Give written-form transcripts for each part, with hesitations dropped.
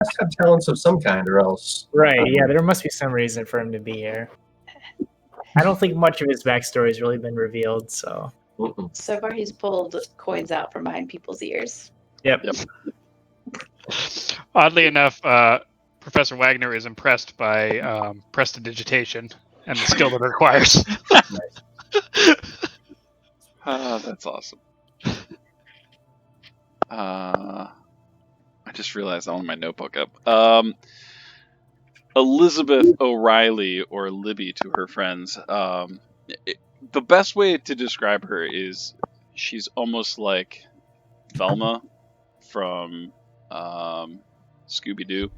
must have talents of some kind, or else. Right, yeah, there must be some reason for him to be here. I don't think much of his backstory has really been revealed, so. So far, he's pulled coins out from behind people's ears. Yep. Oddly enough, Professor Wagner is impressed by prestidigitation and the skill that it requires. That's awesome. I just realized I want my notebook up. Elizabeth O'Reilly, or Libby to her friends. The best way to describe her is she's almost like Velma from Scooby-Doo.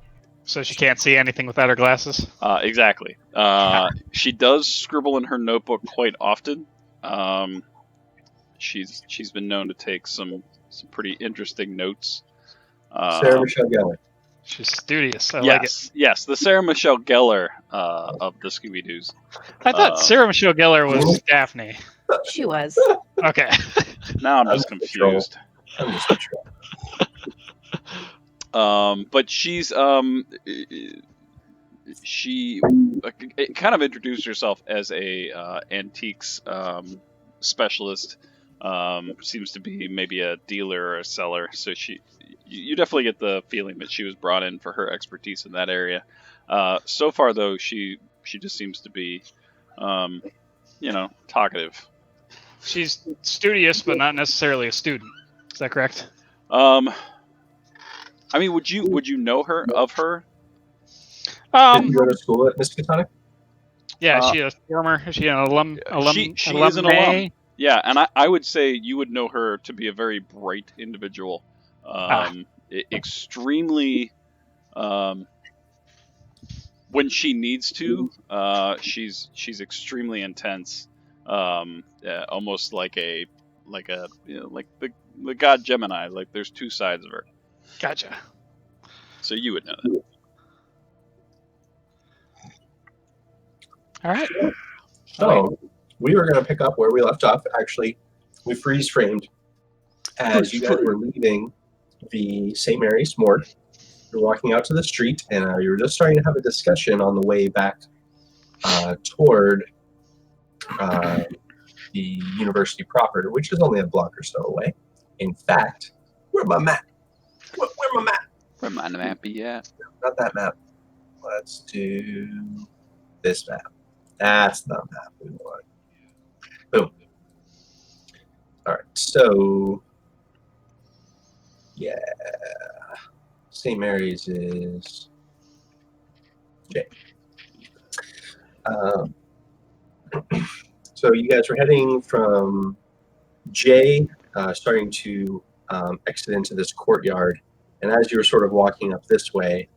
So she can't see anything without her glasses? Exactly. She does scribble in her notebook quite often. She's been known to take some pretty interesting notes. Sarah Michelle Gellar. She's studious. I like it. Yes, the Sarah Michelle Gellar of the Scooby-Doos. I thought Sarah Michelle Gellar was Daphne. She was. Okay. Now I'm just confused. I'm just not sure. But she kind of introduced herself as a antiques specialist. Seems to be maybe a dealer or a seller. So you definitely get the feeling that she was brought in for her expertise in that area. So far, though, she just seems to be, talkative. She's studious, but not necessarily a student. Is that correct? I mean, would you know her of her? Did you go to school at Miskatonic? Yeah, is she a former? Is she an alum? She is an alum. Yeah, and I would say you would know her to be a very bright individual. Extremely. When she needs to, she's extremely intense. Almost like the god Gemini. Like there's two sides of her. Gotcha. So you would know that. All right. So we were going to pick up where we left off. Actually, we freeze framed as you guys were leaving the St. Mary's morgue. You're walking out to the street, and you were just starting to have a discussion on the way back toward the university proper, which is only a block or so away. In fact, where's my map? Where's my map? Where my map be at? Not that map. Let's do this map. That's the map we want. Boom. All right. So, yeah. St. Mary's is J. So you guys were heading from J, starting to exit into this courtyard. And as you were sort of walking up this way,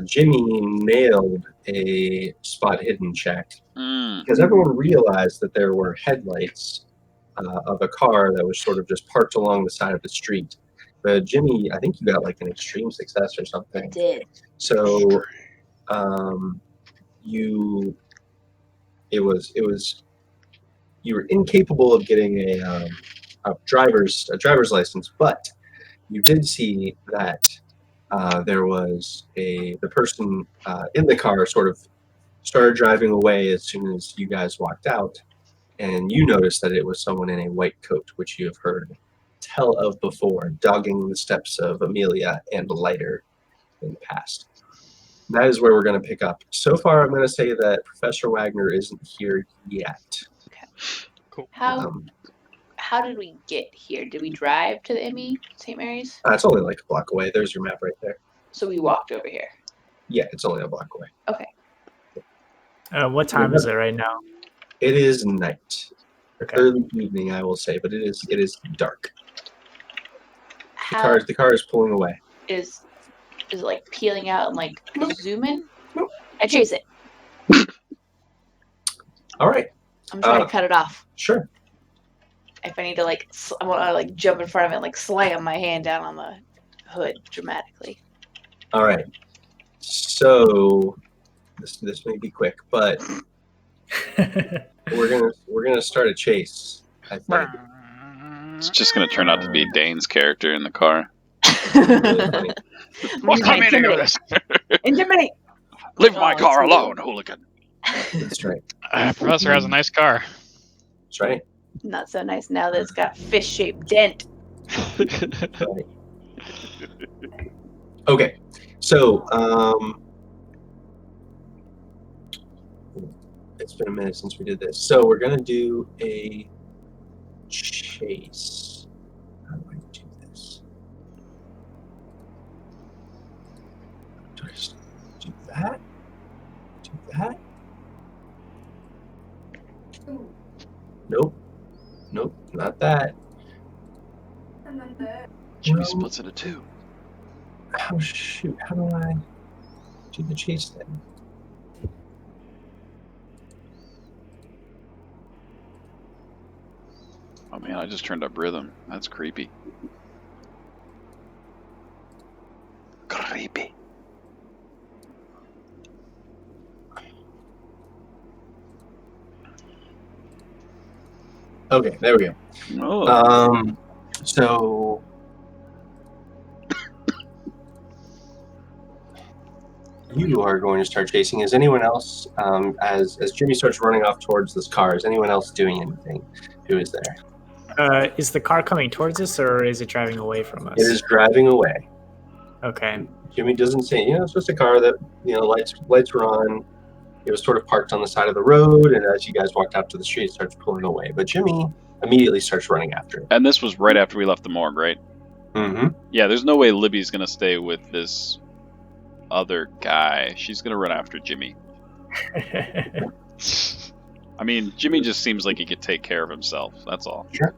Jimmy nailed a spot hidden check because everyone realized that there were headlights of a car that was sort of just parked along the side of the street. But Jimmy, I think you got like an extreme success or something. I did. So you were incapable of getting a driver's license, but you did see that there was the person in the car sort of started driving away as soon as you guys walked out, and you noticed that it was someone in a white coat, which you have heard tell of before, dogging the steps of Amelia and Lighter in the past. That is where we're going to pick up. So far, I'm going to say that Professor Wagner isn't here yet. Okay. Cool. How did we get here? Did we drive to the ME, St. Mary's? It's only like a block away. There's your map right there. So we walked over here. Yeah, it's only a block away. Okay. What time is it right now? It is night. Okay. Early evening, I will say, but it is dark. The car is pulling away. Is it like peeling out and like zooming? Nope. I chase it. All right. I'm trying to cut it off. Sure. If I need to I want to like jump in front of it and like slam my hand down on the hood dramatically. All right. So this may be quick, but we're gonna start a chase. I think. It's just going to turn out to be Dane's character in the car. Really funny. What kind of meaning of this? Intimidate. Leave Oh, my it's car weird. alone, hooligan. That's right. Professor has a nice car. That's right. Not so nice now that it's got a fish-shaped dent. Right. Okay, so it's been a minute since we did this. So we're gonna do a chase. How do I do this? Do I just do that? Do that? Nope. Nope, not that. Jimmy No. splits into two. Oh shoot, how do I do the chase thing? Oh man, I just turned up rhythm. That's creepy. Creepy. Okay, there we go. Oh. So you are going to start chasing. Is anyone else, as Jimmy starts running off towards this car, is anyone else doing anything? Who is there? Is the car coming towards us, or is it driving away from us? It is driving away. Okay. Jimmy doesn't say, it's just a car that, lights were on. It was sort of parked on the side of the road, and as you guys walked out to the street, it starts pulling away. But Jimmy immediately starts running after it. And this was right after we left the morgue, right? Mm-hmm. Yeah, there's no way Libby's gonna stay with this other guy. She's gonna run after Jimmy. I mean, Jimmy just seems like he could take care of himself. That's all. Sure.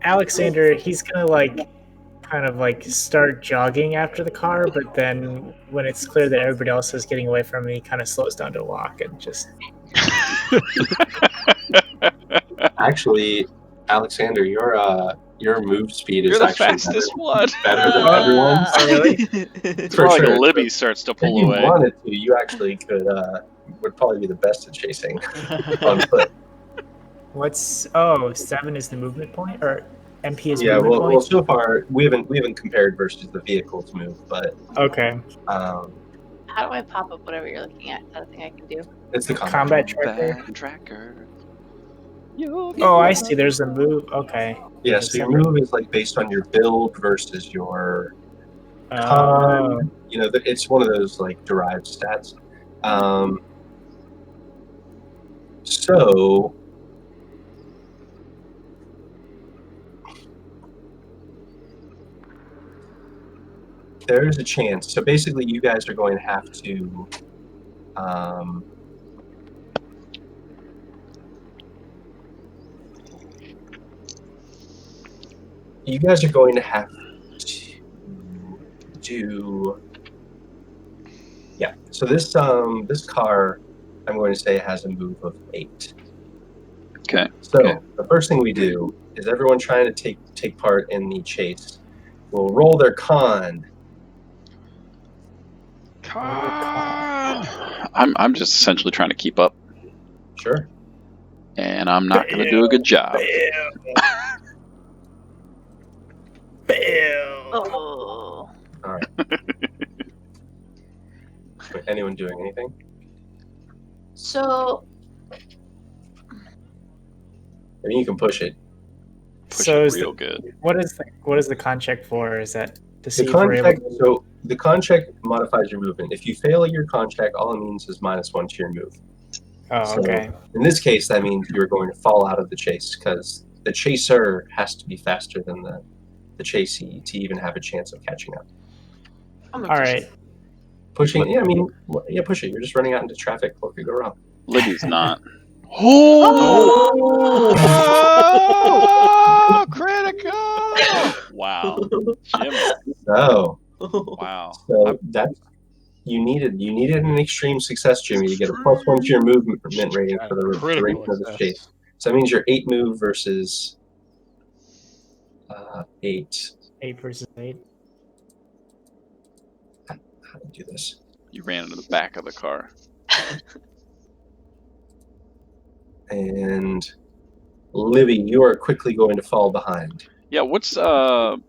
Alexander, he's gonna kind of start jogging after the car, but then when it's clear that everybody else is getting away from him, he kind of slows down to walk and just. Actually, Alexander, your move speed is You're the actually fastest one. better than everyone's. Oh, really? It's For more like sure. Libby starts to If pull you away. wanted to, you actually could would probably be the best at chasing on foot. What's 7 is the movement point, or MP is Yeah, movement well, point? so far we haven't compared versus the vehicles move, but Okay. How do I pop up whatever you're looking at? Is that a thing I can do? it's the Combat tracker. Combat tracker. Oh, I see. There's a move. Okay. Yeah, so your move is based on your build versus your Oh. con. It's one of those derived stats. So there's a chance. So basically, you guys are going to have to. You guys are going to have to do. Yeah. So this car, I'm going to say, has a move of 8. Okay. So Okay. the first thing we do is everyone trying to take part in the chase will roll their con. I'm just essentially trying to keep up, Sure. and I'm not going to do a good job. Oh. All right. Anyone doing anything? So I mean, you can push it. Push So it is real good. what is the con check for? Is that to see The if we're con able check. So the con check modifies your movement. If you fail your con check, all it means is -1 to your move. Oh, So, okay. In this case, that means you're going to fall out of the chase because the chaser has to be faster than the chasee to even have a chance of catching up. I'm All gonna push right. it. Pushing, yeah, I mean, yeah, push it. You're just running out into traffic. What could go wrong? Libby's not. Oh! Critical! Wow. Jimmy. So, Wow. that's you needed an extreme success, Jimmy, to get a +1 to your movement rating for the duration of this chase. So that means you're 8 move versus 8. 8 versus 8. How do I do this? You ran into the back of the car. And Libby, you are quickly going to fall behind. Yeah, what's so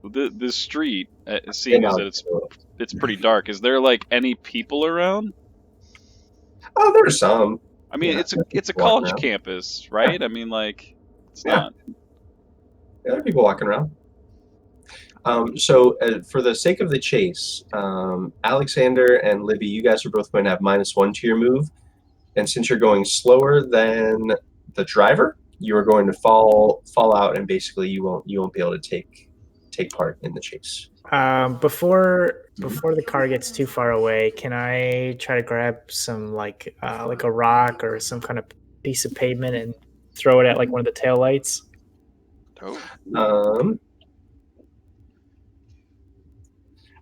this street, seeing as that it's pretty dark. Is there like any people around? Oh, there's some. I mean, Yeah, it's a walking college around. campus, right? I mean, like it's Yeah. not. Yeah, there are people walking around. So for the sake of the chase, Alexander and Libby, you guys are both going to have -1 to your move, and since you're going slower than the driver, you are going to fall out, and basically you won't be able to take part in the chase. Before the car gets too far away, can I try to grab some like a rock or some kind of piece of pavement and throw it at like one of the taillights? Oh,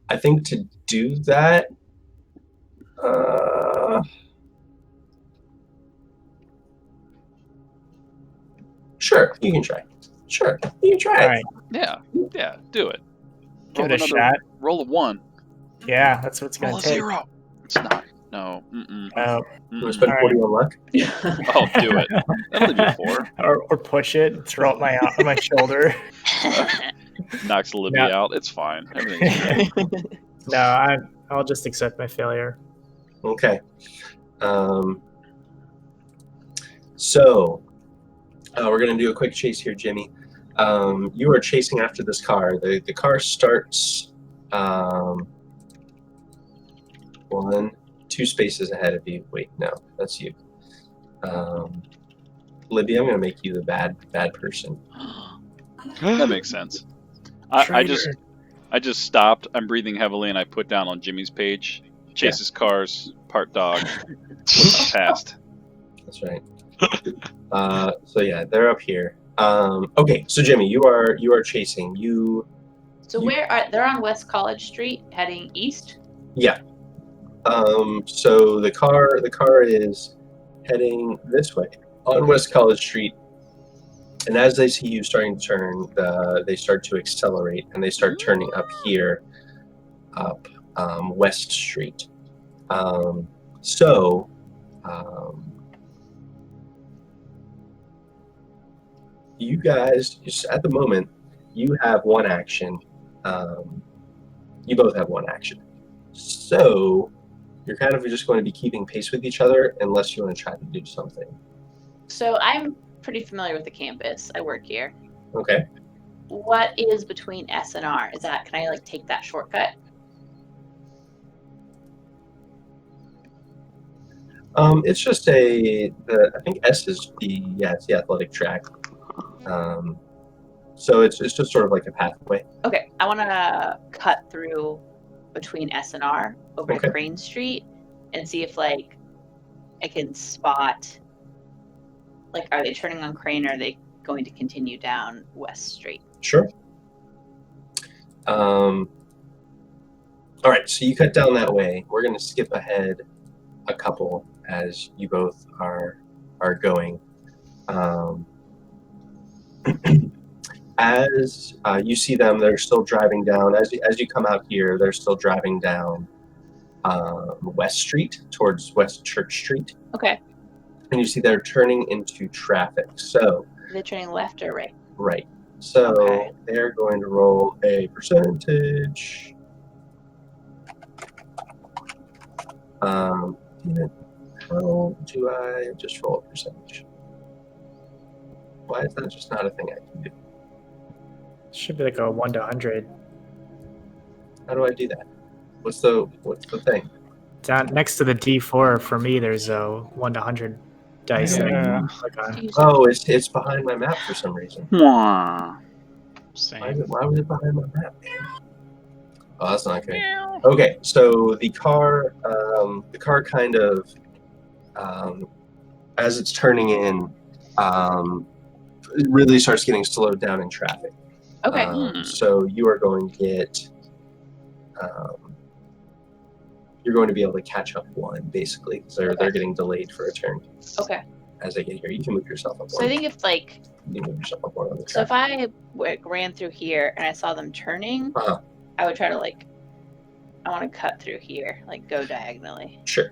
I think to do that, sure, you can try. Sure, you can try All it. right, yeah, do it. give it a shot. Roll a 1. Yeah, that's what it's Roll gonna a take. 0. It's not. No. You want to spend All 40 on luck? Oh, do it. That'll leave you 4. or push it, and throw it on my shoulder. Knocks Libby No. out. It's fine. Everything's good. No, I'll just accept my failure. Okay. So we're going to do a quick chase here, Jimmy. You are chasing after this car. The car starts 2 spaces ahead of you. Wait, no, that's you. Libby, I'm going to make you the bad person. That makes sense. I just stopped. I'm breathing heavily, and I put down on Jimmy's page. Chases cars, part dog. Past. That's right. So yeah, they're up here. Okay, so Jimmy, you are chasing. So where are they're on West College Street, heading east? Yeah. So the car is heading this way on West College Street, and as they see you starting to turn, they start to accelerate, and they start turning up here, up West Street. You guys, just at the moment, you have 1 action. You both have 1 action. So you're kind of just going to be keeping pace with each other unless you want to try to do something. So I'm pretty familiar with the campus. I work here. Okay. What is between S and R? Can I like take that shortcut? It's just I think S is it's the athletic track. So it's just sort of like a pathway. Okay, I want to cut through between S and R over to Crane Street and see if like I can spot like are they turning on Crane or are they going to continue down West Street? Sure. All right, so you cut down that way. We're going to skip ahead a couple as you both are going. As you see them, they're still driving down. As you come out here, they're still driving down West Street towards West Church Street. Okay. And you see they're turning into traffic. So they're turning left or right? Right. So they're going to roll a percentage. How do I just roll a percentage? Why is that just not a thing I can do? Should be like a 1 to 100. How do I do that? What's the thing? Down next to the D4 for me, there's a 1 to 100 dice. Yeah. Oh, it's behind my map for some reason. Same. Why was it behind my map? Oh, that's not good. Okay, so the car kind of, as it's turning in, it really starts getting slowed down in traffic. Okay. So you are going to get, you're going to be able to catch up 1, basically, because they're getting delayed for a turn. Okay. As they get here, you can move yourself up 1. So I think if like, you can move yourself up 1 on the so track. if I ran through here and I saw them turning, Uh-huh. I would try to like, I want to cut through here, like go diagonally. Sure.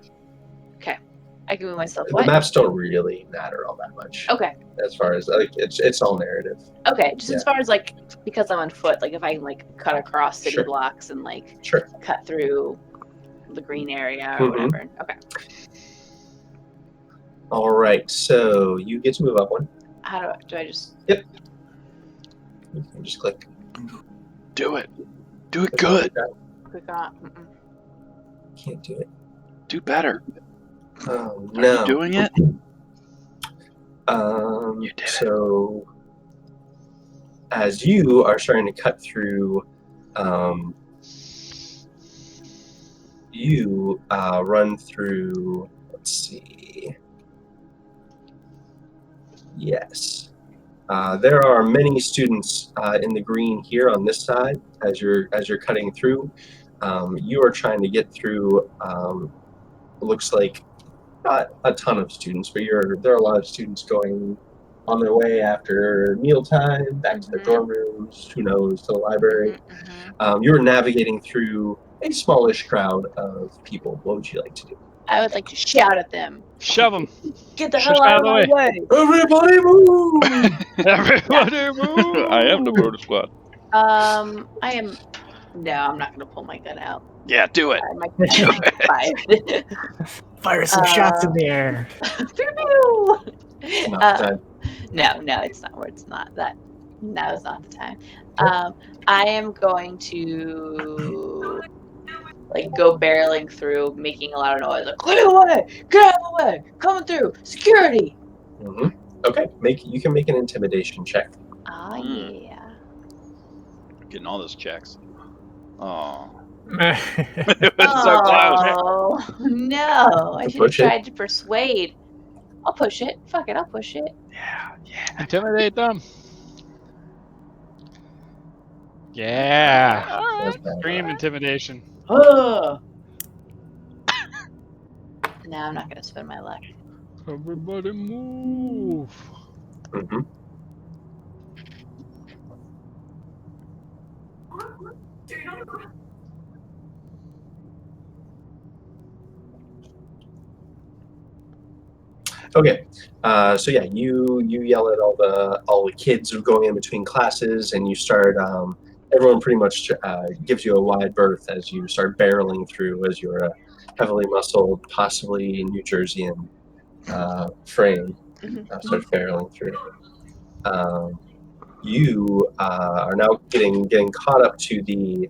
Okay. I can move myself. The What? maps don't really matter all that much. Okay. As far as like it's all narrative. Okay. Just Yeah. as far as like because I'm on foot, like if I can like cut across city Sure. blocks and like Sure. cut through the green area or whatever. Okay. All right. So you get to move up one. How do I just? You can just click. Do it. Do it good. Click on? Can't do it. Do better. Oh Are no. you doing it? You did it. So as you are starting to cut through, you run through. Let's see. Yes. There are many students in the green here on this side. As you're cutting through, you are trying to get through. Looks like not a ton of students, but there are a lot of students going on their way after mealtime, back to their dorm rooms. Who knows, to the library. You're navigating through a smallish crowd of people. What would you like to do? I would like to shout at them. Shove them. Get the Shush hell out of the my way! Everybody move! Everybody move! I am the murder squad. I am. No, I'm not gonna pull my gun out. Yeah, do it. My gun fired. Fire some shots in the air. Pew, pew. Not the time. No, it's not. Where it's not that. Now is not the time. I am going to like go barreling through, making a lot of noise. Like, clear the way! Get out of the way! Coming through! Security! Okay, you can make an intimidation check. Ah, yeah. Getting all those checks. Oh. It It was so close. Oh, no. I should have Push it. tried to persuade. I'll push it. Fuck it, I'll push it. Yeah. Intimidate them. Yeah. That's bad. Extreme intimidation. Oh. No, I'm not going to spend my luck. Everybody move. Okay, so yeah, you yell at all the kids who are going in between classes, and you start. Everyone pretty much gives you a wide berth as you start barreling through, as you're a heavily muscled, possibly New Jerseyan frame. Starts barreling through. You are now getting caught up to the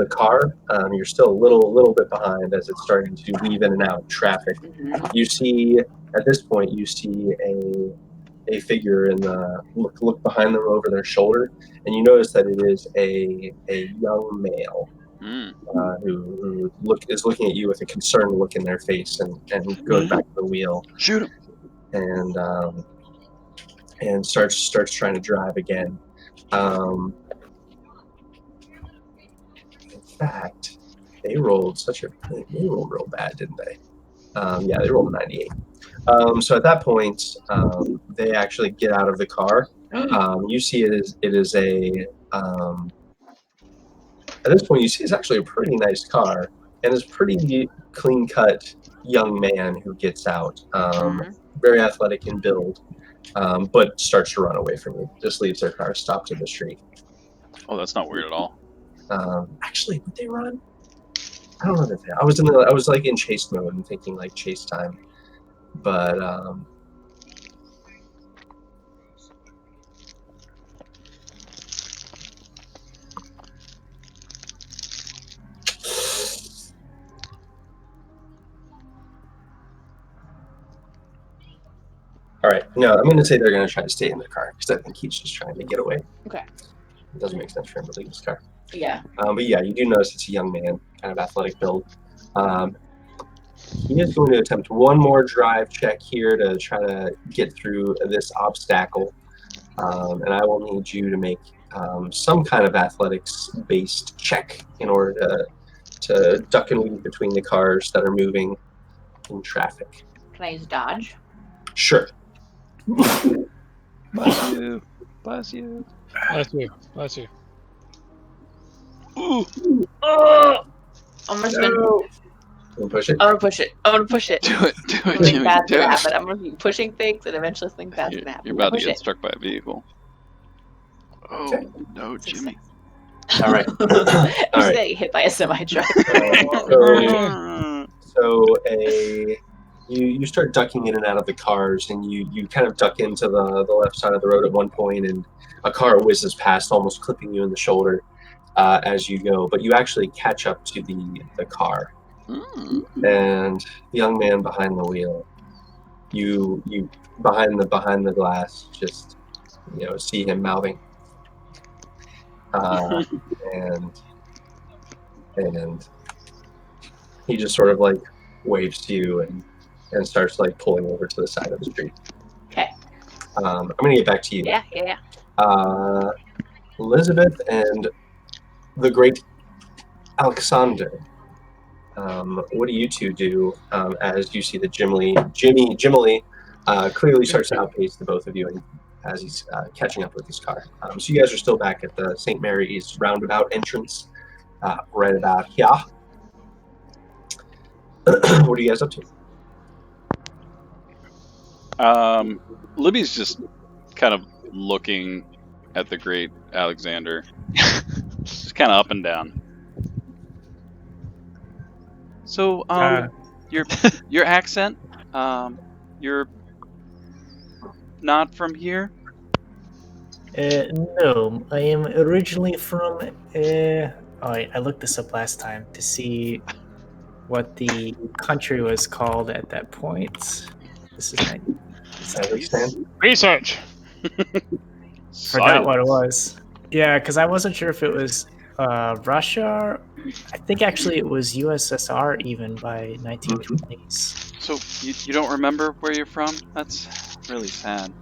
car. You're still a little bit behind as it's starting to weave in and out of traffic. You see, at this point, you see a figure in the look behind them over their shoulder, and you notice that it is a young male who is looking at you with a concerned look in their face and goes back to the wheel. Shoot him. And starts trying to drive again. In fact, they rolled real bad, didn't they? Yeah, they rolled a 98. So at that point, they actually get out of the car. You see it is a at this point you see it's actually a pretty nice car, and it's a pretty clean cut young man who gets out. Very athletic in build, but starts to run away from you. Just leaves their car stopped in the street. Oh, that's not weird at all. Actually, would they run? I don't know if they. I was like in chase mode and thinking like chase time, but all right. No, I'm going to say they're going to try to stay in their car because I think he's just trying to get away. Okay. It doesn't make sense for him to leave his car. Yeah. But yeah, you do notice it's a young man, kind of athletic build. He is going to attempt one more drive check here to try to get through this obstacle. And I will need you to make some kind of athletics-based check in order to duck and weave between the cars that are moving in traffic. Can I use dodge? Sure. Bless you. Bless you. Bless you. Bless you. Ooh. Oh! Almost been. You push it? I'm gonna push it. I'm gonna push it. Do it, Something Jimmy. bad's Do gonna it. happen. I'm gonna be pushing things, and eventually something bad's gonna happen. You're about to Push get it. struck by a vehicle. Oh Okay. no, Jimmy! All right. I'm All just right. getting hit by a semi truck. So you start ducking in and out of the cars, and you kind of duck into the left side of the road at one point, and a car whizzes past, almost clipping you in the shoulder as you go. But you actually catch up to the car, and the young man behind the wheel. You behind the glass, just see him mouthing, and he just sort of like waves to you and starts like pulling over to the side of the street. Okay. I'm gonna get back to you. Yeah. Elizabeth and the great Alexander. What do you two do as you see that Jimmy clearly starts to outpace the both of you as he's catching up with his car? So you guys are still back at the St. Mary's roundabout entrance, right about here. What are you guys up to? Libby's just kind of looking at the great Alexander, just kind of up and down. So, your accent, you're not from here? No, I am originally from. I looked this up last time to see what the country was called at that point. This is Kazakhstan. Research. Forgot what it was. Yeah, because I wasn't sure if it was Russia. I think actually it was USSR even by 1920s. So you don't remember where you're from? That's really sad.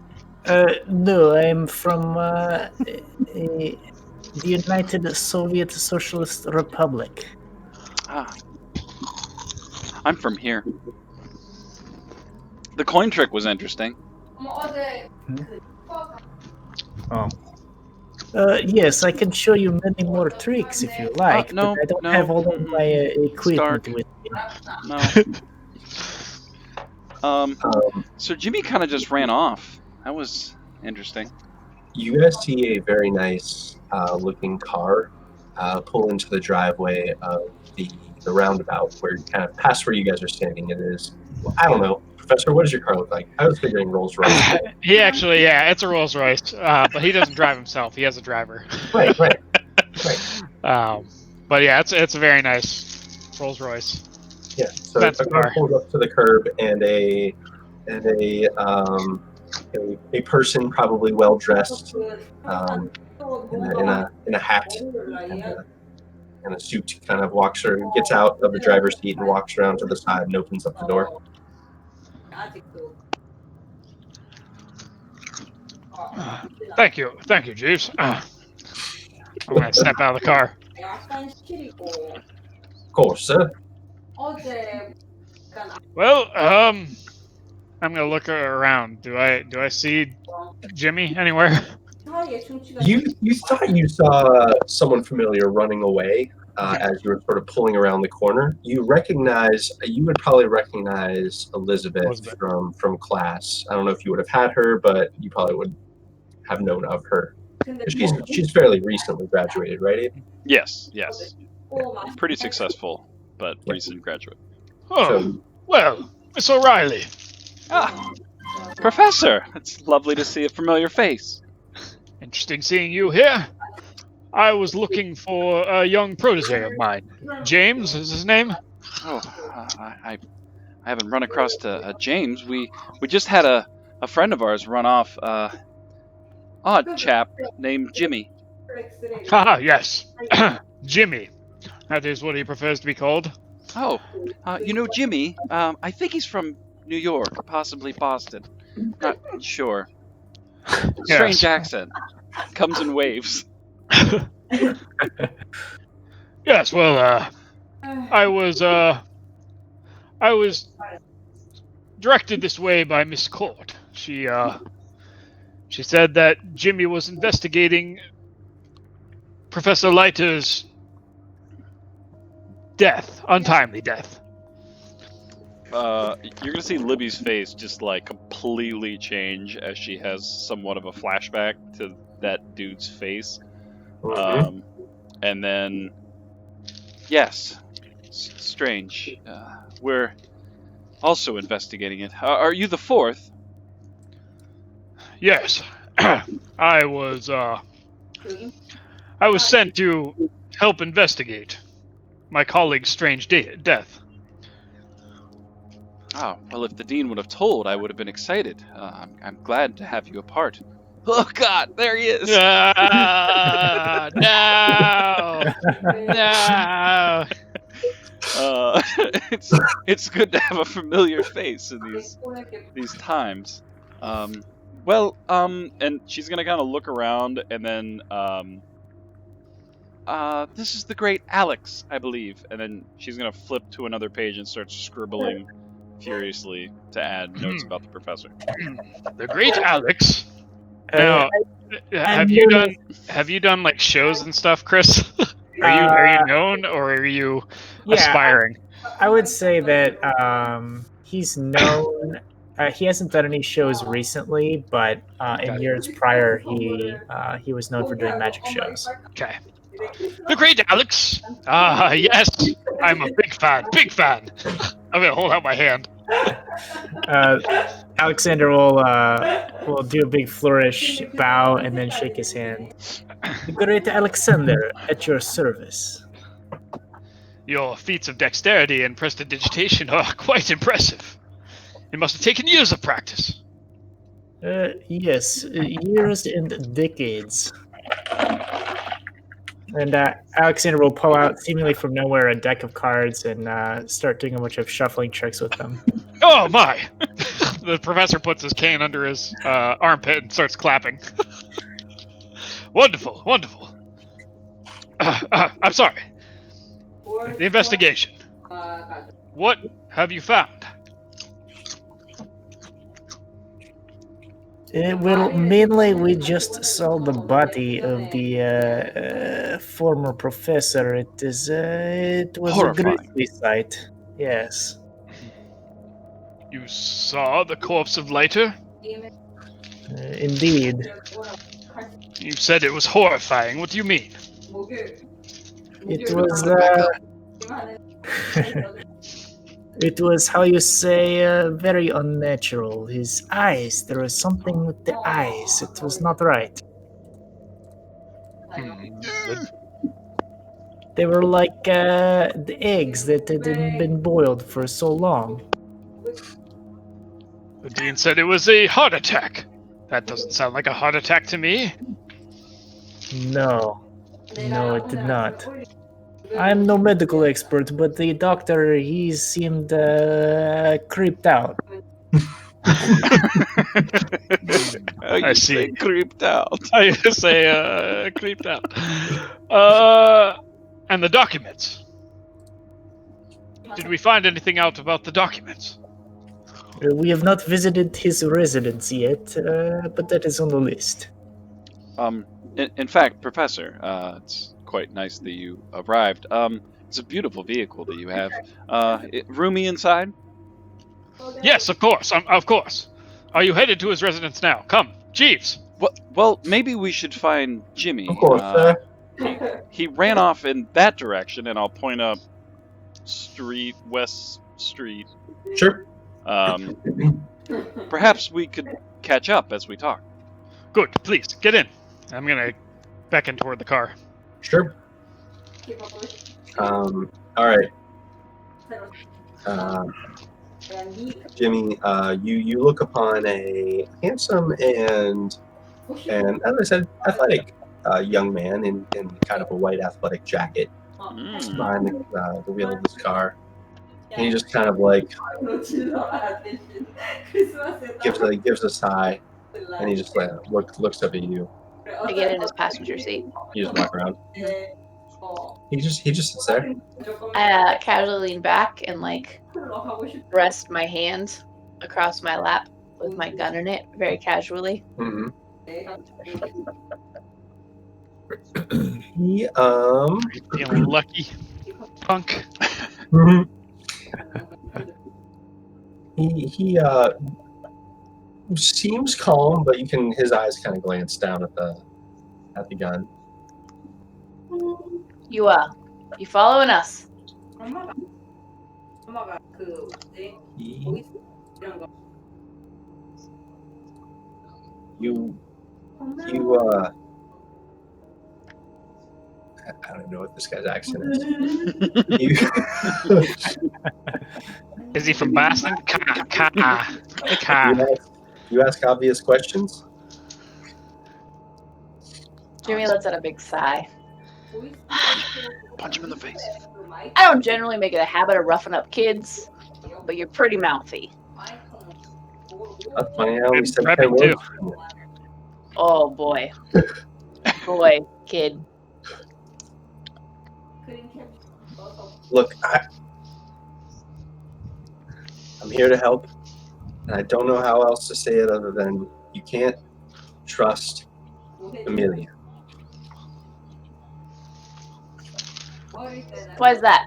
No, I'm from the United Soviet Socialist Republic. Ah, I'm from here. The coin trick was interesting. Oh. Yes, I can show you many more tricks if you like, no, but I don't no, have all of my equipment Stark. with me. No. So Jimmy kind of just ran off. That was interesting. You guys see a very nice looking car pull into the driveway of the roundabout where kind of past where you guys are standing. It is, well, I don't know. Professor, what does your car look like? I was figuring Rolls Royce. It's a Rolls Royce, but he doesn't drive himself. He has a driver. Right. But yeah, it's a very nice Rolls Royce. Yeah. So a car pulls up to the curb, and a person, probably well dressed, in a hat and a suit, kind of gets out of the driver's seat and walks around to the side and opens up the door. Thank you, Jeeves. I'm gonna step out of the car. Of course, sir. Well, I'm gonna look around. Do I see Jimmy anywhere? You thought you saw someone familiar running away as you were sort of pulling around the corner. You would probably recognize Elizabeth from class. I don't know if you would have had her, but you probably would have known of her. She's fairly recently graduated, right, Abe? Yes. Pretty successful, but recent graduate. Oh, well, Miss O'Reilly. Ah, Professor, it's lovely to see a familiar face. Interesting seeing you here. I was looking for a young protege of mine. James is his name. Oh, I haven't run across a James. We just had a friend of ours run off. Odd chap named Jimmy. Ah, yes, Jimmy. That is what he prefers to be called. Oh, Jimmy. I think he's from New York, possibly Boston. Not sure. Strange accent. Comes in waves. Yes, well, I was directed this way by Miss Court. She said that Jimmy was investigating Professor Leiter's untimely death. you're gonna see Libby's face just like completely change as she has somewhat of a flashback to that dude's face. Mhm. And then, yes, strange. We're also investigating it. Are you the fourth? Yes. I was sent to help investigate my colleague's strange death. Oh, well, if the dean would have told, I would have been excited. I'm glad to have you a part. Oh God, there he is. No! No! It's good to have a familiar face in these times. And she's gonna kind of look around, and then this is the great Alex, I believe. And then she's gonna flip to another page and start scribbling furiously to add notes about the professor. The great Alex. Uh, Now, I'm have you done like shows and stuff, Chris? Are you known, or are you aspiring? I would say that he's known. He hasn't done any shows recently, but in years prior, he was known for doing magic shows. Okay. The great Alex. Yes, I'm a big fan. Big fan. I'm gonna hold out my hand. Alexander will do a big flourish, bow, and then shake his hand. The great Alexander, at your service. Your feats of dexterity and prestidigitation are quite impressive. It must have taken years of practice. Yes, years and decades. And Alexander will pull out, seemingly from nowhere, a deck of cards and start doing a bunch of shuffling tricks with them. Oh my! The professor puts his cane under his armpit and starts clapping. Wonderful, wonderful. I'm sorry. The investigation. What have you found? Well, mainly we just saw the body of the former professor. It was Horrifying. a grisly sight. Yes. You saw the corpse of Leiter? Indeed. You said it was horrifying. What do you mean? It was, it was, how you say, very unnatural. His eyes, there was something with the eyes. It was not right. They were like the eggs that hadn't been boiled for so long. The dean said it was a heart attack. That doesn't sound like a heart attack to me. No, it did not. I'm no medical expert, but the doctor, he seemed creeped out. I see. Say creeped out. I say creeped out. And the documents. Did we find anything out about the documents? We have not visited his residence yet, but that is on the list. In fact, Professor, it's quite nice that you arrived. It's a beautiful vehicle that you have. Roomy inside? Yes, of course. Of course. Are you headed to his residence now? Come, Jeeves. Well, maybe we should find Jimmy. Of course, He ran off in that direction, and I'll point up West Street. Sure. Perhaps we could catch up as we talk. Good, please, get in. I'm gonna beckon toward the car. Sure. All right. Jimmy, you look upon a handsome and as I said, athletic young man in kind of a white athletic jacket behind the wheel of his car. And he just kind of like gives a sigh, and he just like looks up at you. I get in his passenger seat. You just walk around. He just sits there. I casually lean back and like rest my hand across my lap with my gun in it, very casually. Mm-hmm. Feeling lucky, punk. He seems calm, but his eyes kind of glance down at the gun. You following us? He, you I don't know what this guy's accent is. Is he from Boston? You ask obvious questions. Jimmy lets out a big sigh. Punch him in the face. I don't generally make it a habit of roughing up kids, but you're pretty mouthy. That's funny. I only said Rabbit 10 too. words. Oh boy. Boy, kid. Look, I'm here to help, and I don't know how else to say it other than you can't trust Amelia. Why is that?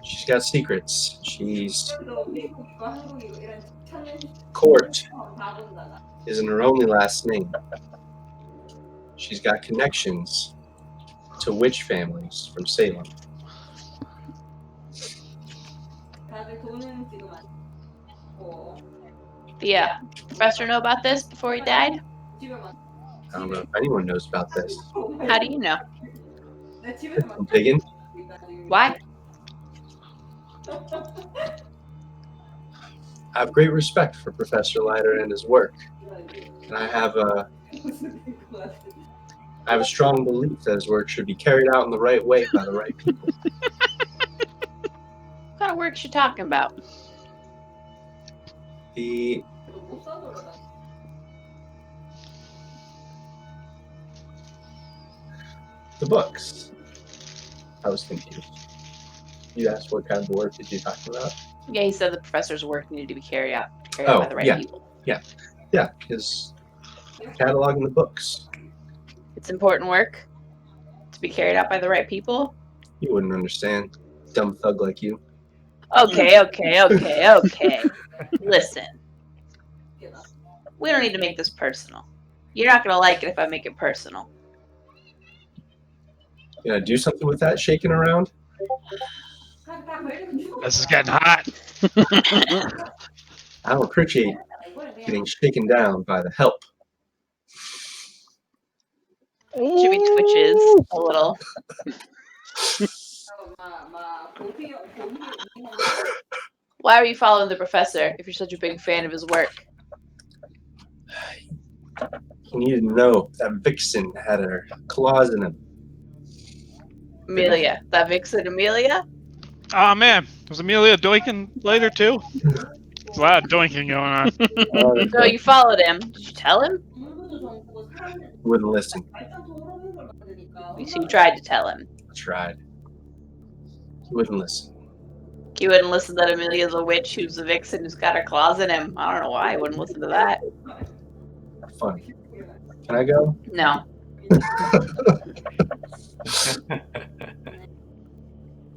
She's got secrets. Court isn't her only last name. She's got connections to witch families from Salem. The professor know about this before he died? I don't know if anyone knows about this. How do you know? I'm digging. Why? I have great respect for Professor Leiter and his work, and I have a strong belief that his work should be carried out in the right way by the right people. What kind of work you talking about? The books. I was confused. You asked what kind of work did you talking about? Yeah, he said the professor's work needed to be carried out by the right people. Yeah, his cataloging the books. It's important work to be carried out by the right people. You wouldn't understand. Dumb thug like you. Okay. Listen. We don't need to make this personal. You're not going to like it if I make it personal. You gonna do something with that shaking around? This is getting hot. I don't appreciate getting shaken down by the help. Jimmy twitches a little. Why are you following the professor if you're such a big fan of his work? You need to know that Vixen had her claws in him. Amelia. That vixen Amelia? Oh man, was Amelia doinking later too? There's a lot of doinking going on. So you followed him. Did you tell him? He wouldn't listen. So you tried to tell him. I tried. He wouldn't listen. He wouldn't listen that Amelia's a witch who's a vixen who's got her claws in him. I don't know why he wouldn't listen to that. Funny. Can I go? No.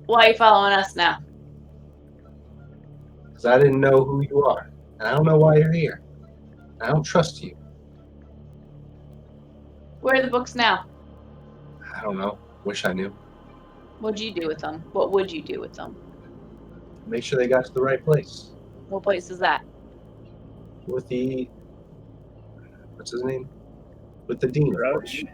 Why are you following us now? Because I didn't know who you are. And I don't know why you're here. I don't trust you. Where are the books now? I don't know. Wish I knew. What'd you do with them? What would you do with them? Make sure they got to the right place. What place is that? With the... What's his name? With the dean, of course. Roach?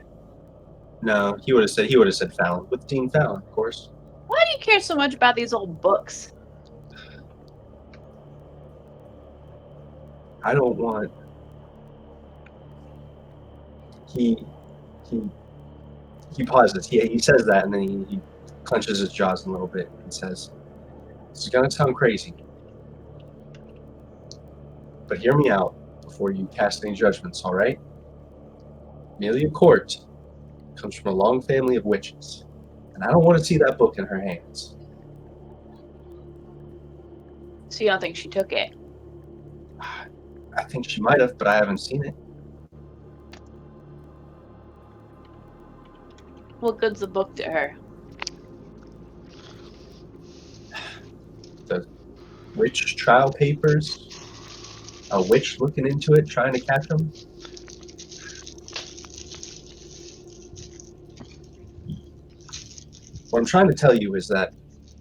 No, he would have said Fallon. With Dean Fallon, of course. Why do you care so much about these old books? I don't want... He pauses. He says that, and then he clenches his jaws a little bit and says, "This is gonna sound crazy, but hear me out before you cast any judgments, all right? Amelia Court comes from a long family of witches, and I don't want to see that book in her hands." So you don't think she took it? I think she might have, but I haven't seen it. What good's the book to her? witch trial papers? A witch looking into it, trying to catch him? What I'm trying to tell you is that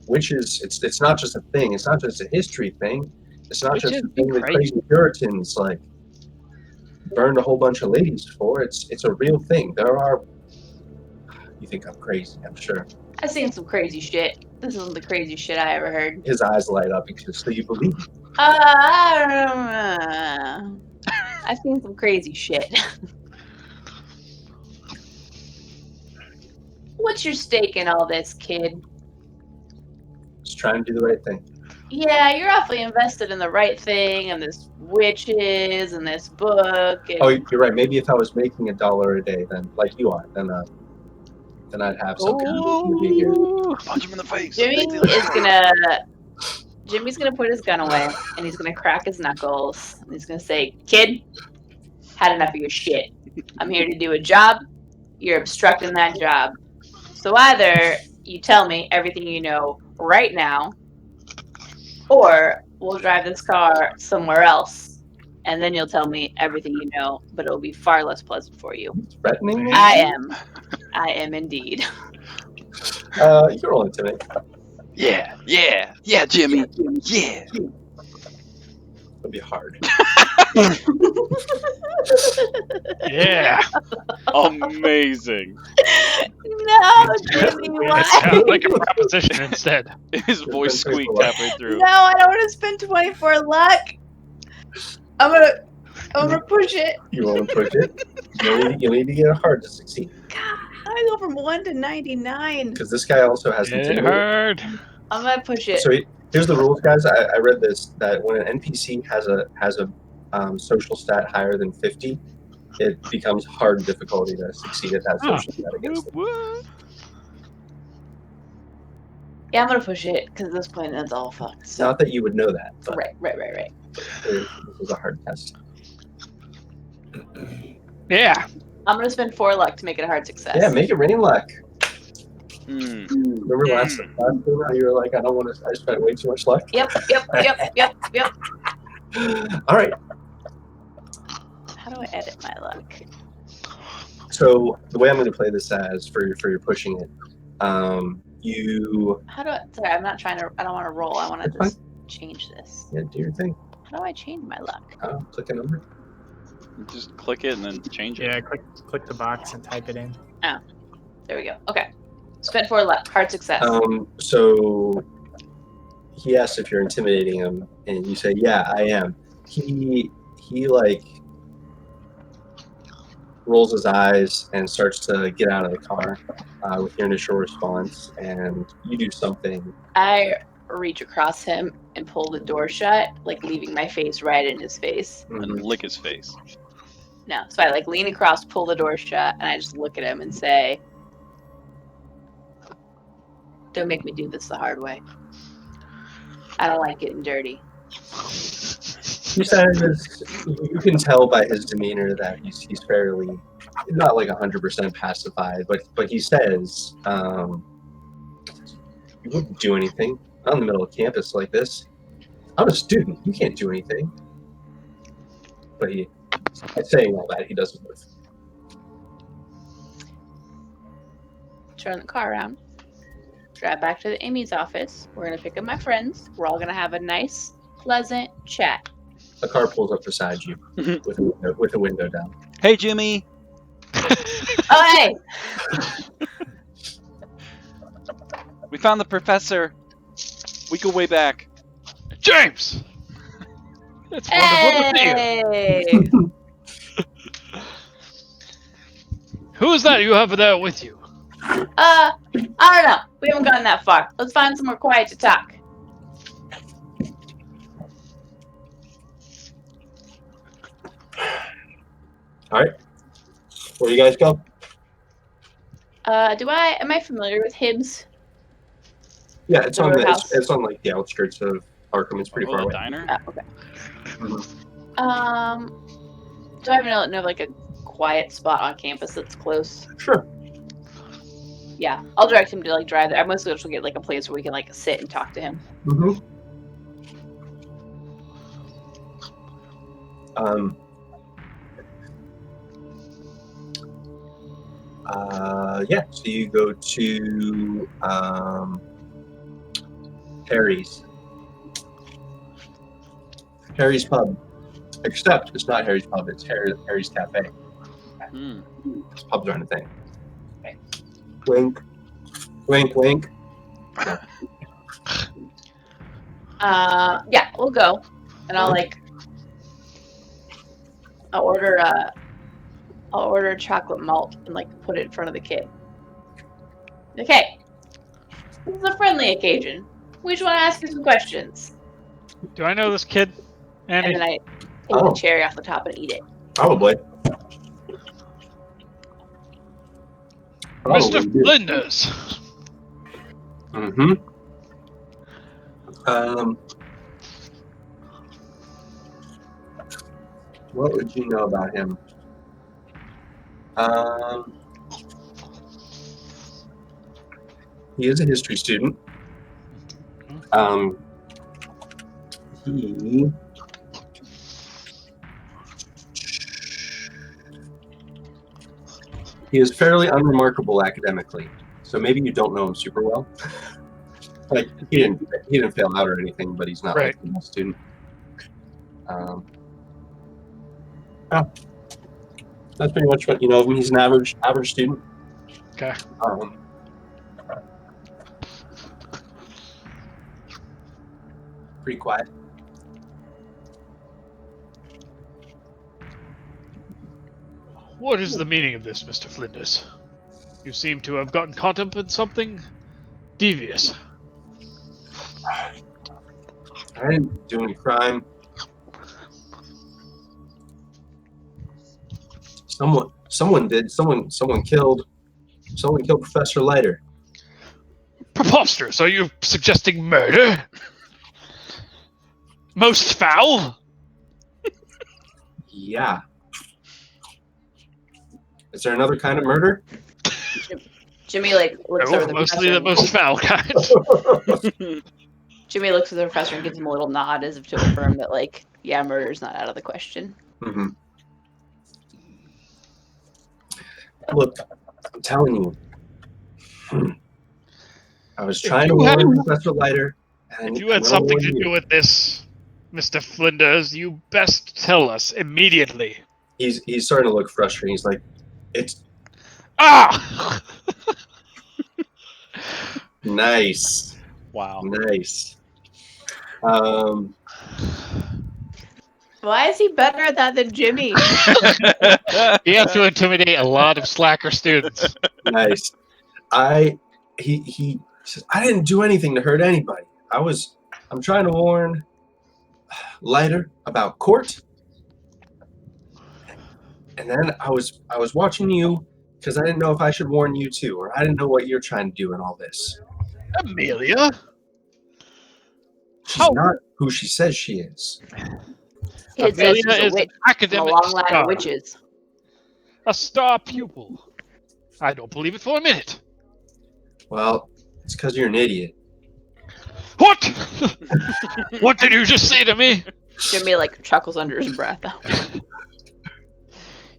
witches, it's not just a thing. It's not just a history thing. It's not just a thing that crazy Puritans like burned a whole bunch of ladies for. It's a real thing. There are. You think I'm crazy? I'm sure. I've seen some crazy shit. This isn't the craziest shit I ever heard. His eyes light up because so you believe. I don't know. I've seen some crazy shit. What's your stake in all this, kid? Just trying to do the right thing. Yeah, you're awfully invested in the right thing, and this witches, and this book. And... Oh, you're right. Maybe if I was making $1 a day, then like you are, then I'd have some kind of be here. Punch him in the face. Jimmy's gonna put his gun away, and he's gonna crack his knuckles, and he's gonna say, "Kid, had enough of your shit. I'm here to do a job. You're obstructing that job. So either you tell me everything you know right now, or we'll drive this car somewhere else, and then you'll tell me everything you know, but it'll be far less pleasant for you." Threatening me? I am indeed. You can roll into me. Yeah, Jimmy. Yeah. It'll be hard. Yeah. Amazing. No, Jimmy, why? Sound like a proposition instead. His voice squeaked halfway through. No, I don't want to spend 24 luck. I'm gonna push it. You want to push it? You need to get a hard to succeed. God, how do I go from 1 to 99? Because this guy also has It intimidate. hurt. I'm gonna push it. So here's the rules, guys. I read this that when an NPC has a social stat higher than 50, it becomes hard difficulty to succeed at that social stat against them. Yeah, I'm gonna push it because at this point it's all fucked. So Not that you would know that, but right. this is a hard test. Yeah. I'm gonna spend 4 luck to make it a hard success. Yeah, make it rain luck. Mm. Remember last time how you were like, I spent way too much luck? Yep. All right. How do I edit my luck? So the way I'm going to play this as for your pushing it, you. How do I? Sorry, I'm not trying to. I don't want to roll. I want to That's just change this. Yeah, do your thing. How do I change my luck? Click a number. Just click it and then change it. Yeah, click the box and type it in. There we go. Okay. Spent 4 luck. Hard success. So he asks if you're intimidating him, and you say, "Yeah, I am." He like rolls his eyes and starts to get out of the car with your initial response, and you do something. I reach across him and pull the door shut, like leaving my face right in his face. And lick his face. No, so I like lean across, pull the door shut, and I just look at him and say, "Don't make me do this the hard way. I don't like getting dirty." He says, you can tell by his demeanor that he's fairly, not like 100% pacified, but he says, "You wouldn't do anything. Not in the middle of campus like this. I'm a student. You can't do anything." But by saying all that, he doesn't move. Turn the car around. Drive back to the Amy's office. We're going to pick up my friends. We're all going to have a nice, pleasant chat. A car pulls up beside you with a window down. Hey, Jimmy. Oh, hey! We found the professor. We go way back. James! It's wonderful to see you. Hey! Who is that you have there with you? I don't know. We haven't gotten that far. Let's find somewhere quiet to talk. All right. Where do you guys go? Am I familiar with Hibbs? Yeah, it's The on roadhouse. it's on like the outskirts of Arkham. It's pretty far The away. diner? Okay. Mhm. Do I know like a quiet spot on campus that's close? Sure. Yeah, I'll direct him to like drive there. I mostly just get like a place where we can like sit and talk to him. Mm-hmm. Yeah, so you go to Harry's pub. Except it's not Harry's pub, it's Harry's Cafe. Pubs aren't a thing. Wink. Wink, wink. Yeah, we'll go. And I'll order a chocolate malt and put it in front of the kid. Okay. This is a friendly occasion. We just want to ask you some questions. Do I know this kid, Andy? And then I take the cherry off the top and eat it. Probably. Mr. Flinders. Mm-hmm. What would you know about him? He is a history student. He is fairly unremarkable academically, so maybe you don't know him super well. He didn't fail out or anything, but he's not like the best student. That's pretty much what you know of him. He's an average student. Okay. Pretty quiet. What is the meaning of this, Mr. Flinders? You seem to have gotten caught up in something devious. I didn't do any crime. Someone did. Someone killed Professor Leiter. Preposterous! Are you suggesting murder? Most foul? Yeah. Is there another kind of murder? Jimmy looks over the mostly the most foul kind. Jimmy looks at the professor and gives him a little nod as if to affirm that yeah, murder's not out of the question. Mm-hmm. Look, I'm telling you. I was trying to warn Professor Leiter. If you had something to do with this, Mr. Flinders, you best tell us immediately. He's starting to look frustrated. He's like, it's... Ah! Nice. Wow. Nice. Why is he better at that than Jimmy? You have to intimidate a lot of slacker students. Nice. He says, I didn't do anything to hurt anybody. I'm trying to warn Leiter about court. And then I was watching you because I didn't know if I should warn you too, or I didn't know what you're trying to do in all this. Amelia? She's not who she says she is. It says she's Amelia a is witch. an academic A long line star. of witches. A star pupil. I don't believe it for a minute. Well, it's because you're an idiot. What? What did you just say to me? Jimmy chuckles under his breath.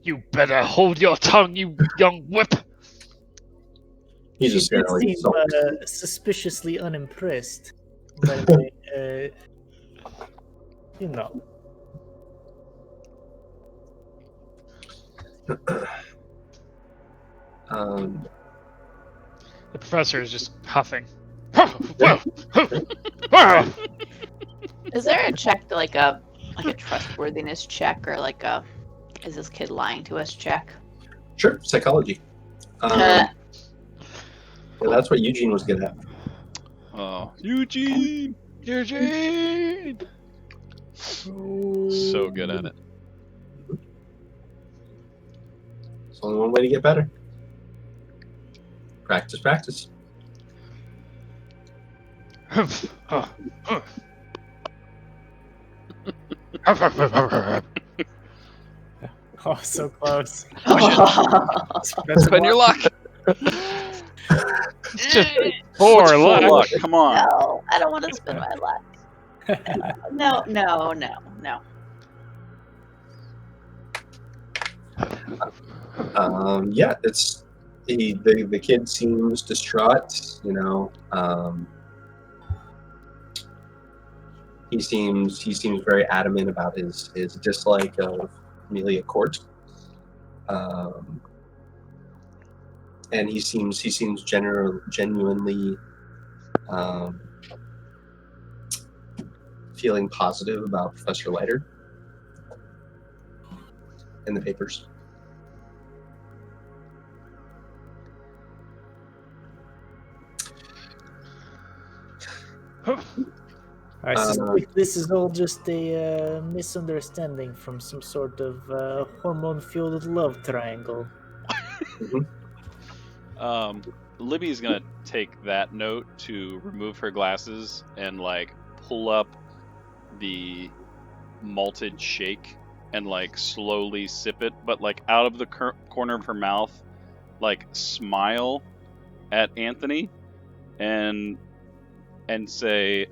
You better hold your tongue, you young whip. He's She just did going seem suspiciously unimpressed. By the way, you know. The professor is just huffing. Is there a check to a trustworthiness check or is this kid lying to us check? Sure, psychology. Yeah, that's what Eugene was good at. Oh, Eugene! Eugene! So good at it. There's only one way to get better. Practice, practice. Oh, so close. Spend your luck. Just poor luck. Come on. No, I don't want to spend my luck. No. Yeah, it's the kid seems distraught. He seems very adamant about his dislike of Amelia Court, and he seems genuinely feeling positive about Professor Leiter in the papers. I suspect this is all just a misunderstanding from some sort of hormone-fueled love triangle. Libby's gonna take that note to remove her glasses and like pull up the malted shake and like slowly sip it, but like out of the corner of her mouth, like smile at Anthony and say,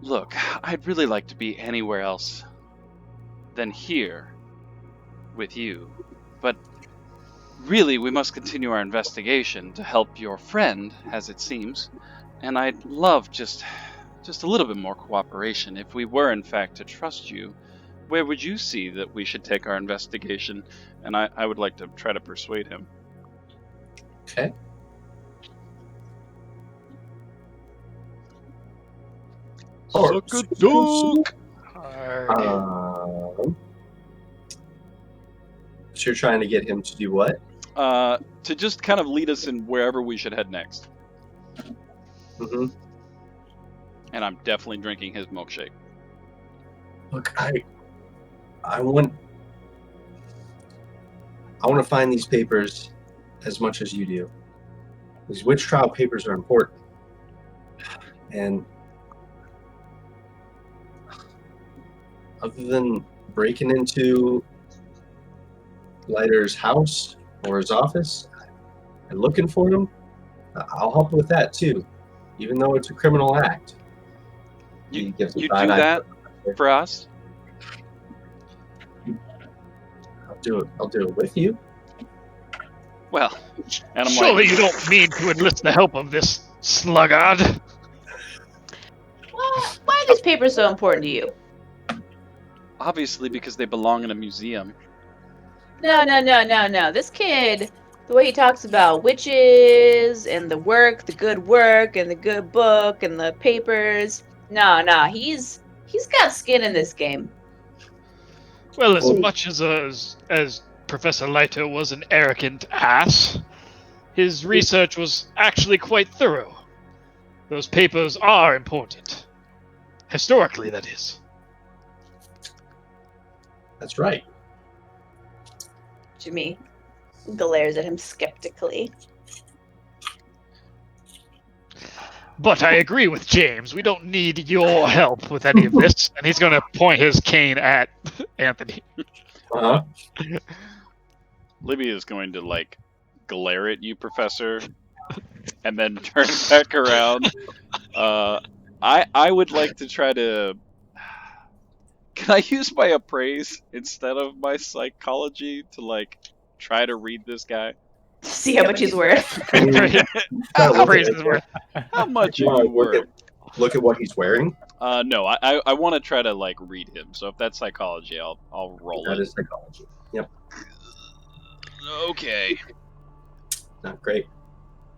"Look, I'd really like to be anywhere else than here with you, but really we must continue our investigation to help your friend, as it seems, and I'd love just a little bit more cooperation. If we were in fact to trust you, where would you see that we should take our investigation?" And I would like to try to persuade him. Okay. Suck a duck! So you're trying to get him to do what? To just kind of lead us in wherever we should head next. Mm-hmm. And I'm definitely drinking his milkshake. Look, I want to find these papers as much as you do. These witch trial papers are important. And other than breaking into Leiter's house or his office and looking for him, I'll help with that too, even though it's a criminal act. You do that for us? I'll do it with you. Well, and I'm surely you don't mean to enlist the help of this sluggard. Well, why are these papers so important to you? Obviously because they belong in a museum. No. This kid, the way he talks about witches and the good work and the good book and the papers. No, he's got skin in this game. Well, as much as Professor Leiter was an arrogant ass, his research was actually quite thorough. Those papers are important. Historically, that is. That's right. Jimmy glares at him skeptically. But I agree with James. We don't need your help with any of this. And he's going to point his cane at Anthony. Uh-huh. Libby is going to, like, glare at you, Professor, and then turn back around. I would like to try to... Can I use my appraise instead of my psychology to, like, try to read this guy? See how much he's worth. Appraise is worth. How much are you worth? Look at what he's wearing. No, I want to try to, like, read him. So if that's psychology, I'll roll it. That is psychology. Yep. Okay. Not great.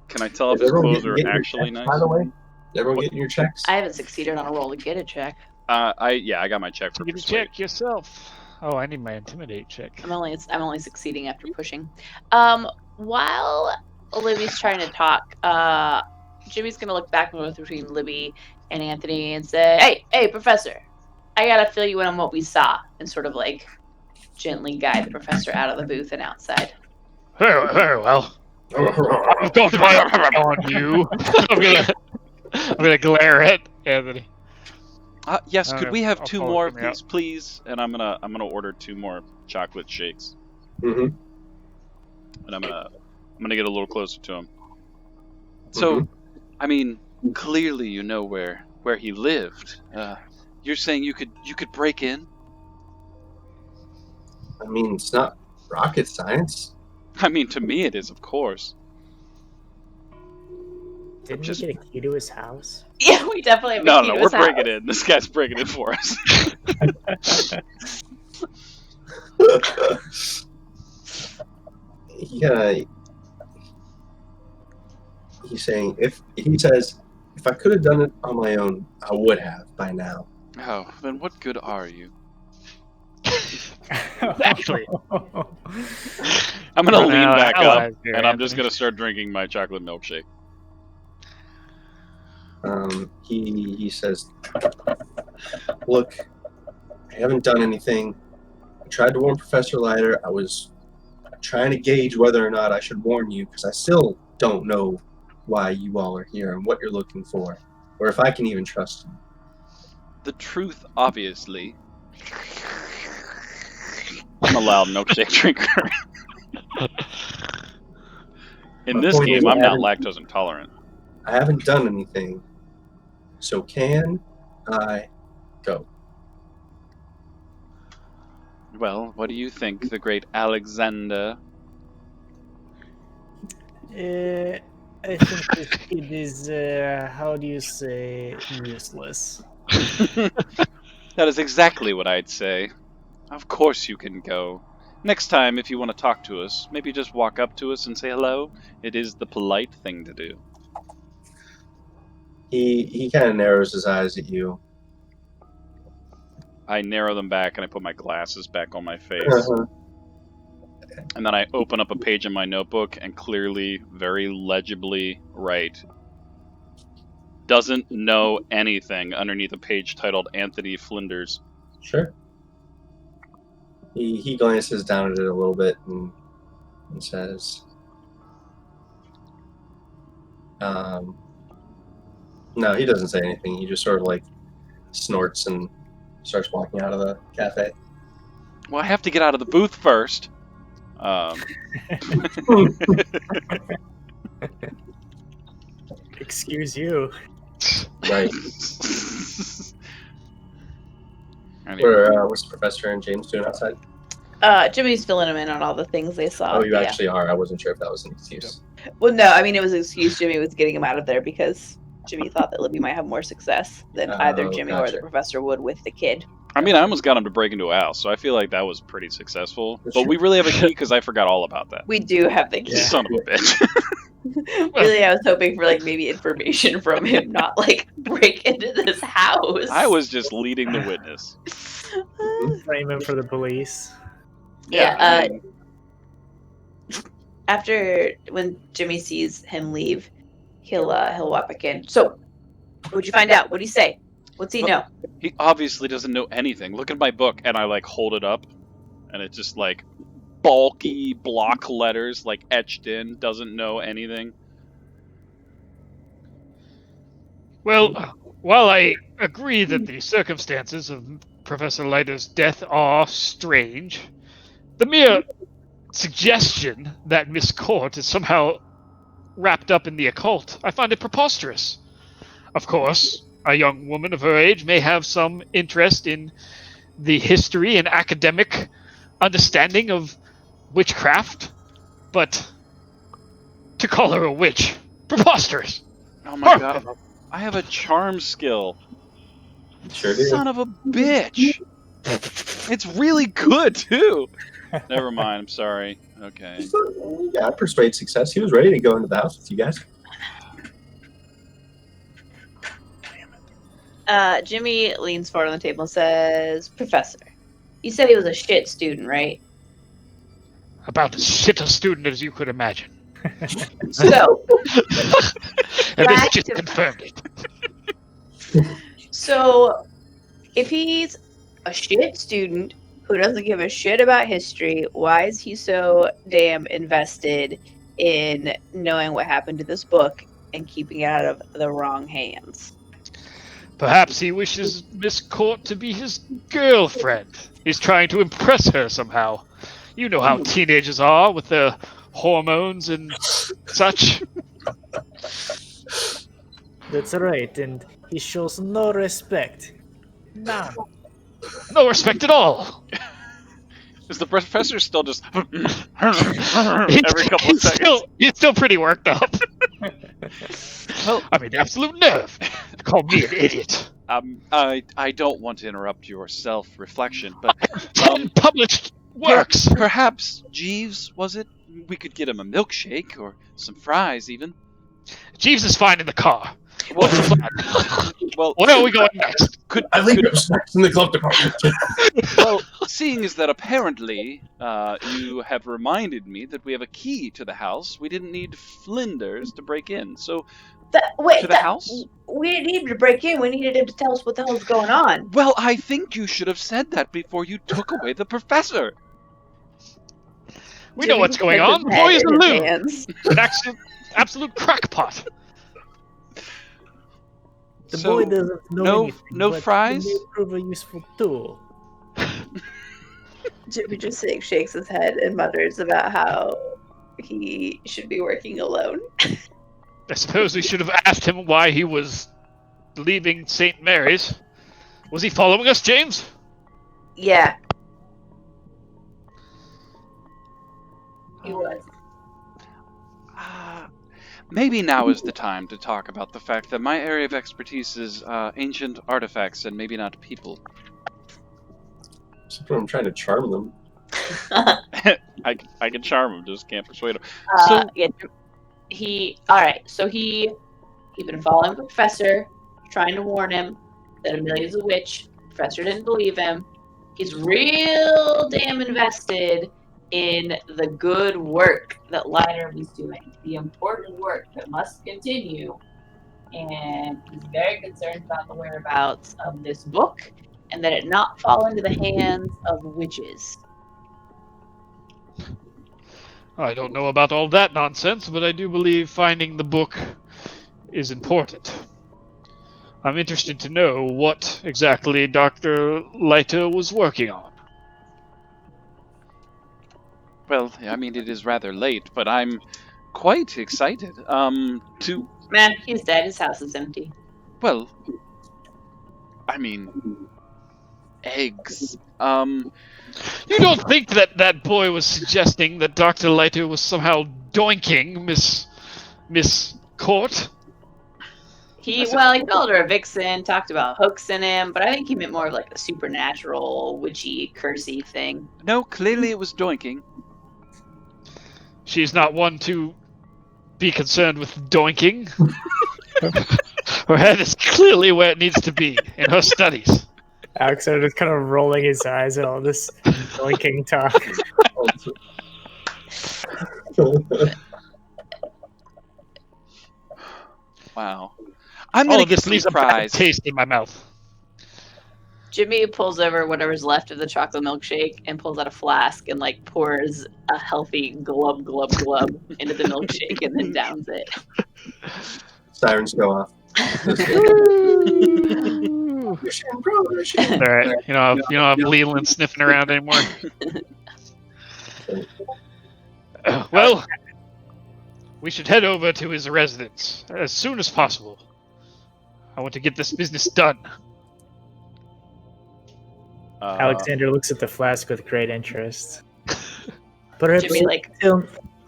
Can I tell if his clothes are actually nice? By the way, everyone getting your checks? I haven't succeeded on a roll to get a check. I got my check for You persuade. check yourself. Oh, I need my intimidate check. I'm only succeeding after pushing. While Libby's trying to talk, Jimmy's gonna look back and forth between Libby and Anthony and say, "Hey, Professor, I gotta fill you in on what we saw," and sort of like gently guide the professor out of the booth and outside. Very well. I've got my eye on you. I'm gonna glare at Anthony. Yes, could we have I'll two follow more of Jimmy these, please? And I'm gonna order 2 more chocolate shakes. Mm-hmm. And I'm gonna get a little closer to him. So, I mean, clearly you know where he lived. You're saying you could break in? I mean, it's not rocket science. I mean, to me it is, of course. Didn't Just- he get a key to his house? Yeah, we definitely have a No, key to we're his house. breaking in. This guy's breaking in for us. He's saying if I could have done it on my own, I would have by now. Oh, then what good are you? Exactly. I'm gonna Run lean out of back up, allies here, and I'm just Anthony. gonna start drinking my chocolate milkshake. He says, "Look, I haven't done anything. I tried to warn Professor Leiter. I was trying to gauge whether or not I should warn you, because I still don't know why you all are here and what you're looking for, or if I can even trust you." The truth, obviously. I'm a loud milkshake drinker. In My this point is, game, I'm I not haven't- lactose intolerant. I haven't done anything, so can I go? Well, what do you think, the great Alexander? I think this kid is, how do you say, useless. That is exactly what I'd say. Of course you can go. Next time, if you want to talk to us, maybe just walk up to us and say hello. It is the polite thing to do. He kind of narrows his eyes at you. I narrow them back and I put my glasses back on my face. Uh-huh. And then I open up a page in my notebook and clearly, very legibly write, "Doesn't know anything," underneath a page titled Anthony Flinders. Sure. He glances down at it a little bit and says, no, he doesn't say anything. He just sort of like snorts and starts walking out of the cafe. Well, I have to get out of the booth first. Excuse you. Right. Anyway. What's the professor and James doing outside? Jimmy's filling him in on all the things they saw. Oh, you Yeah. actually are. I wasn't sure if that was an excuse. Well, no, I mean, it was an excuse. Jimmy was getting him out of there because Jimmy thought that Libby might have more success than either Jimmy or gotcha. the professor would with the kid. I mean, I almost got him to break into a house, so I feel like that was pretty successful. That's But true. we really have a key because I forgot all about that. We do have the key. Yeah. Son of a bitch. Really, I was hoping for like maybe information from him, not like break into this house. I was just leading the witness. Frame him for the police. Yeah, I mean, after when Jimmy sees him leave, he'll walk back in. So, what'd you find out? What'd he say? What's he know? he obviously doesn't know anything. Look at my book, and I like hold it up, and it's just like bulky block letters like etched in. Doesn't know anything. Well, while I agree that the circumstances of Professor Leiter's death are strange, the mere suggestion that Miss Court is somehow wrapped up in the occult, I find it preposterous. Of course, a young woman of her age may have some interest in the history and academic understanding of witchcraft, but to call her a witch, preposterous. Oh my god! I have a charm skill. Sure do. Son of a bitch! It's really good too. Never mind. I'm sorry. Okay. Yeah, persuade success. He was ready to go into the house with you guys. Jimmy leans forward on the table and says, "Professor, you said he was a shit student, right? About as shit a student as you could imagine. So, And this Back just to- confirmed it. so if he's a shit student who doesn't give a shit about history, why is he so damn invested in knowing what happened to this book and keeping it out of the wrong hands?" Perhaps he wishes Miss Court to be his girlfriend. He's trying to impress her somehow. You know how teenagers are with their hormones and such. That's right, and he shows no respect. None. No respect at all. Is the professor still just every couple of seconds? He's still pretty worked up. Well, I mean, the absolute nerve to call me an idiot. I don't want to interrupt your self-reflection, but 10 published works. Perhaps Jeeves, was it? We could get him a milkshake or some fries, even. Jeeves is fine in the car. Well, What's the plan? well, Where are we going next? I leave your snacks in the glove department. well, seeing as that apparently you have reminded me that we have a key to the house, we didn't need Flinders to break in. So, to the house? We didn't need him to break in. We needed him to tell us what the hell's going on. Well, I think you should have said that before you took away the professor. We know what's going on. The boy is a loon. An absolute crackpot. The So, boy doesn't know anything, no but fries? He may prove a useful tool. Jimmy just shakes his head and mutters about how he should be working alone. I suppose we should have asked him why he was leaving St. Mary's. Was he following us, James? Yeah. He was. Maybe now is the time to talk about the fact that my area of expertise is ancient artifacts and maybe not people. Except when I'm trying to charm them. I can charm him, just can't persuade him. So he'd been following the professor, trying to warn him that Amelia's a witch. The professor didn't believe him. He's real damn invested in the good work that Leiter was doing, the important work that must continue. And he's very concerned about the whereabouts of this book and that it not fall into the hands of witches. I don't know about all that nonsense, but I do believe finding the book is important. I'm interested to know what exactly Dr. Leiter was working on. Well, I mean, it is rather late, but I'm quite excited. Man, he's dead. His house is empty. Well, I mean, eggs. You don't think that boy was suggesting that Dr. Leiter was somehow doinking Miss Court? He called her a vixen, talked about hooks in him, but I think he meant more of like a supernatural, witchy, cursey thing. No, clearly it was doinking. She's not one to be concerned with doinking. Her head is clearly where it needs to be in her studies. Alexander is kind of rolling his eyes at all this doinking talk. Wow. I'm gonna get leaves some a bad fries. taste in my mouth. Jimmy pulls over whatever's left of the chocolate milkshake and pulls out a flask and like pours a healthy glub glub glub into the milkshake and then downs it. Sirens go off. All right, you don't have Leland sniffing around anymore. Well, we should head over to his residence as soon as possible. I want to get this business done. Alexander looks at the flask with great interest. Perhaps, Jimmy,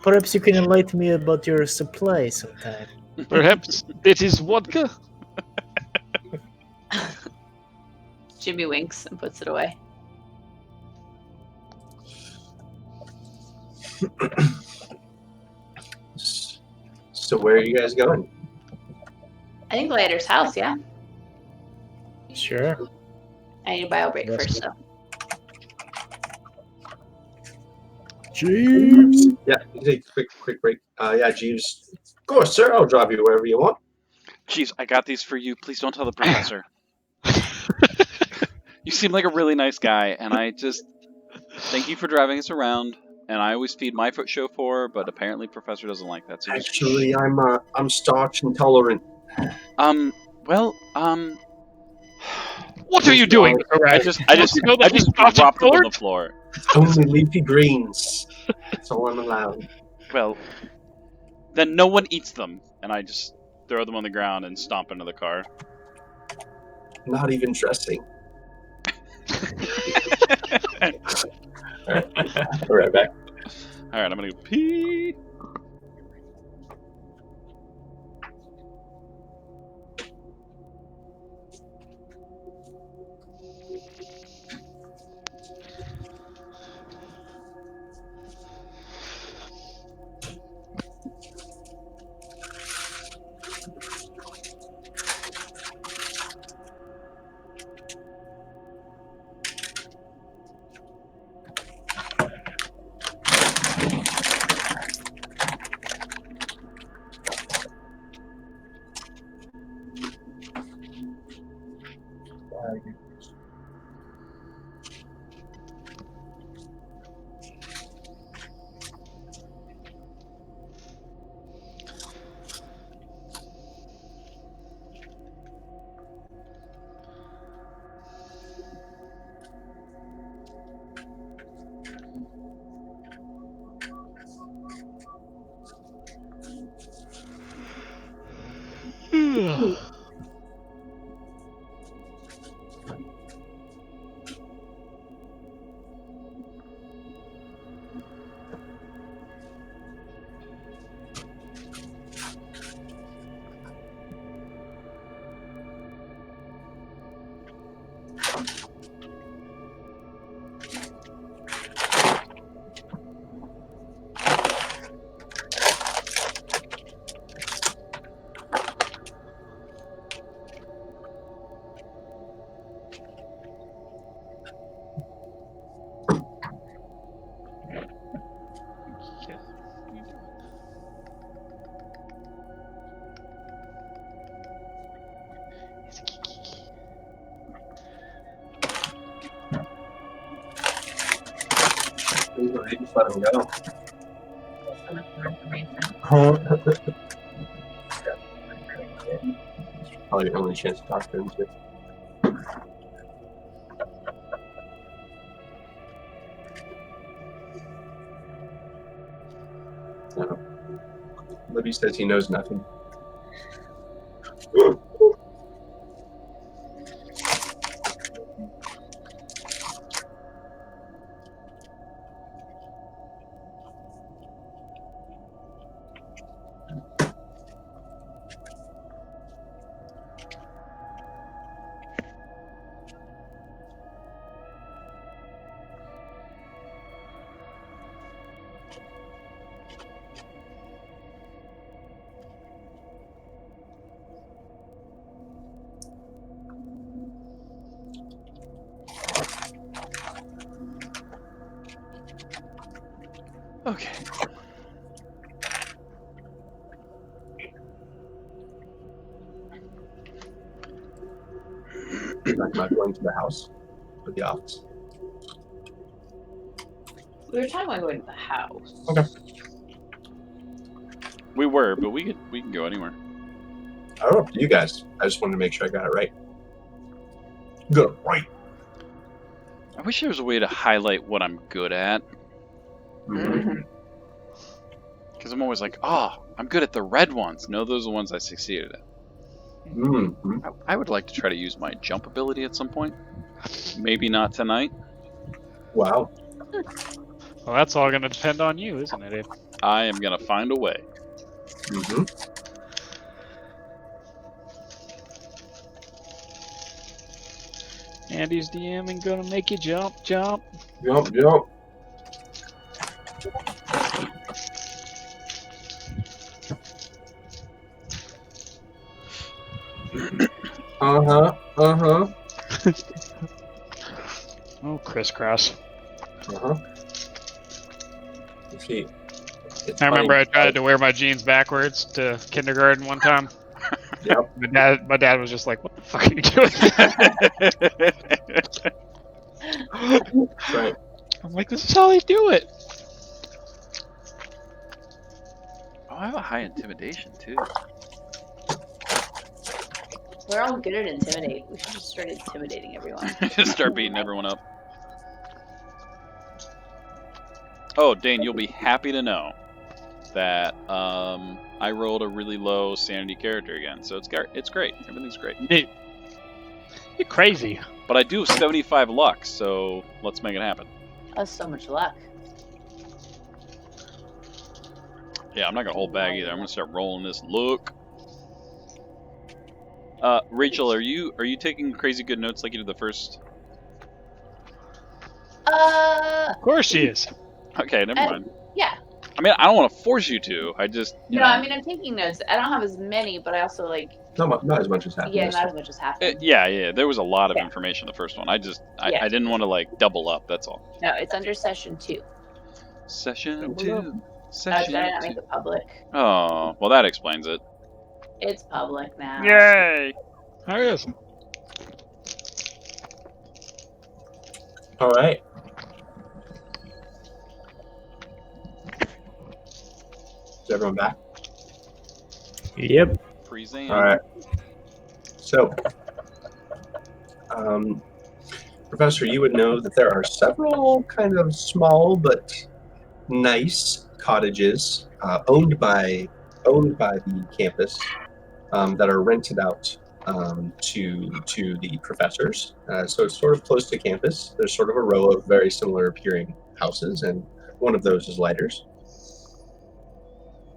perhaps you can enlighten me about your supply sometime. Perhaps it is vodka? Jimmy winks and puts it away. So where are you guys going? I think Leiter's house, yeah. Sure. I need a bio break first, though. Jeeves. Yeah, take a quick break. Yeah, Jeeves. Of course, sir. I'll drive you wherever you want. Jeeves, I got these for you. Please don't tell the professor. You seem like a really nice guy, and I just thank you for driving us around. And I always feed my foot chauffeur, but apparently Professor doesn't like that. So Actually, I'm starch intolerant. What are you doing? I just dropped them on the floor. Only leafy greens. That's all I'm allowed. Well, then no one eats them, and I just throw them on the ground and stomp into the car. Not even dressing. All right, we're right back. All right, I'm gonna go pee. Yeah. What are you doing? They just let him go. Probably the only chance to talk to him too. No. Libby says he knows nothing. Okay. Talking about going to the house or the office. We were talking about going to the house. Okay. We were, but we can go anywhere. I don't know, up to you guys. I just wanted to make sure I got it right. Good, right. I wish there was a way to highlight what I'm good at. Mm-hmm. Because I'm always like, I'm good at the red ones. No, those are the ones I succeeded at. Mm-hmm. I would like to try to use my jump ability at some point. Maybe not tonight. Wow. Well, that's all going to depend on you, isn't it, Abe? I am going to find a way. Mm-hmm. Andy's DMing going to make you jump. Jump. Uh-huh. Oh, crisscross. Uh-huh. See, it's I remember funny. I tried to wear my jeans backwards to kindergarten one time. Yep. My dad was just like, "What the fuck are you doing?" That's right. I'm like, "This is how they do it." Oh, I have a high intimidation too. We're all good at intimidate. We should just start intimidating everyone. Just start beating everyone up. Oh, Dane, you'll be happy to know that I rolled a really low sanity character again, so it's great. Everything's great. You're crazy. But I do have 75 luck, so let's make it happen. That's so much luck. Yeah, I'm not gonna hold back either. I'm gonna start rolling this. Look. Rachel, are you taking crazy good notes like you did the first? Of course she is. Okay, never mind. Yeah. I mean, I don't want to force you to. I just, you know. I mean, I'm taking notes. I don't have as many, but I also like. Not as much as happened. Yeah, this not time. as much as happened. Yeah. There was a lot of Yeah. information the first one. I Yeah. didn't want to like double up. That's all. No, it's under session 2. Session Double 2. No, Session did I not 2. make it public? Oh, well, that explains it. It's public now. Yay! There it is. All right. Is everyone back? Yep. Present. All right. So, Professor, you would know that there are several kind of small but nice cottages owned by the campus that are rented out to the professors. So it's sort of close to campus. There's sort of a row of very similar appearing houses, and one of those is Lighters.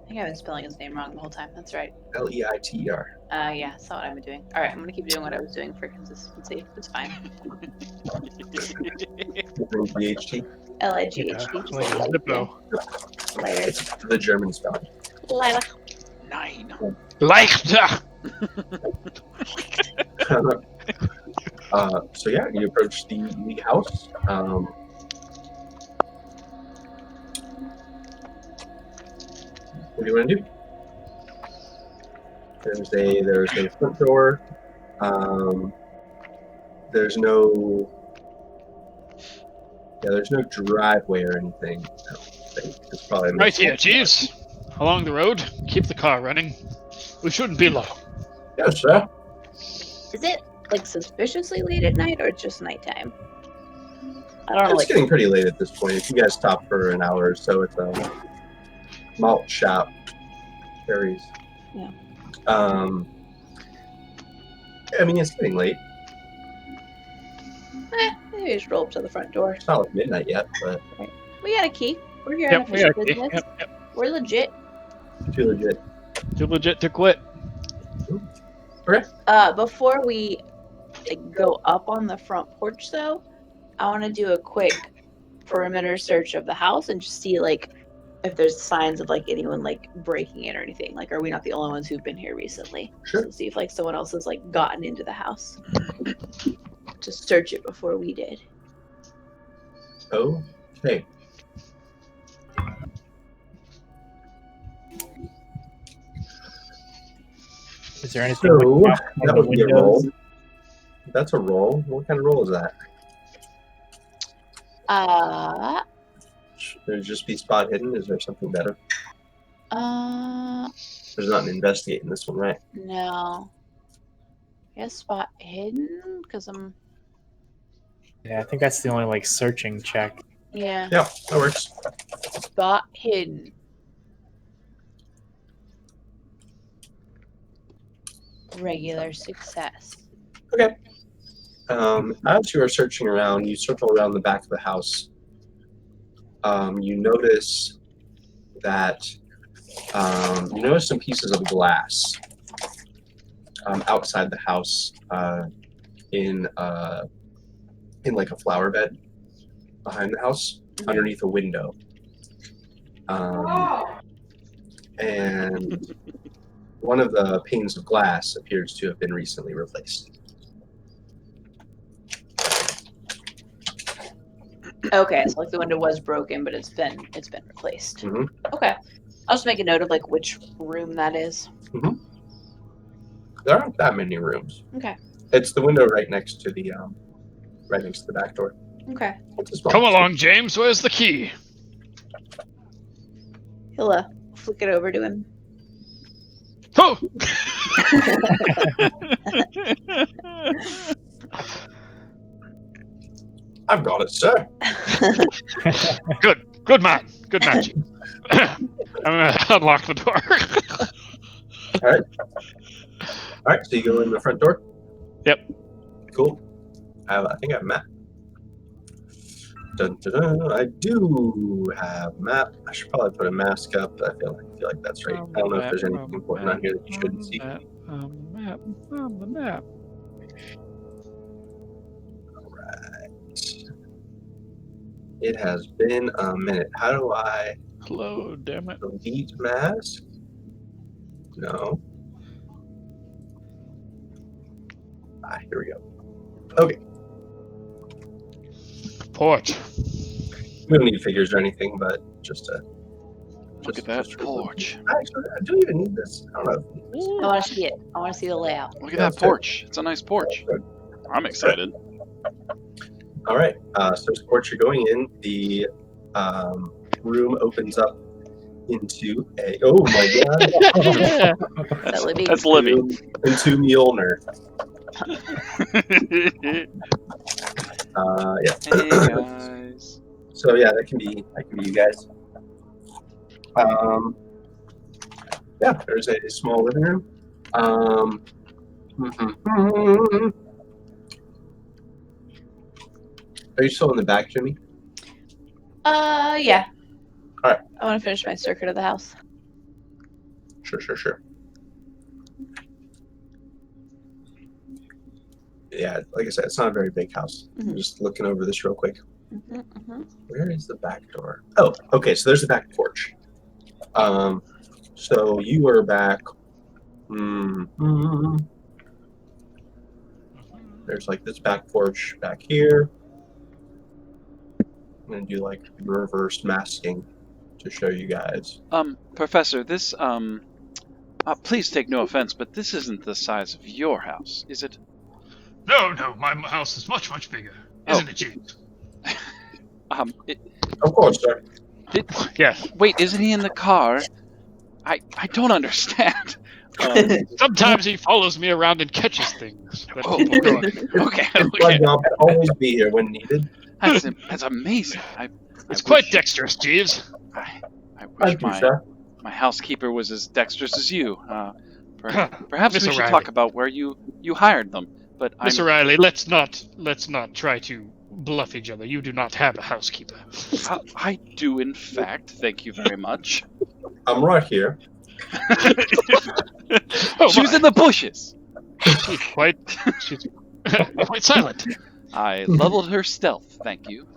I think I've been spelling his name wrong the whole time. That's right. Leiter. Yeah, that's not what I've been doing. All right, I'm going to keep doing what I was doing for consistency. It's fine. BHT. Lighd. Like a Zippo. Lighter. It's the German spelling. Lighter. 9. Leichter. So yeah, you approach the house. What do you want to do? There's a front door. There's no driveway or anything. I don't think. It's probably Right here, Jeeves. Along the road. Keep the car running. We shouldn't be long. Yes, sir. Is it like suspiciously late at night or just nighttime? I don't know. It's Like, getting pretty late at this point. If you guys stop for an hour or so at the malt shop, Harry's. Yeah. I mean, it's getting late. maybe just roll up to the front door. It's not like midnight yet, but We got a key. We're here Yep, on we got official a key. business. Yep. We're legit. too legit. Too legit to quit. Before we go up on the front porch, though, I want to do a quick perimeter search of the house and just see like if there's signs of like anyone like breaking in or anything. Like, are we not the only ones who've been here recently? Sure. So see if like someone else has like gotten into the house. Just search it before we did. Okay. Is there anything? So looking out that from would be a the roll. windows? That's a roll. What kind of roll is that? Should it just be spot hidden? Is there something better? There's not an investigate in this one, right? No. I guess spot hidden because I'm. Yeah, I think that's the only like searching check. Yeah. Yeah, that works. Spot hidden. Regular success. Okay. As you are searching around, you circle around the back of the house. You notice that you notice some pieces of glass outside the house in like a flower bed behind the house, underneath a window. And one of the panes of glass appears to have been recently replaced. Okay, so like the window was broken, but it's been replaced. Mhm. Okay, I'll just make a note of like which room that is. There aren't that many rooms. Okay. It's the window right next to the back door. Okay. It's a small Come along, James. Where's the key? He'll flick it over to him. Oh! I've got it, sir. Good man. Good man, James. I'm gonna unlock the door. All right, so you go in the front door? Yep. Cool. I think I have a map. Dun, dun, dun. I do have a map. I should probably put a mask up. I feel like that's right. I don't know if there's anything important on here that you shouldn't see. On the map. It has been a minute. How do I Hello, damn it. delete mask? No. Here we go. Okay. Porch. We don't need figures or anything, but just to... Look at that porch. Actually, I don't even need this. I don't know. I want to see it. I want to see the layout. Look at that porch. It's a nice porch. I'm excited. All right. So this porch you're going in, the room opens up into a... Oh, my God. Is that Libby? That's Libby. Into Mjolnir. Yeah. Hey, guys. So yeah, that can be you guys. Yeah, there's a small living room. Are you still in the back, Jimmy? Yeah. All right. I want to finish my circuit of the house. Sure. Yeah, like I said, it's not a very big house. Mhm. I'm just looking over this real quick. Mm-hmm. Where is the back door? Oh, okay, so there's the back porch. So you were back. There's like this back porch back here. I'm gonna do like reverse masking to show you guys. Professor, this, please take no offense, but this isn't the size of your house, is it? No, my house is much, much bigger. Isn't it, James? Of course, sir. Yes. Wait, isn't he in the car? I don't understand. Sometimes he follows me around and catches things. That Oh, people go, okay. My job to always be here when needed. That's amazing. it's quite dexterous, Jeeves. I Thank wish you, sir. my housekeeper was as dexterous as you. Perhaps Miss we should O'Reilly. talk about where you hired them. But Miss O'Reilly, let's not try to bluff each other. You do not have a housekeeper. I do, in fact. Thank you very much. I'm right here. She was in the bushes. She's quite silent. I leveled her stealth. Thank you.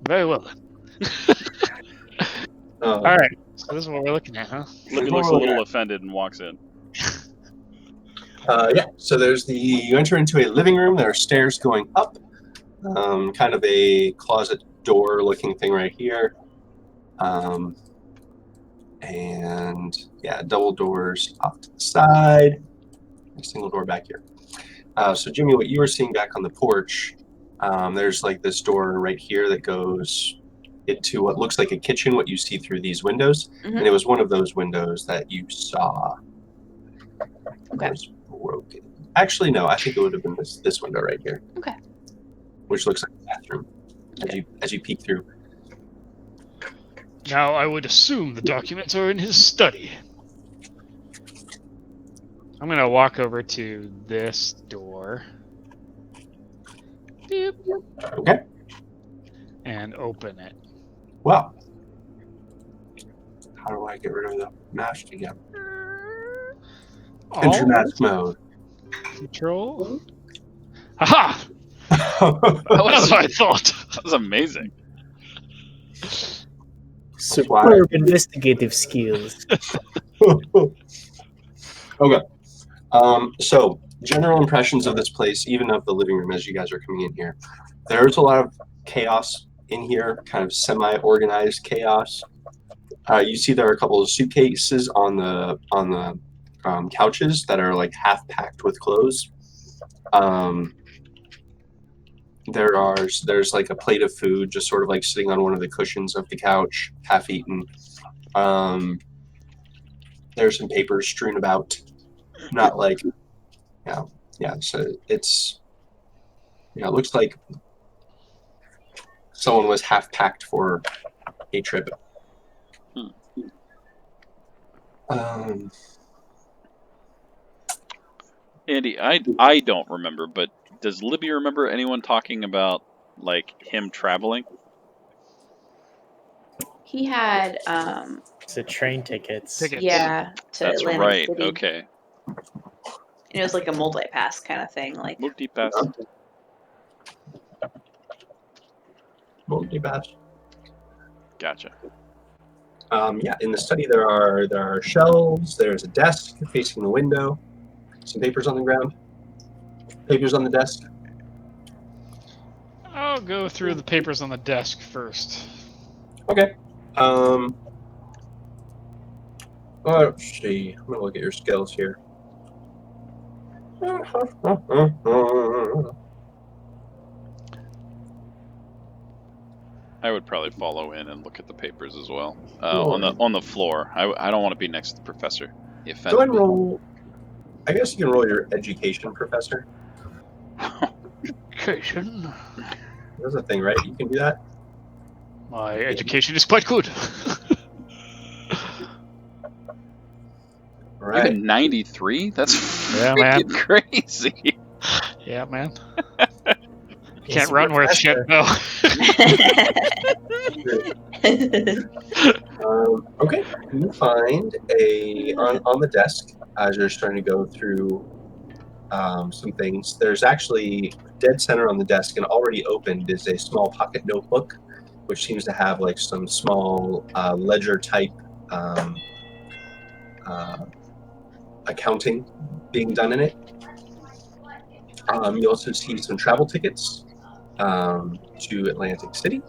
Very well. All right. So this is what we're looking at, huh? Libby looks a little offended and walks in. Yeah, so you enter into a living room. There are stairs going up, kind of a closet door looking thing right here. And yeah, double doors off to the side, a single door back here. So Jimmy, what you were seeing back on the porch, there's like this door right here that goes into what looks like a kitchen, what you see through these windows. Mhm. And it was one of those windows that you saw. Okay. Was broken. Actually, no, I think it would have been this window right here. Okay. Which looks like a bathroom as you peek through. Now, I would assume the documents are in his study. I'm going to walk over to this door. Beep. Okay. And open it. Well, how do I get rid of the mask again? Enter mask mode. Control. Aha! That That's what I thought. That was amazing. Superb investigative skills. Okay. So, general impressions of this place, even of the living room as you guys are coming in here. There's a lot of chaos in here, kind of semi-organized chaos. You see there are a couple of suitcases on the couches that are like half packed with clothes. There's like a plate of food just sort of like sitting on one of the cushions of the couch, half eaten. There's some papers strewn about, not like, yeah. So it's, it looks like someone was half packed for a trip. Andy, I don't remember, but does Libby remember anyone talking about like him traveling? He had It's a train tickets. Tickets. yeah, to That's Atlantic right. City. Okay. And it was like a multi-pass kind of thing. Like Multi-pass. Multi-pass. Gotcha. Yeah, in the study there are shelves. There's a desk facing the window. Some papers on the ground. Papers on the desk. I'll go through the papers on the desk first. Okay. Let's see. I'm gonna look at your skills here. I would probably follow in and look at the papers as well. On the floor. I don't want to be next to the professor. He Go offended ahead and me. roll. I guess you can roll your education, professor. Education. That's a thing, right? You can do that. My education is quite good. All right. Even 93? That's Yeah, freaking crazy. Yeah, man. He's Can't a run worth shit, though. Okay. You find on the desk as you're starting to go through some things. There's actually dead center on the desk and already opened is a small pocket notebook, which seems to have like some small ledger type accounting being done in it. You also see some travel tickets to Atlantic City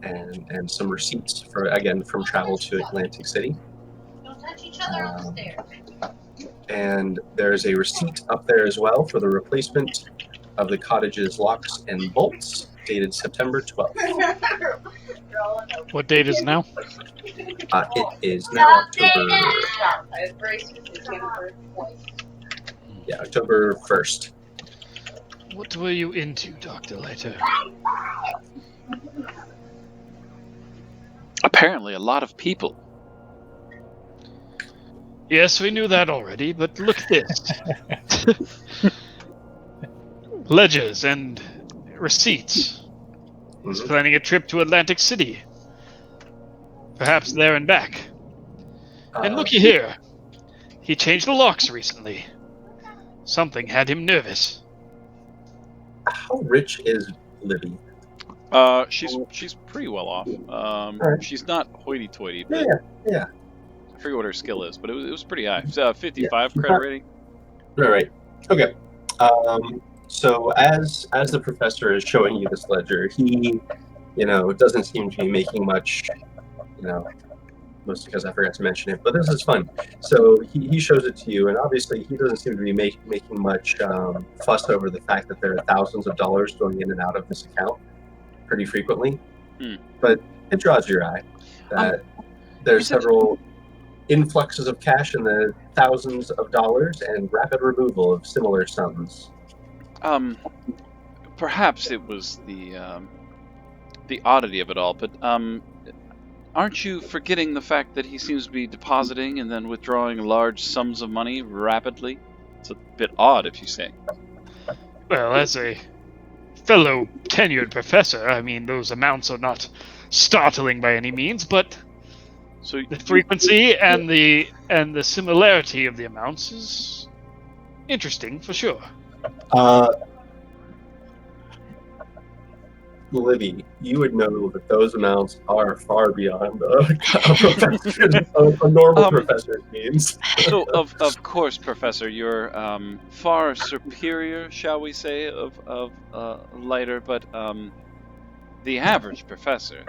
and some receipts from travel to Atlantic City. And there's a receipt up there as well for the replacement of the cottage's locks and bolts, dated September 12th. What date is it now? It is now October 1st. What were you into, Dr. Leiter? Apparently, a lot of people. Yes, we knew that already, but look at this. Ledgers and receipts. He's planning a trip to Atlantic City. Perhaps there and back. And looky here. He changed the locks recently. Something had him nervous. How rich is Libby? She's pretty well off. Right. She's not hoity-toity, but Yeah. I forget what her skill is, but it was pretty high. 55 credit rating. Right. Okay. So as the professor is showing you this ledger, he, doesn't seem to be making much, mostly because I forgot to mention it, but this is fun. So he shows it to you, and obviously he doesn't seem to be making much fuss over the fact that there are thousands of dollars going in and out of this account pretty frequently. But it draws your eye that there's several influxes of cash in the thousands of dollars and rapid removal of similar sums. Perhaps it was the oddity of it all, but aren't you forgetting the fact that he seems to be depositing and then withdrawing large sums of money rapidly? It's a bit odd, if you say. Well, as a fellow tenured professor, I mean, those amounts are not startling by any means, but So the frequency and the similarity of the amounts is interesting for sure. Libby, you would know that those amounts are far beyond a normal professor's means. So, of course, Professor, you're far superior, shall we say, of lighter, but the average professor,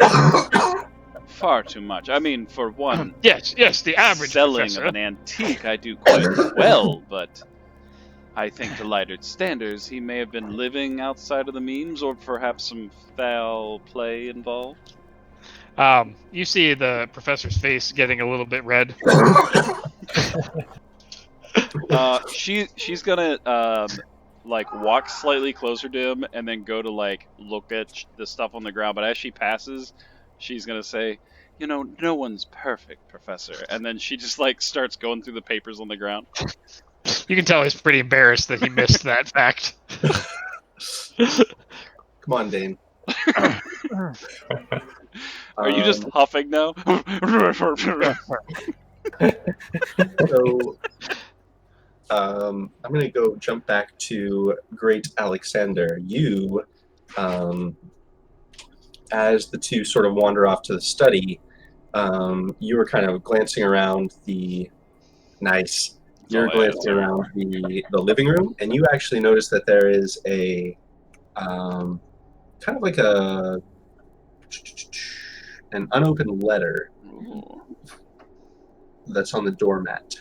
far too much. I mean, for one, Yes, the average selling professor. of an antique, I do quite well, but I think to lighter standards, he may have been living outside of the means, or perhaps some foul play involved. You see the professor's face getting a little bit red. She's gonna walk slightly closer to him and then go to look at the stuff on the ground. But as she passes, she's gonna say, no one's perfect, Professor. And then she just starts going through the papers on the ground. You can tell he's pretty embarrassed that he missed that fact. Come on, Dane. Are you just huffing now? So, I'm going to go jump back to Great Alexander. You, as the two sort of wander off to the study, you were kind of glancing around the nice. You're glancing around the living room, and you actually notice that there is a kind of like an unopened letter that's on the doormat.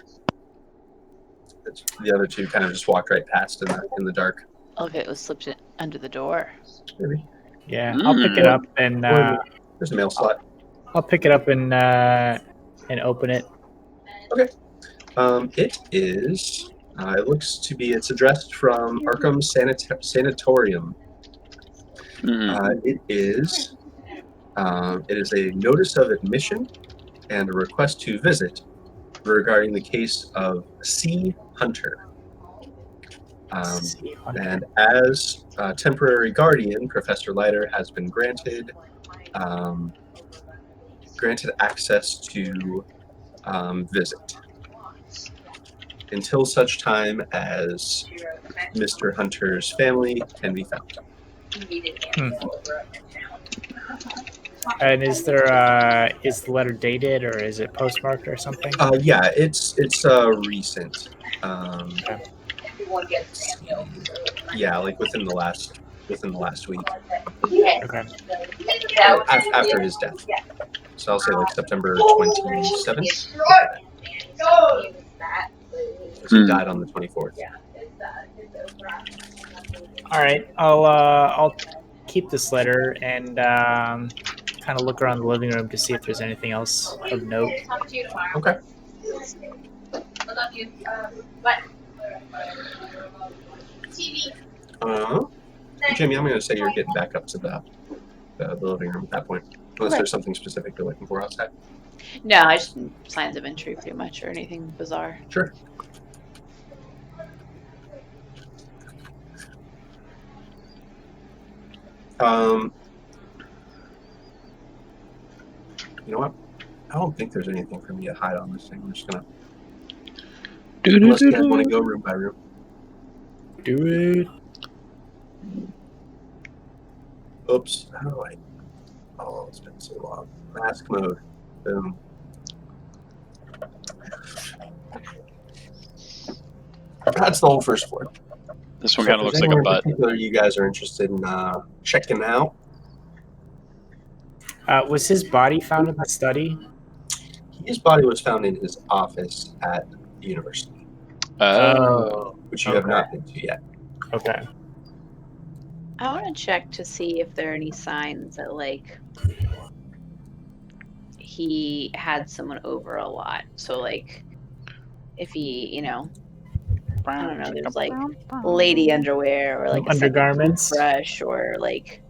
The other two kind of just walked right past in the dark. Okay, it was slipped under the door. Maybe. Yeah, I'll pick it up and there's a mail slot. I'll pick it up and open it. Okay. It is. It looks to be. It's addressed from Arkham Sanatorium. It is. It is a notice of admission and a request to visit regarding the case of C. Hunter. And as temporary guardian, Professor Leiter has been granted access to visit until such time as Mr. Hunter's family can be found. And is the letter dated or is it postmarked or something? Yeah, it's recent. Yeah, like within the last week. Okay. After his death. So I'll say like September 27th. He died on the 24th. All right, I'll keep this letter and kind of look around the living room to see if there's anything else of note. Okay. Jimmy, I'm going to say you're getting back up to the living room at that point. Unless there's something specific you're looking for outside. No, I just signs of entry pretty much, or anything bizarre. Sure. You know what? I don't think there's anything for me to hide on this thing. I'm just gonna. Unless you guys want to go room by room. Do it. Oops. How do I? Oh, it's been so long. Mask mode. Boom. That's the whole first floor. This one kind of looks like a butt. You guys are interested in checking out? Was his body found in the study? His body was found in his office at the university. Which you have not been to yet. Okay. I want to check to see if there are any signs that, like, he had someone over a lot. So, like, if he, you know, I don't know, there's, like, lady underwear or, like, a undergarments brush or, like,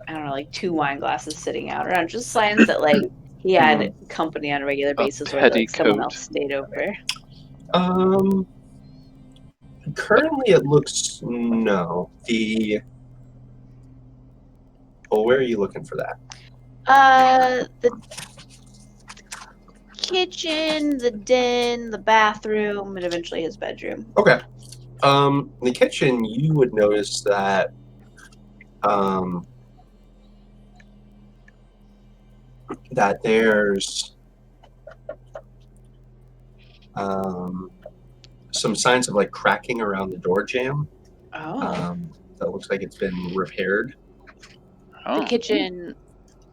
I don't know, like 2 wine glasses sitting out around. Just signs that, like, he had company on a regular basis or, like, someone else stayed over. Currently it looks no. Where are you looking for that? The kitchen, the den, the bathroom, and eventually his bedroom. Okay. In the kitchen, you would notice that there's some signs of like cracking around the door jamb. That looks like it's been repaired. The kitchen.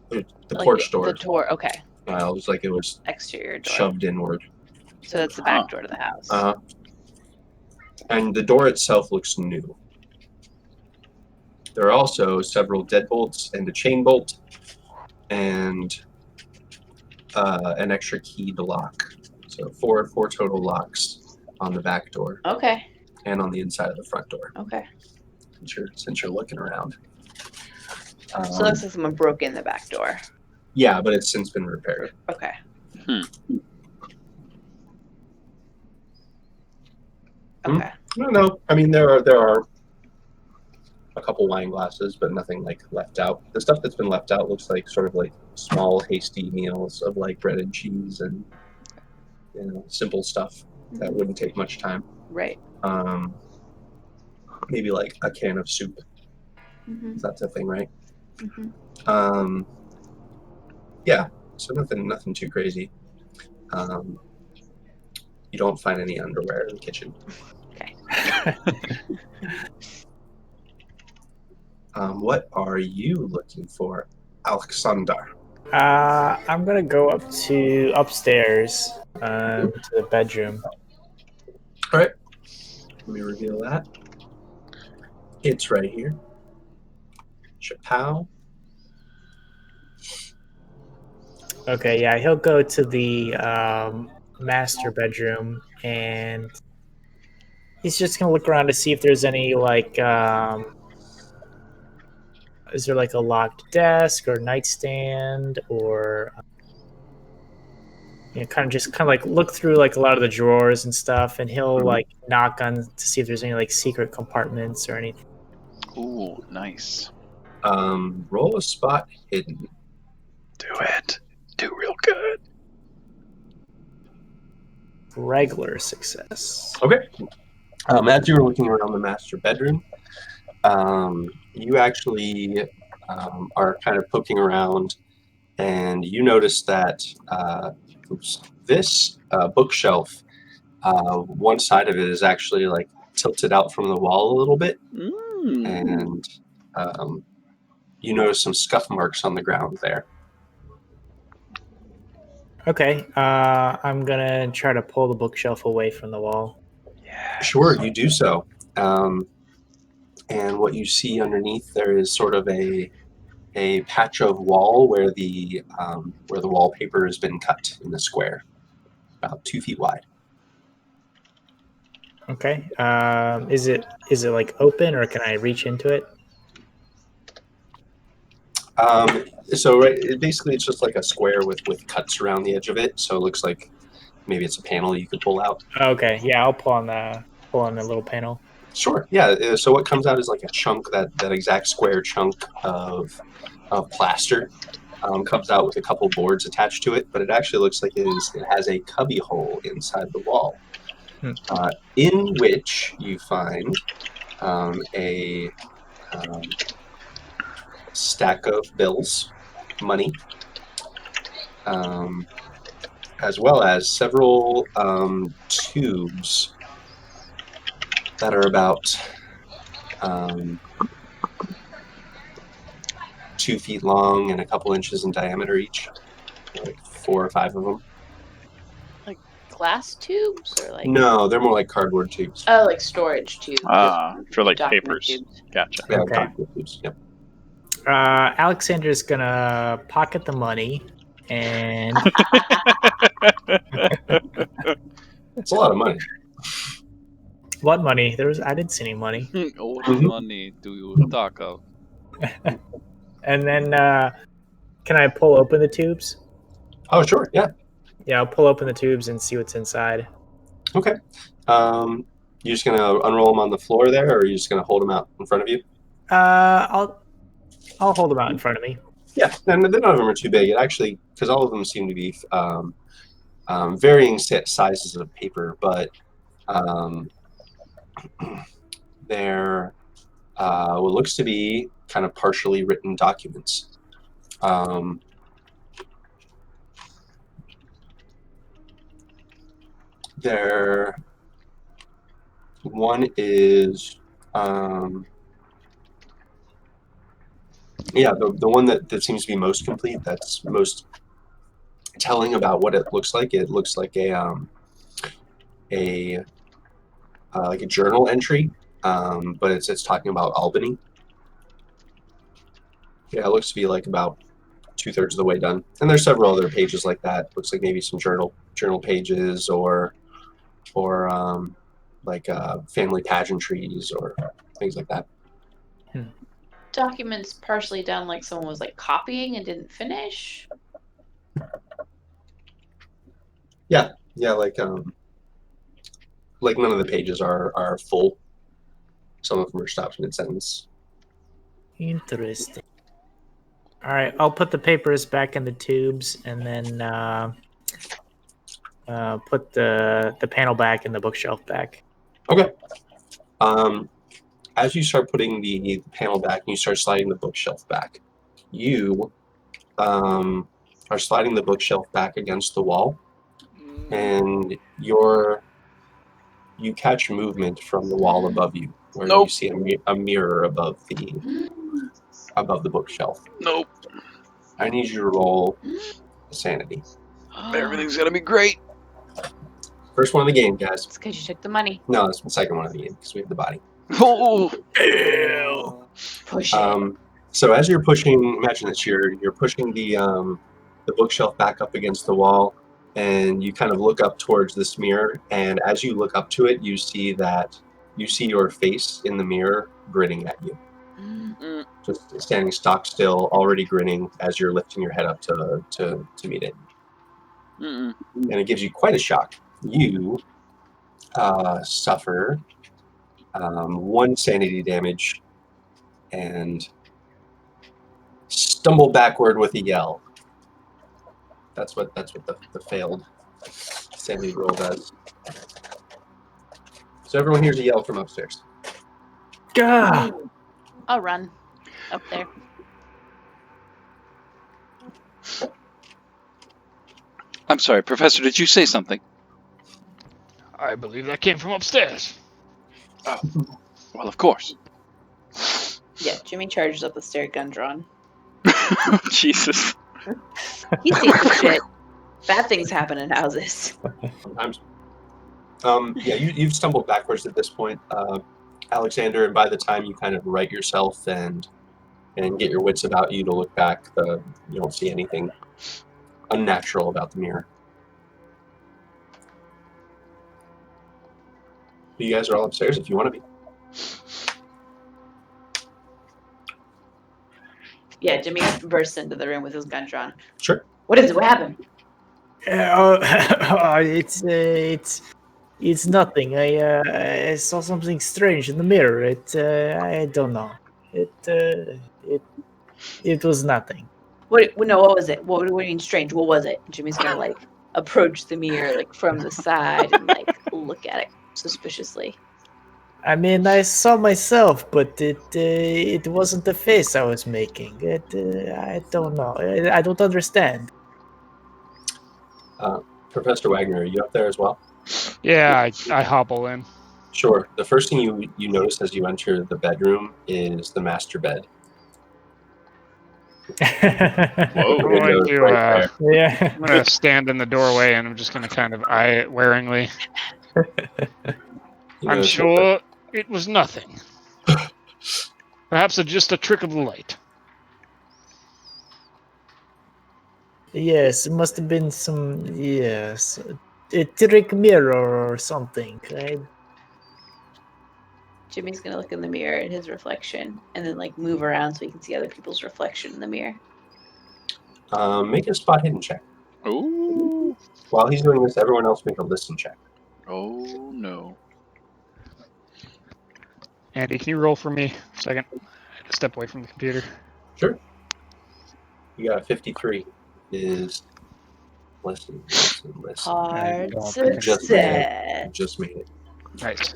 The porch door. The door. Okay. It was like it was exterior door. Shoved inward. So that's the back door to the house. And the door itself looks new. There are also several deadbolts and a chain bolt, and an extra key to lock. So four total locks on the back door. Okay. And on the inside of the front door. Okay. Since you're looking around. So it looks like someone broke in the back door. Yeah, but it's since been repaired. Okay. Okay. No. I mean, there are a couple wine glasses, but nothing like left out. The stuff that's been left out looks like sort of like small, hasty meals of like bread and cheese and simple stuff that wouldn't take much time. Right. Maybe like a can of soup. That's a thing, right? Yeah. So nothing too crazy. You don't find any underwear in the kitchen. Okay. What are you looking for, Alexander? I'm gonna go upstairs to the bedroom. All right. Let me reveal that. It's right here. Chapow. Okay, yeah, he'll go to the master bedroom, and he's just gonna look around to see if there's any is there like a locked desk or nightstand or kind of like look through like a lot of the drawers and stuff, and he'll like knock on to see if there's any like secret compartments or anything. Ooh, nice. Roll a spot hidden. Do it. Do real good. Regular success. Okay. As you were looking around the master bedroom, you actually are kind of poking around, and you notice that this bookshelf, one side of it is actually like tilted out from the wall a little bit, and you notice some scuff marks on the ground there. Okay, I'm gonna try to pull the bookshelf away from the wall. Yeah. Sure, you do so. And what you see underneath there is sort of a patch of wall where the wallpaper has been cut in the square, about 2 feet wide. Okay, is it like open, or can I reach into it? So basically it's just like a square with cuts around the edge of it, so it looks like maybe it's a panel you could pull out. Okay, yeah, I'll pull on the little panel. Sure, yeah. So what comes out is like a chunk, that exact square chunk of plaster comes out with a couple boards attached to it, but it actually looks like it has a cubby hole inside the wall, in which you find a stack of bills, money, as well as several tubes that are about 2 feet long and a couple inches in diameter each, like 4 or 5 of them. Like glass tubes or like? No, they're more like cardboard tubes. Oh, like storage tubes. For like Document papers. tubes. Gotcha. Yeah, Okay. document tubes. Yep. Alexander's gonna pocket the money, and It's a lot of money. what money? I didn't see any money. What Mhm. money do you talk of? And then, can I pull open the tubes? Oh, sure. Yeah. Yeah, I'll pull open the tubes and see what's inside. Okay. You just gonna unroll them on the floor there, or are you just gonna hold them out in front of you? I'll hold them out in front of me. Yeah, and none of them are too big. It actually, because all of them seem to be varying sizes of paper, but they're what looks to be kind of partially written documents. One is the one that seems to be most complete, that's most telling about what it looks like. It looks like a journal entry, but it's talking about Albany. Yeah, it looks to be like about 2/3 of the way done, and there's several other pages like that. Looks like maybe some journal pages or family pageantries or things like that. Documents partially done, like someone was like copying and didn't finish. Yeah, like none of the pages are full. Some of them are stopped mid-sentence. Interesting. All right, I'll put the papers back in the tubes and then put the panel back in the bookshelf back. Okay. As you start putting the panel back and you start sliding the bookshelf back, you are sliding the bookshelf back against the wall, and you catch movement from the wall above you, where you Nope. see a mirror above the bookshelf. Nope. I need you to roll sanity. Everything's gonna be great. First one of the game, guys. It's because you took the money. No, it's the second one of the game because we have the body. Oh. Push it. So as you're pushing, imagine that you're pushing the bookshelf back up against the wall, and you kind of look up towards this mirror. And as you look up to it, you see your face in the mirror grinning at you, just standing stock still, already grinning as you're lifting your head up to meet it. Mm-mm. And it gives you quite a shock. You suffer 1 sanity damage and stumble backward with a yell. That's what the failed sanity roll does. So everyone hears a yell from upstairs. Gah! I'll run up there. I'm sorry, Professor, did you say something? I believe that came from upstairs. Well, of course. Yeah, Jimmy charges up the stair, gun drawn. Jesus. He sees the shit. Bad things happen in houses. Sometimes. Yeah, you've stumbled backwards at this point, Alexander, and by the time you kind of right yourself and get your wits about you to look back, you don't see anything unnatural about the mirror. But you guys are all upstairs if you want to be. Yeah, Jimmy bursts into the room with his gun drawn. Sure. What is it? What happened? It's nothing. I saw something strange in the mirror. I don't know. It was nothing. What was it? What do you mean strange? What was it? Jimmy's gonna approach the mirror from the side and look at it suspiciously. I mean, I saw myself, but it wasn't the face I was making. I don't know. I don't understand. Professor Wagner, are you up there as well? Yeah, I hobble in. Sure. The first thing you notice as you enter the bedroom is the master bed. Whoa. Yeah. I'm gonna stand in the doorway and I'm just gonna kind of eye it waringly. I'm sure it was nothing. Perhaps just a trick of the light. Yes, it must have been a trick mirror or something. Jimmy's gonna look in the mirror at his reflection and then move around so he can see other people's reflection in the mirror. Make a spot hidden check. Oh. While he's doing this, everyone else make a listen check. Oh, no. Andy, can you roll for me a second? I had to step away from the computer. Sure. You got a 53. Is listen. Hard Just made it. Nice.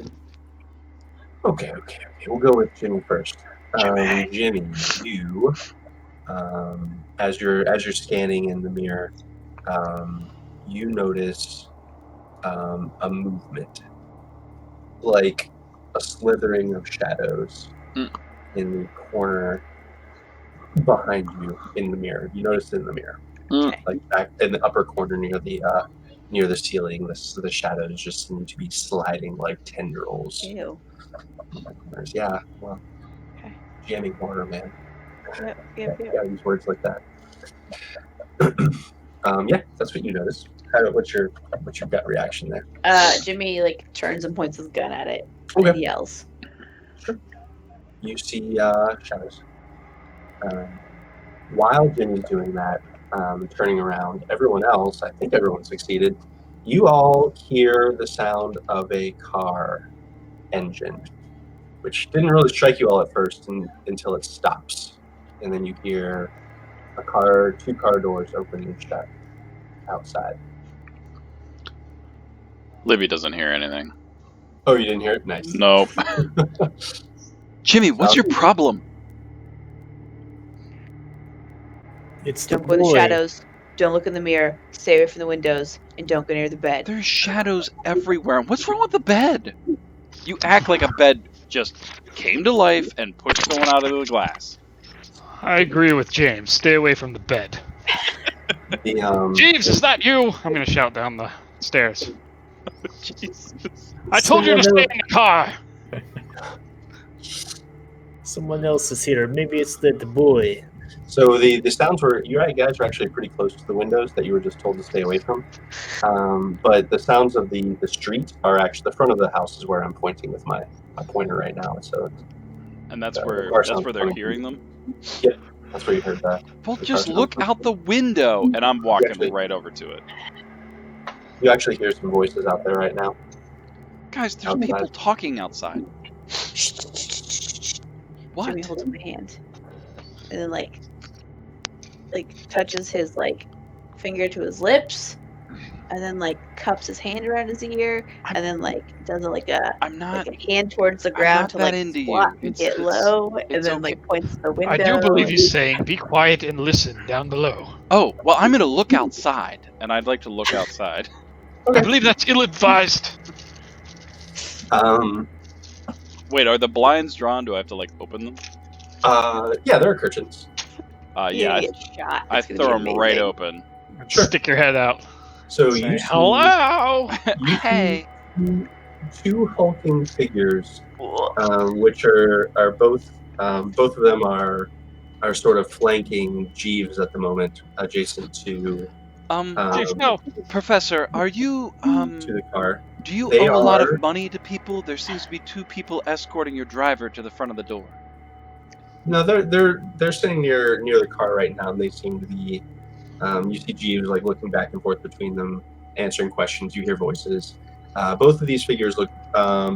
Okay. We'll go with Jimmy first. Jimmy, you, as you're scanning in the mirror, you notice a movement, like a slithering of shadows in the corner behind you in the mirror. You notice it in the mirror, like back in the upper corner near the ceiling. The shadows just seem to be sliding like tendrils. Ew. Yeah, well, Okay. jamming horror, man. Yep. Yeah, use words like that. Yeah, that's what you notice. What's your gut reaction there? Jimmy turns and points his gun at it Okay. and yells. Sure. You see shadows. While Jimmy's doing that, turning around, everyone else, I think everyone succeeded. You all hear the sound of a car engine which didn't really strike you all at first until it stops. And then you hear two car doors open and shut outside. Libby doesn't hear anything. Oh, you didn't hear it? Nice. Nope. Jimmy, what's your problem? It's the Don't go in the boy. shadows. Don't look in the mirror. Stay away from the windows. And don't go near the bed. There's shadows everywhere. What's wrong with the bed? You act like a bed just came to life and pushed someone out of the glass. I agree with James. Stay away from the bed. The, Jeeves, is that you? I'm going to shout down the stairs. Jesus. I told you to stay in the car. Someone else is here. Maybe it's the boy. So the sounds were, you guys were actually pretty close to the windows that you were just told to stay away from. But the sounds of the street are actually, the front of the house is where I'm pointing with my pointer right now. So, And that's the where car sounds they're coming. hearing them? Yep, that's where you heard that. Well, The just car look sounds. out the window, and I'm walking Actually- right over to it. You actually hear some voices out there right now. Guys, there's Outside. people talking outside. What? Jimmy holds up my hand. And then like touches his finger to his lips. And then cups his hand around his ear. And then does I'm not. a hand towards the I'm ground not to that into you. squat and get low. And it's then okay. points to the window. I do believe he's saying, be quiet and listen down below. Oh, well, I'm gonna look outside, and I'd like to look outside. I believe that's ill-advised. Wait, are the blinds drawn? Do I have to open them? Yeah, there are curtains. Yeah, Get shot. I It's gonna throw be them right amazing. open. Sure. Stick your head out. So Say, you see hello! Hey. two hulking figures, which are both of them are sort of flanking Jeeves at the moment, adjacent to Jeeves, no. Professor, are you to the car. do you They owe a lot are- of money to people? There seems to be two people escorting your driver to the front of the door. No, they're sitting near the car right now, and they seem to be. You see Jeeves looking back and forth between them, answering questions. You hear voices. Both of these figures look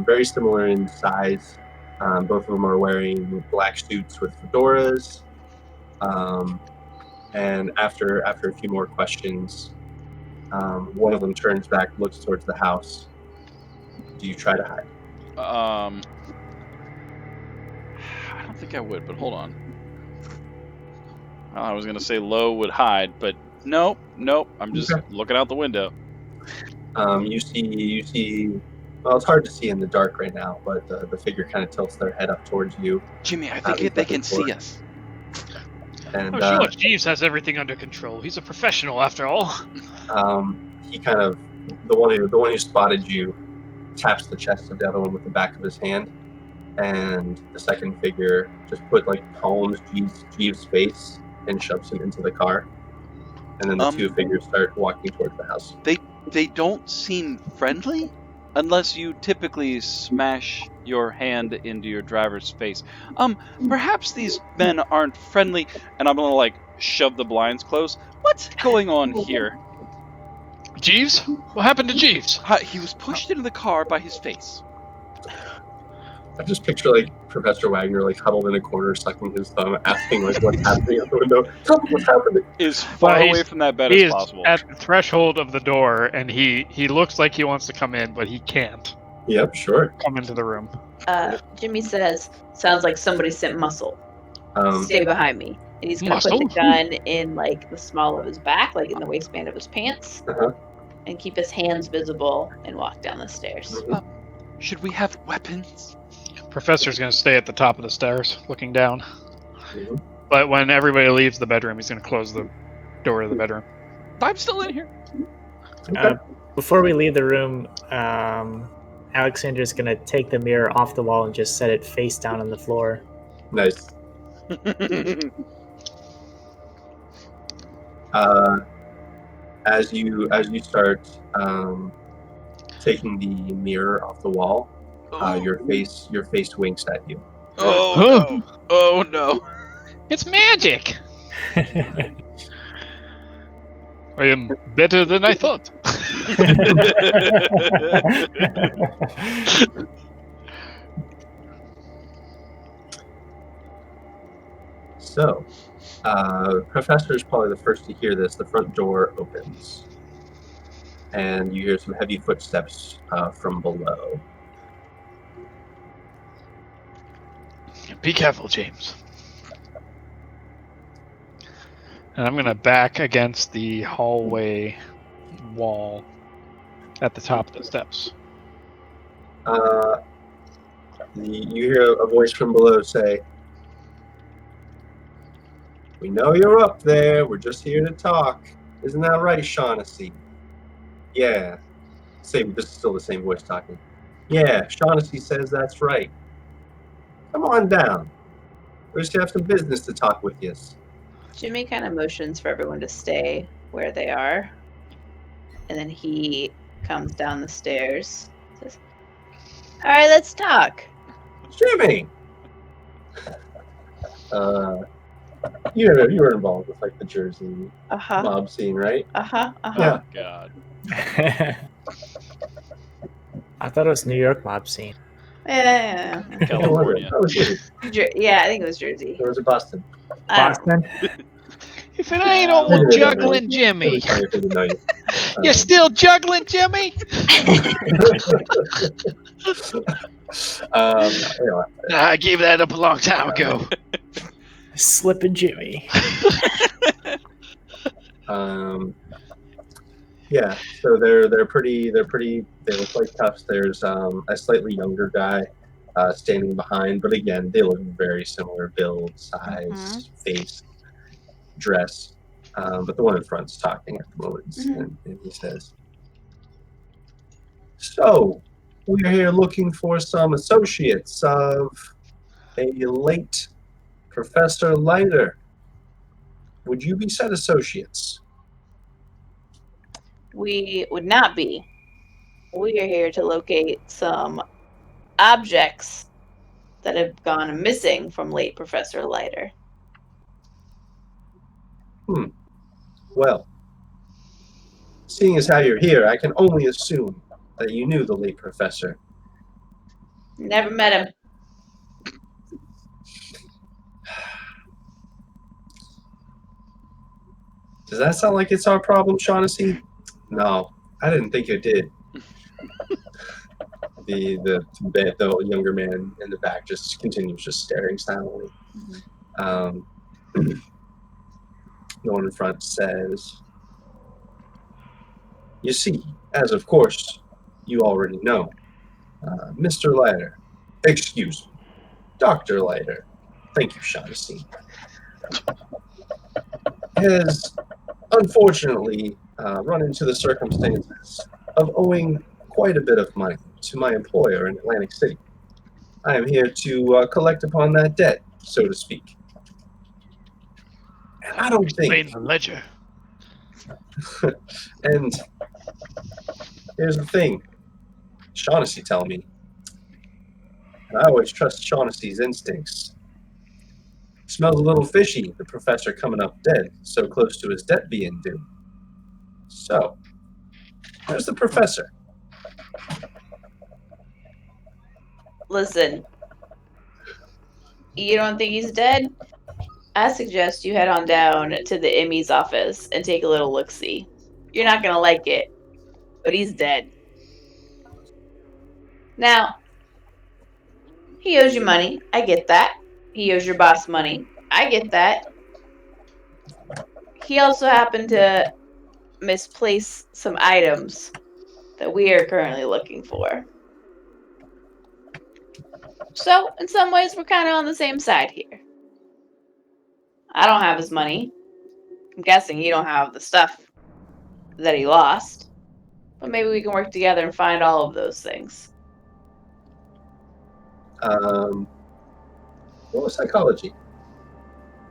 very similar in size. Both of them are wearing black suits with fedoras. And after a few more questions, one of them turns back, looks towards the house. Do you try to hide? I don't think I would, but hold on. I was gonna say Low would hide, but nope. I'm just looking out the window. You see. Well, it's hard to see in the dark right now, but the figure kind of tilts their head up towards you. Jimmy, I think they can see us. And Oh, sure, Jeeves has everything under control. He's a professional, after all. he kind of the one who spotted you taps the chest of the other one with the back of his hand, and the second figure just palms Jeeves' face and shoves him into the car. And then the two figures start walking towards the house. They don't seem friendly, unless you typically smash your hand into your driver's face. Perhaps these men aren't friendly, and I'm gonna shove the blinds close. What's going on here? Jeeves? What happened to Jeeves? He was pushed into the car by his face. I just picture Professor Wagner huddled in a corner, sucking his thumb, asking what's happening out the window. Tell me what's happening. As far away from that bed He as is possible. at the threshold of the door, and he looks like he wants to come in, but he can't Yep, sure. come into the room. Jimmy says, "Sounds like somebody sent muscle. Stay behind me." And he's gonna Muscle? put the gun in the small of his back, in the waistband of his pants, Uh-huh. and keep his hands visible and walk down the stairs. Should we have weapons? Professor's going to stay at the top of the stairs, looking down. Mhm. But when everybody leaves the bedroom, he's going to close the door of the bedroom. I'm still in here. Before we leave the room, Alexander's gonna take the mirror off the wall and just set it face down on the floor. Nice. As you start taking the mirror off the wall, your face winks at you. Oh no! Oh no! It's magic! I am better than I thought. So, Professor's probably the first to hear this. The front door opens, and you hear some heavy footsteps from below. Be careful, James. And I'm going to back against the hallway wall at the top of the steps. You hear a voice from below say, "We know you're up there. We're just here to talk. Isn't that right, Shaughnessy?" "Yeah." This is still the same voice talking. "Yeah, Shaughnessy says that's right. Come on down. We just have some business to talk with you." Jimmy kind of motions for everyone to stay where they are. And then he comes down the stairs. Says, "All right, let's talk." "Jimmy!" You were involved with like the Jersey mob scene, right? Yeah. Oh, God. I thought it was New York mob scene. Yeah. California. Yeah, I think it was Jersey. Or was it Boston? Boston? If it ain't old juggling Jimmy. You're still juggling, Jimmy? I gave that up a long time ago. Slipping Jimmy. Yeah, so they're pretty. They look like toughs. There's a slightly younger guy standing behind, but again, they look very similar: build, size, face, dress. But the one in front's talking at the moment, and he says, "So, we're here looking for some associates of a late Professor Leiter. Would you be said associates?" We would not be. We are here to locate some objects that have gone missing from late Professor Leiter. Well, seeing as how you're here, I can only assume that you knew the late professor. Never met him. Does that sound like it's our problem, Shaughnessy? No, I didn't think it did. The younger man in the back just continues just staring silently. The one in front says, "You see, as of course you already know, Mr. Leiter, excuse me, Dr. Leiter, thank you, Shaughnessy, has unfortunately run into the circumstances of owing quite a bit of money to my employer in Atlantic City. I am here to collect upon that debt, so to speak. And I don't Explain think... the ledger. And here's the thing. Shaughnessy tell me. And I always trust Shaughnessy's instincts. Smells a little fishy, the professor coming up dead, so close to his debt being due. So, where's the professor?" Listen, you don't think he's dead? I suggest you head on down to the Emmy's office and take a little look-see. You're not going to like it, but he's dead. Now, he owes you money. I get that. He owes your boss money. I get that. He also happened to misplace some items that we are currently looking for. So, in some ways, we're kind of on the same side here. I don't have his money. I'm guessing you don't have the stuff that he lost. But maybe we can work together and find all of those things. Roll a psychology.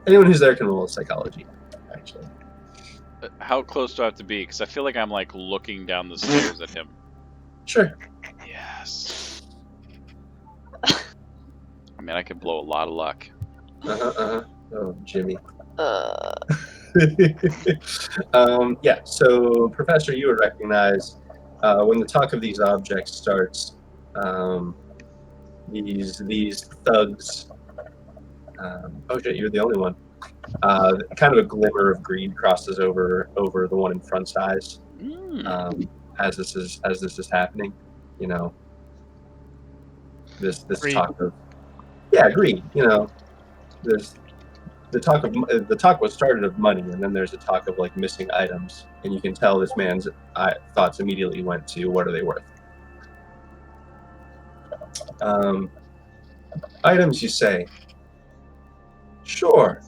Anyone who's there can roll a psychology, actually. How close do I have to be? Because I feel like I'm like looking down the stairs at him. Sure. Yes. I mean, I could blow a lot of luck. Oh, Jimmy. Yeah, so Professor, you would recognize when the talk of these objects starts, these thugs. Oh shit, you're the only one. kind of a glimmer of greed crosses over the one in front's eyes as this is happening. You know, this Greed. talk of greed. You know, the talk was started of money, and then there's a talk of like missing items, and you can tell this man's thoughts immediately went to what are they worth. Items, you say? Sure.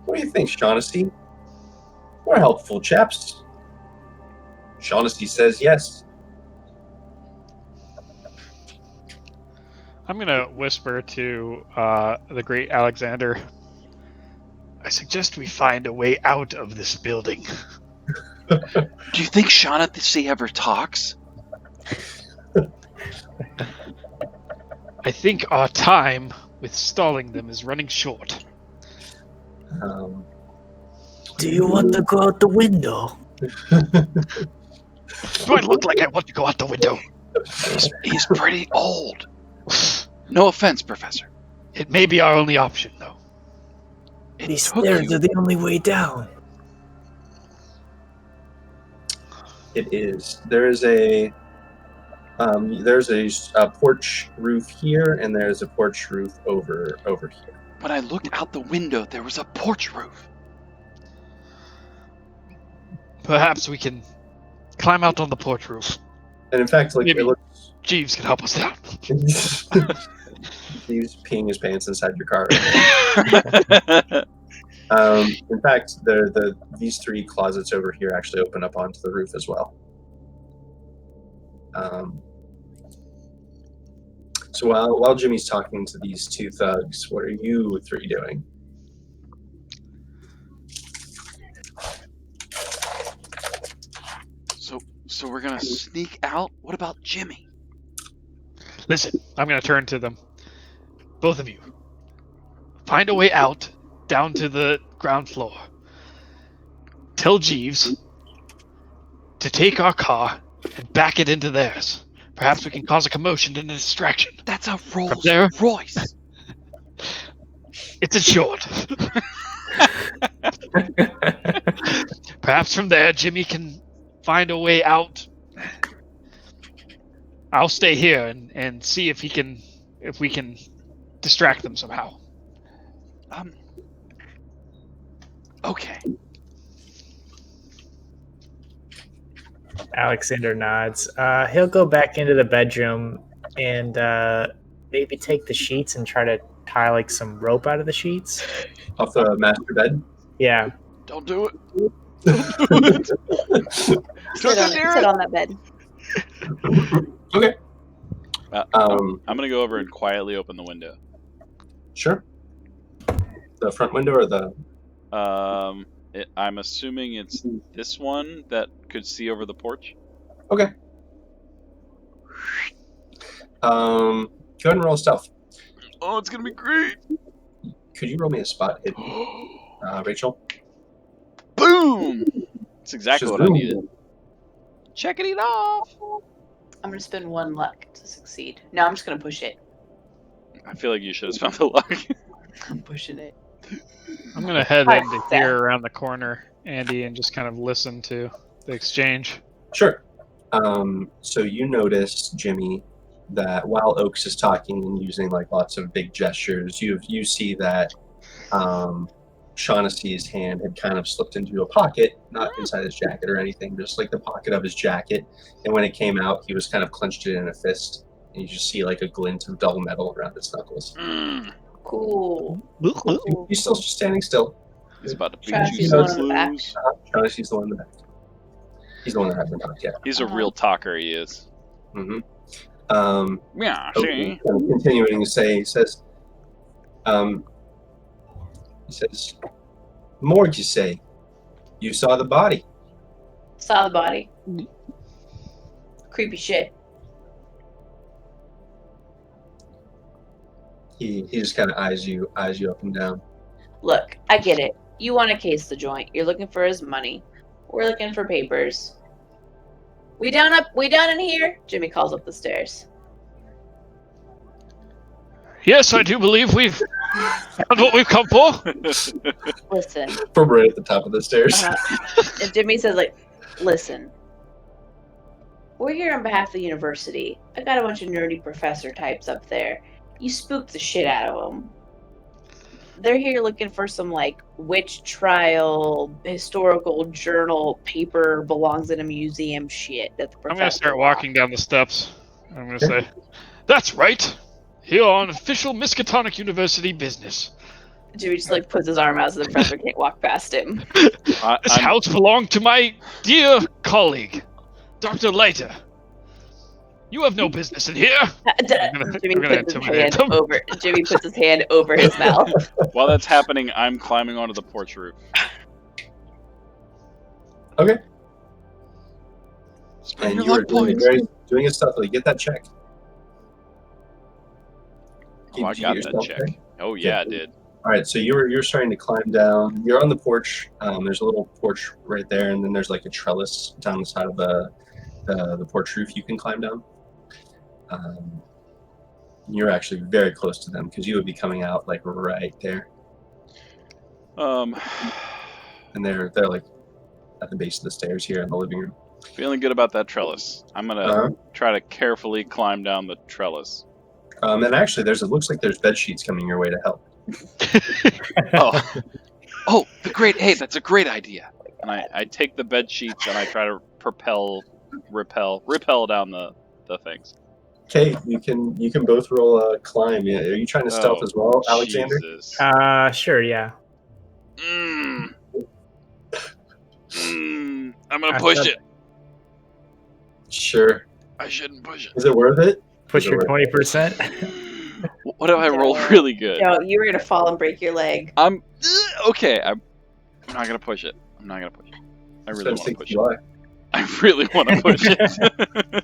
What do you think, Shaughnessy? We're helpful chaps. Shaughnessy says yes. I'm going to whisper to the great Alexander. I suggest we find a way out of this building. Do you think Shaughnessy ever talks? I think our time with stalling them is running short. Do you want to go out the window? Do I look like I want to go out the window? He's pretty old. No offense, Professor. It may be our only option, though. These stairs are the only way down. It is. There's a porch roof here, and there's a porch roof over here. When I looked out the window, there was a porch roof. Perhaps we can climb out on the porch roof. And in fact, like Maybe it looks. Jeeves can help us down. He's peeing his pants inside your car. In fact, these three closets over here actually open up onto the roof as well. So while Jimmy's talking to these two thugs, what are you three doing? So we're gonna sneak out? What about Jimmy? Listen, I'm going to turn to them. Both of you. Find a way out, down to the ground floor. Tell Jeeves to take our car and back it into theirs. Perhaps we can cause a commotion and a distraction. That's a Rolls there? Royce. It's insured. Perhaps from there, Jimmy can find a way out. I'll stay here and see if we can distract them somehow. Okay. Alexander nods. He'll go back into the bedroom and maybe take the sheets and try to tie like some rope out of the sheets. Off the master bed? Yeah. Don't do it. Sit on that bed. Okay. I'm gonna go over and quietly open the window. Sure. The front window or the... I'm assuming it's this one that could see over the porch. Okay. Go ahead and roll stealth. Oh, it's gonna be great. Could you roll me a spot hidden, Rachel? Boom! That's exactly what I needed. Checking it off. I'm gonna spend 1 luck to succeed. No, I'm just gonna push it. I feel like you should have spent the luck. I'm pushing it. I'm going to head into here around the corner, Andy, and just kind of listen to the exchange. Sure. So you notice, Jimmy, that while Oaks is talking and using like lots of big gestures, you see that Shaughnessy's hand had kind of slipped into a pocket, not inside his jacket or anything, just like the pocket of his jacket. And when it came out, he was kind of clenched it in a fist, and you just see like a glint of dull metal around his knuckles. Cool. He's still just standing still. He's about to beat Shaughnessy's you the one senseless. in the back. Shaughnessy's the one in the back. He's the one that hasn't talked yet. He's a real talker, he is. Mm-hmm. Yeah, Okay, continuing to say, he says, Morgue, you say? You saw the body? Saw the body. Creepy shit. He just kind of eyes you up and down. Look, I get it. You want to case the joint. You're looking for his money. We're looking for papers. We down in here? Jimmy calls up the stairs. Yes, I do believe we've That's what we've come for. Listen. From right at the top of the stairs. And Jimmy says, like, listen. We're here on behalf of the university. I got a bunch of nerdy professor types up there. You spooked the shit out of them. They're here looking for some, like, witch trial, historical journal paper belongs in a museum shit that the professor I'm gonna start lost. walking down the steps. I'm gonna say, "That's right. Here on official Miskatonic University business. Jimmy just, like, puts his arm out so the professor can't walk past him. This house belonged to my dear colleague, Dr. Leiter. You have no business in here." Jimmy I'm gonna puts his intimidate hand them. over. Jimmy puts his hand over his mouth. While that's happening, I'm climbing onto the porch roof. Okay. Spend And your you were luck points. doing it stealthily. Get that check. Oh, I Did you got get that your check. stealth check? Oh yeah, I did. All right, so you're starting to climb down. You're on the porch. There's a little porch right there, and then there's like a trellis down the side of the porch roof you can climb down. You're actually very close to them because you would be coming out like right there, and they're like at the base of the stairs here in the living room. Feeling good about that trellis. I'm gonna try to carefully climb down the trellis. And actually, it looks like there's bed sheets coming your way to help. Oh, that's a great idea. And I take the bed sheets and I try to repel down the things. Okay, you can both roll a climb. Yeah, are you trying to stealth as well, Alexander? Jesus. Sure, yeah. I'm gonna push it. Sure. I shouldn't push it. Is it worth it? Push your 20%. What if I roll really good? No, you were gonna fall and break your leg. I'm okay. I'm not gonna push it. I really want to push it. I really want to push it.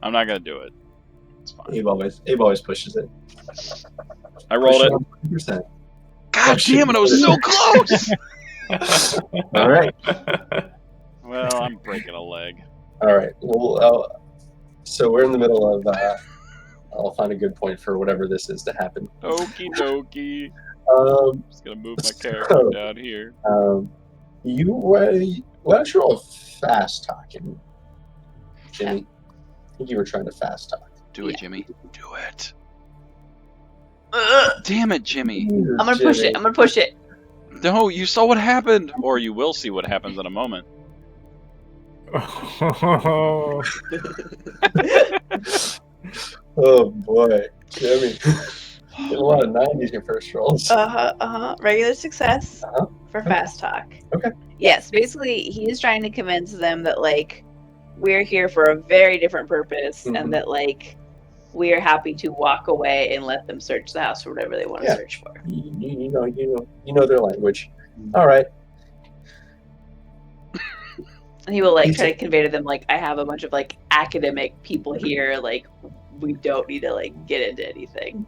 I'm not gonna do it. It's fine. Abe always pushes it. I rolled it. 100%. God damn it! I was so close. All right. Well, I'm breaking a leg. All right. Well, so we're in the middle of. I'll find a good point for whatever this is to happen. Okie dokie. I'm just gonna move my character down here. Why don't you roll fast talking, Jimmy? I think you were trying to fast talk. Do it, Jimmy. Do it. Damn it, Jimmy. I'm gonna push it. I'm gonna push it. No, you saw what happened, or you will see what happens in a moment. Oh boy, Jimmy. Get a lot of 90s your first rolls. Regular success for fast talk. Okay. Yes, basically he's trying to convince them that like we're here for a very different purpose and that like we are happy to walk away and let them search the house for whatever they want to search for. You know their language. All right. And he will like try to convey to them like I have a bunch of like academic people here, like we don't need to like get into anything.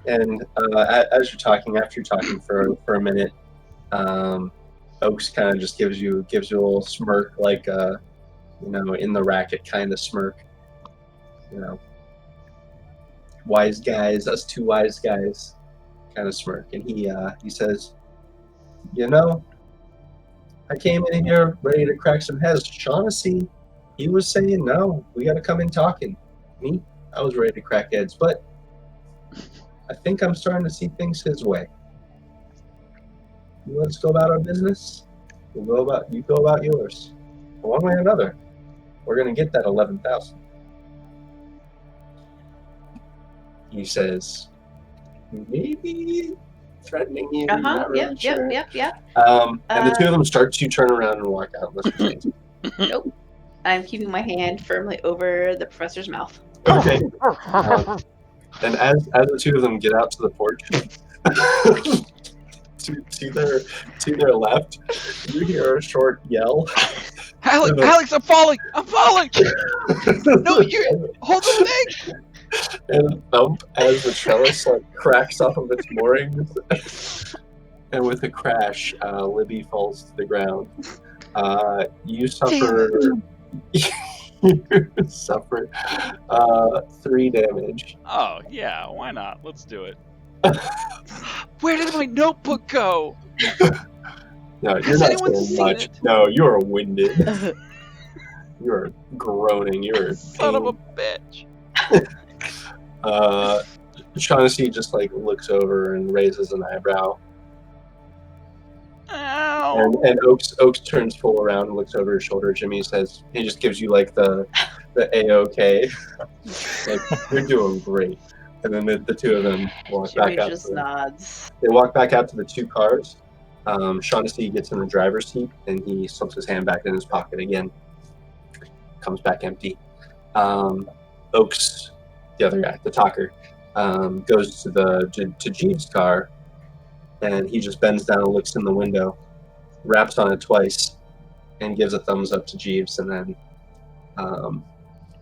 And as you're talking, after you're talking for a minute, Oaks kind of just gives you a little smirk, like in the racket kind of smirk. Wise guys, us two wise guys, kind of smirk, and he says, I came in here ready to crack some heads. Shaughnessy, he was saying no, we got to come in talking. Me, I was ready to crack heads, but I think I'm starting to see things his way. Let's go about our business. You go about yours. One way or another, we're gonna get that 11,000. He says, maybe threatening you. Yep. And the two of them start to turn around and walk out. Nope. I'm keeping my hand firmly over the professor's mouth. Okay. And as the two of them get out to the porch, to their left, you hear a short yell. Alex, I'm falling! No, you hold the thing! And a thump as the trellis cracks off of its moorings. And with a crash, Libby falls to the ground. You suffer 3 damage. Oh, yeah, why not? Let's do it. Where did my notebook go? No, you're Has not anyone saying seen much. it? No, you're winded. You're groaning. You're Son of a bitch. Shaughnessy just like looks over and raises an eyebrow. Ow. And Oaks turns full around and looks over his shoulder. Jimmy says, he just gives you like the A-OK. Like, you're doing great. And then the two of them walk Jimmy back out. just nods. They walk back out to the two cars. Shaughnessy gets in the driver's seat and he slips his hand back in his pocket again. Comes back empty. Oaks, the other guy, the talker, goes to Jeeves' car, and he just bends down and looks in the window, raps on it twice, and gives a thumbs up to Jeeves, and then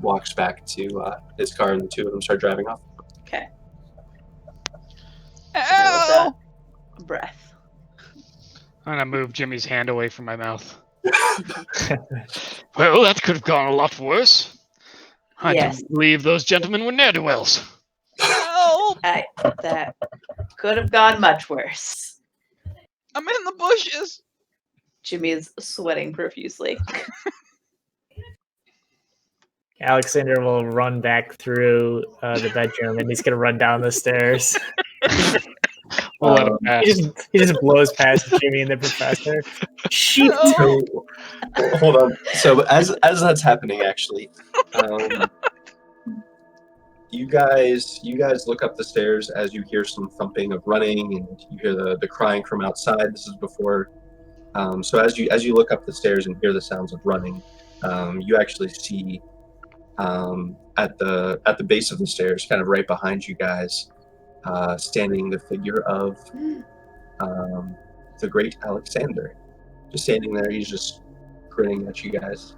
walks back to his car, and the two of them start driving off. Okay. Ow. Breath. I'm gonna move Jimmy's hand away from my mouth. Well, that could have gone a lot worse. I Yes. don't believe those gentlemen were ne'er-do-wells. Help! That could have gone much worse. I'm in the bushes. Jimmy is sweating profusely. Alexander will run back through the bedroom, and he's gonna run down the stairs. We'll let him pass. He just blows past Jimmy and the professor. Sheep. So, hold on. So as that's happening, actually, you guys look up the stairs as you hear some thumping of running, and you hear the crying from outside. This is before. So as you look up the stairs and hear the sounds of running, you actually see at the base of the stairs, kind of right behind you guys, standing the figure of the great Alexander. Just standing there, he's just grinning at you guys.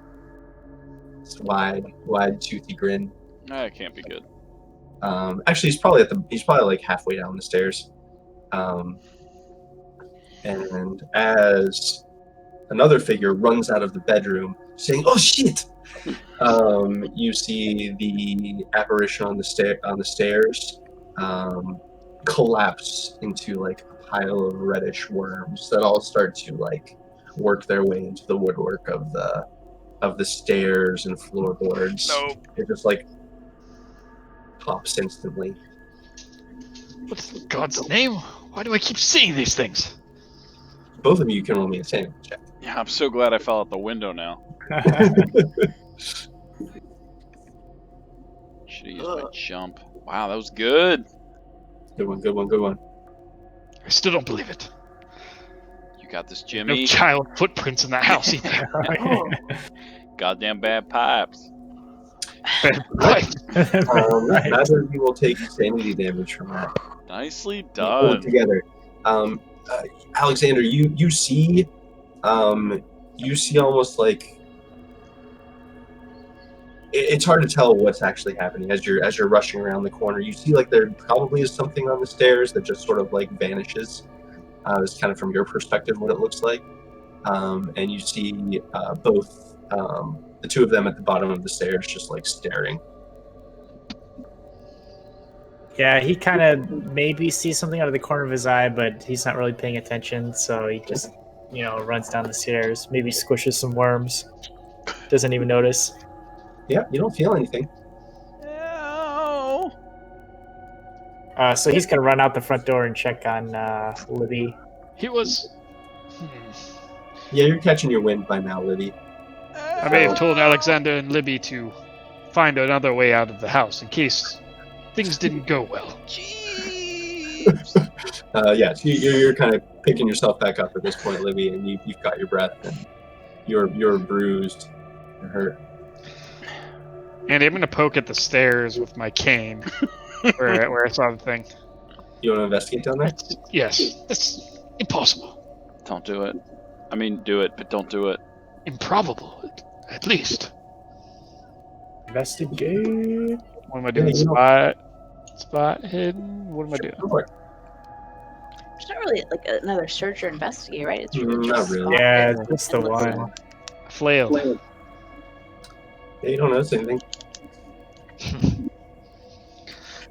It's wide, toothy grin. That can't be good. Actually, he's probably like halfway down the stairs. And as another figure runs out of the bedroom, saying, "Oh shit!" You see the apparition on the stairs collapse into like a pile of reddish worms that all start to like work their way into the woodwork of the stairs and floorboards. Nope. It just like pops instantly. What's in God's name? Why do I keep seeing these things? Both of you can roll me a sanity check. Yeah, I'm so glad I fell out the window now. Should've used my jump. Wow, that was good. Good one. I still don't believe it. You got this, No Jimmy. child footprints in that house either. Oh, Goddamn bad pipes. Right. Right. Neither of you will take sanity damage from that. Nicely You pull it done. together. Alexander, you see almost like it's hard to tell what's actually happening as you're rushing around the corner. You see like there probably is something on the stairs that just sort of like vanishes. It's kind of from your perspective what it looks like, and you see both the two of them at the bottom of the stairs just like staring. Yeah, he kind of maybe sees something out of the corner of his eye, but he's not really paying attention, so he just, runs down the stairs, maybe squishes some worms. Doesn't even notice. Yeah, you don't feel anything. Ow. So he's gonna run out the front door and check on Libby. He was. Yeah, you're catching your wind by now, Libby. I may have told Alexander and Libby to find another way out of the house in case things didn't go well. Jeeves. Yeah, so you're kind of picking yourself back up at this point, Libby, and you've got your breath, and you're bruised, you're hurt. Andy, I'm gonna poke at the stairs with my cane, where I saw the thing. You want to investigate down there? Yes, that's impossible. Don't do it. I mean, do it, but don't do it. Improbable, at least. Investigate. What am I doing? Spot hidden? What am I doing? Go for it. there's not really like another search or investigate, right? It's really Not just really. spot Yeah, it. that's the one. Flailed. Yeah, you don't notice anything.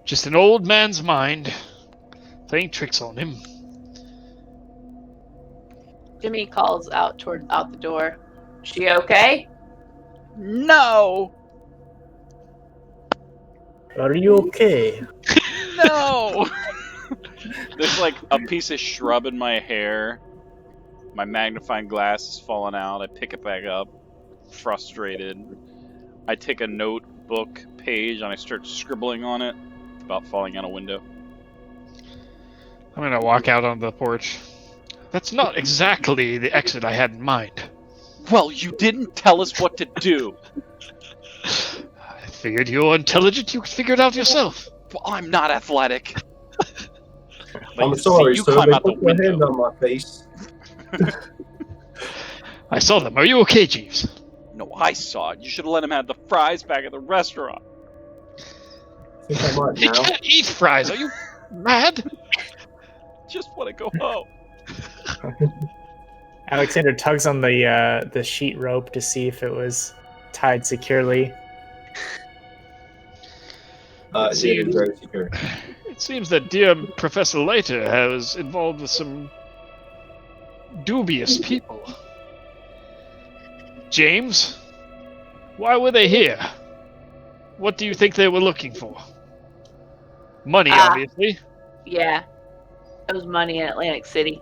Just an old man's mind. playing tricks on him. Jimmy calls out the door. She okay? No! Are you okay? No! There's like a piece of shrub in my hair. My magnifying glass is falling out. I pick it back up, frustrated. I take a notebook page and I start scribbling on it about falling out a window. I'm gonna walk out on the porch. That's not exactly the exit I had in mind. Well, you didn't tell us what to do. I figured you're intelligent, you could figure it out yourself. Well, I'm not athletic. I'm sorry, you sir. climb They out the put their hand window. on my face. I saw them. Are you okay, Jeeves? No, I saw it. You should have let him have the fries back at the restaurant. I think I might He now. can't eat fries. Are you mad? Just want to go home. Alexander tugs on the sheet rope to see if it was tied securely. It is very secure. It seems that dear Professor Leiter was involved with some dubious people. James, why were they here? What do you think they were looking for? Money, obviously. Yeah. It was money in Atlantic City.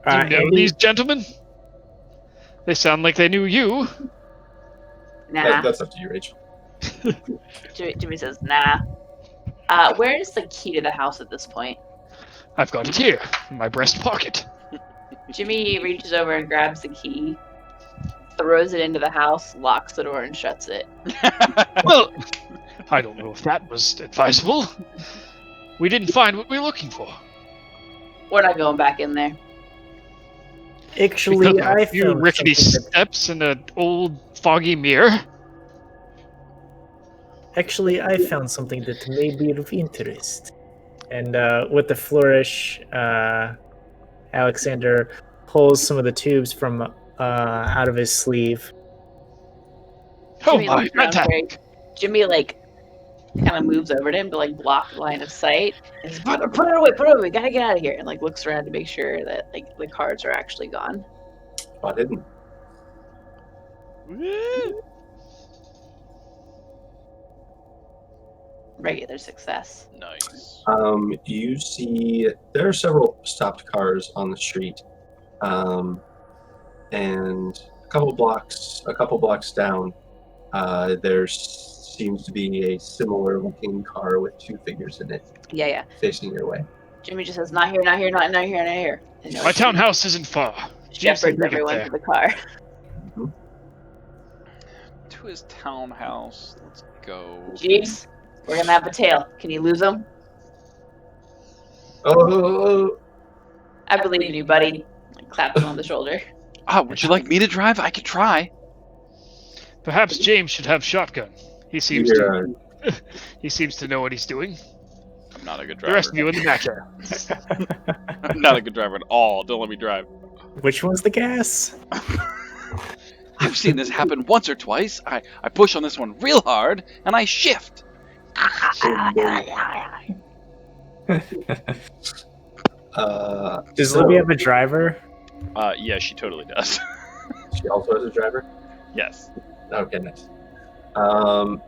Do you know Andy, these gentlemen? They sound like they knew you. Nah. That's up to you, Rachel. Jimmy says, nah. Where is the key to the house at this point? I've got it here, in my breast pocket. Jimmy reaches over and grabs the key, throws it into the house, locks the door, and shuts it. Well, I don't know if that was advisable. We didn't find what we were looking for. We're not going back in there. actually, Because of I a few found rickety something steps and an old foggy mirror. I found something that may be of interest. And with the flourish, Alexander pulls some of the tubes from out of his sleeve. Oh Jimmy my, looks around fantastic. Jimmy kind of moves over to him to block the line of sight. And says, put it away, we gotta get out of here. And looks around to make sure that the cards are actually gone. Spot hidden. Regular success. Nice. You see there are several stopped cars on the street, and a couple blocks down, there seems to be a similar looking car with two figures in it Yeah. facing your way. Jimmy just says, not here. And My townhouse isn't far. Jeeves shepherds can bring it everyone there. to the car. To his townhouse. Let's go. Jeeves, we're gonna have a tail. Can you lose them? Oh, I believe in you, buddy. Claps him on the shoulder. Would you like me to drive? I could try. Perhaps James should have shotgun. He seems to know what he's doing. I'm not a good The driver. rest of you in the back here. I'm not a good driver at all. Don't let me drive. Which one's the gas? I've seen this happen once or twice. I push on this one real hard, and I shift. Does Libby have a driver? Yeah, she totally does. She also has a driver? Yes. Okay, nice.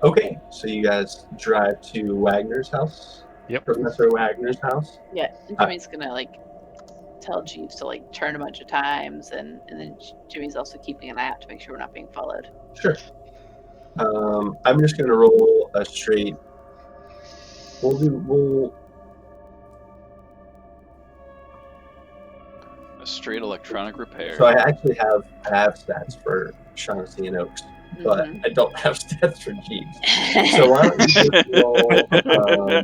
Okay, so you guys drive to Wagner's house? Yep. Professor Wagner's house? Yeah, and Jimmy's gonna tell Jeeves to turn a bunch of times, and then Jimmy's also keeping an eye out to make sure we're not being followed. Sure. I'm just gonna roll a straight. We'll A straight electronic repair. So I actually have stats for Shaughnessy and Oaks, but Mhm. I don't have stats for Jeeves. So why don't you just roll?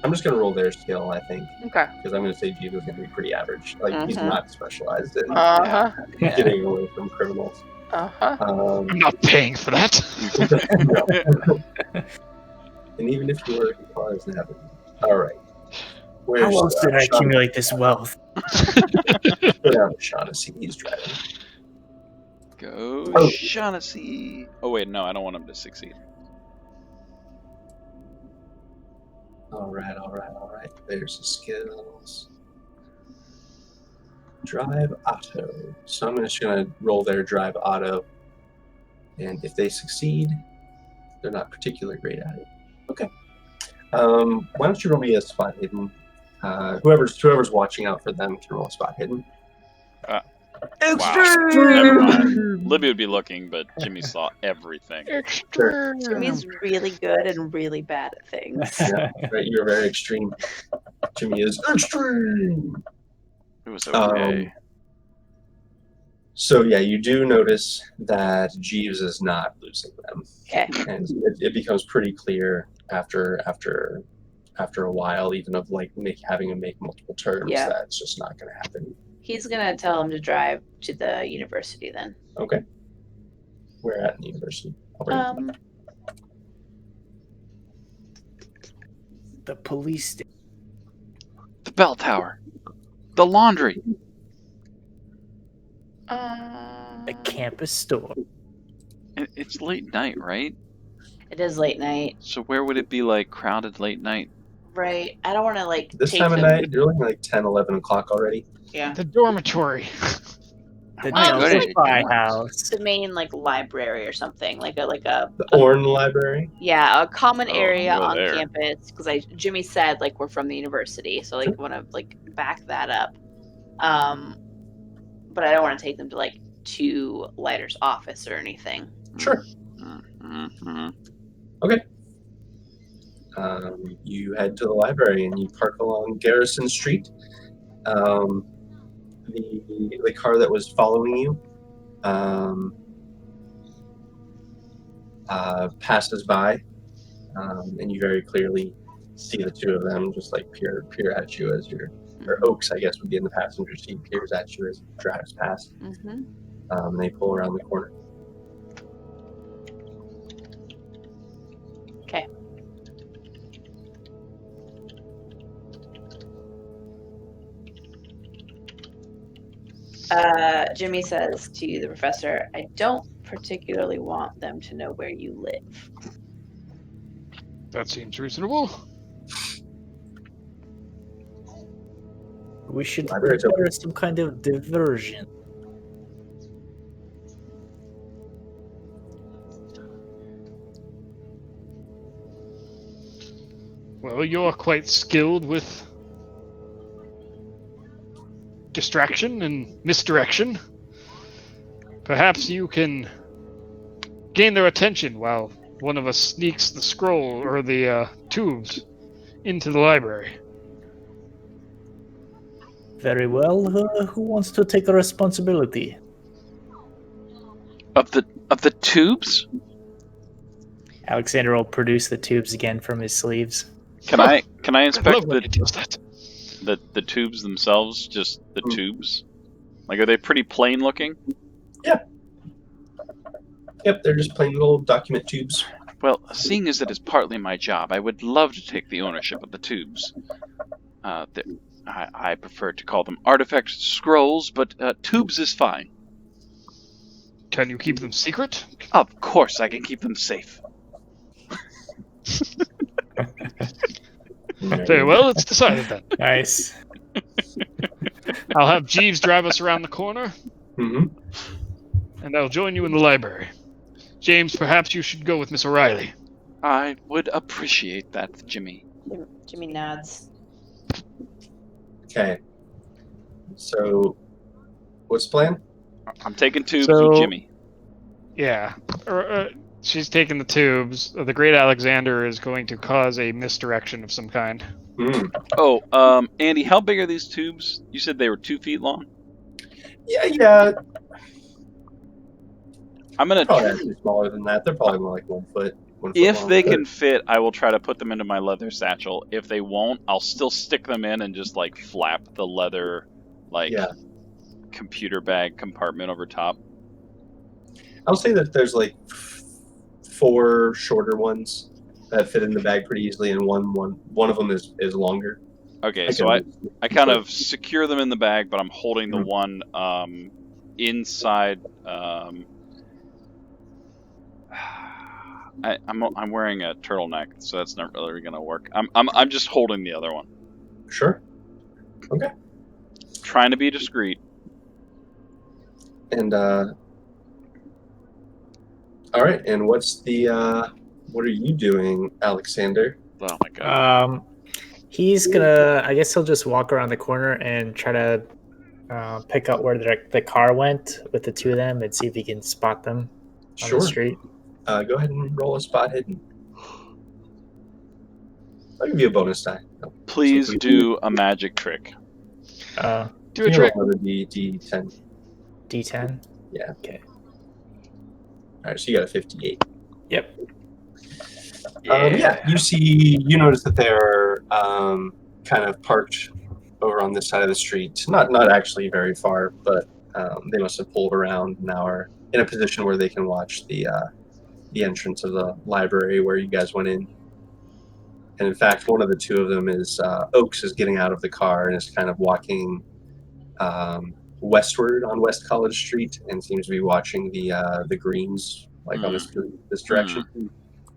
I'm just gonna roll their skill, I think, Okay. because I'm gonna say Jeeves is gonna be pretty average. He's Mhm. not specialized in Yeah. getting away from criminals. I'm not paying for that. No. And even if you were, he probably doesn't have it. All right. Where's How else did I Shaughnessy? accumulate this wealth? Go down to Shaughnessy. He's driving. Go Oh. Shaughnessy. Oh wait, no, I don't want him to succeed. All right. There's the skills. Drive auto. So I'm just going to roll their drive auto. And if they succeed, they're not particularly great at it. Okay. Why don't you roll me a spot hidden? Whoever's watching out for them can roll a spot hidden. Wow. Never mind. Libby would be looking, but Jimmy saw everything. Jimmy's really good and really bad at things. Yeah, right. You're very extreme. Jimmy is extreme. It was okay. So yeah, you do notice that Jeeves is not losing them, Okay. and it becomes pretty clear after a while, even of like having him make multiple turns, Yeah. that it's just not going to happen. He's gonna tell him to drive to the university then. Okay. Where at in the university? The police station. The bell tower. The laundry. A campus store. It's late night, right? It is late night. So where would it be like crowded late night? Right. I don't want to like This take time of them. night, you're looking like 10, 11 o'clock already. Yeah. The dormitory. The wanna go to Delta the Phi dorms. House. The main like library or something, like a The Orn Library. yeah, a common Oh, area go on there. campus. Because Jimmy said like we're from the university, so like want to like back that up. But I don't want to take them to like to Lighter's office or anything. Sure. Mm-hmm. You head to the library and you park along Garrison Street. The car that was following you passes by, and you very clearly see the two of them just like peer at you as you're, or Oaks, I guess, would be in the passenger seat, peers at you as it drives past. Mm-hmm. And they pull around the corner. Okay. Jimmy says to the professor, I don't particularly want them to know where you live. That seems reasonable. We should Library's open. prepare some kind of diversion. Well, you're quite skilled with distraction and misdirection. Perhaps you can gain their attention while one of us sneaks the scroll or the tubes into the library. Very well. Who wants to take the responsibility? Of the tubes? Alexander will produce the tubes again from his sleeves. Can I I inspect love when he does that. the tubes themselves? Just the tubes? Like, are they pretty plain looking? Yep, they're just plain little document tubes. Well, seeing as it is partly my job, I would love to take the ownership of the tubes. I prefer to call them artifact scrolls, but tubes is fine. Can you keep them secret? Of course, I can keep them safe. Very well, it's decided then. Nice. I'll have Jeeves drive us around the corner, Mm-hmm. and I'll join you in the library. James, perhaps you should go with Miss O'Reilly. I would appreciate that, Jimmy. Jimmy nods. Okay. So, what's the plan? I'm taking tubes So- with Jimmy. Yeah. She's taking the tubes. The Great Alexander is going to cause a misdirection of some kind. Oh, Andy, how big are these tubes? You said they were 2 feet long? Yeah. I'm gonna. Probably actually smaller than that. They're probably more like 1 foot. 1 foot If long. they can fit, I will try to put them into my leather satchel. If they won't, I'll still stick them in and just like flap the leather, like Yeah. computer bag compartment over top. I'll say that there's like 4 shorter ones that fit in the bag pretty easily, and one of them is longer. Okay, so I kind of secure them in the bag, but I'm holding the one I'm wearing a turtleneck, so that's not really gonna work. I'm just holding the other one. Sure. Okay. Trying to be discreet. And all right. And what's the what are you doing, Alexander? Oh my god. He's gonna. I guess he'll just walk around the corner and try to pick out where the car went with the two of them and see if he can spot them on the Sure. street. Go ahead and roll a spot hidden. I'll give you a bonus die. No. Please So do a magic trick. Do a Can you trick. roll another D10? D10. Yeah. Okay. All right. So you got a 58. Yep. Yeah. You notice that they're kind of parked over on this side of the street. Not actually very far, but they must have pulled around and now are in a position where they can watch the entrance of the library where you guys went in. And in fact, one of the two of them is Oaks is getting out of the car and is kind of walking westward on West College Street and seems to be watching the greens like on this direction.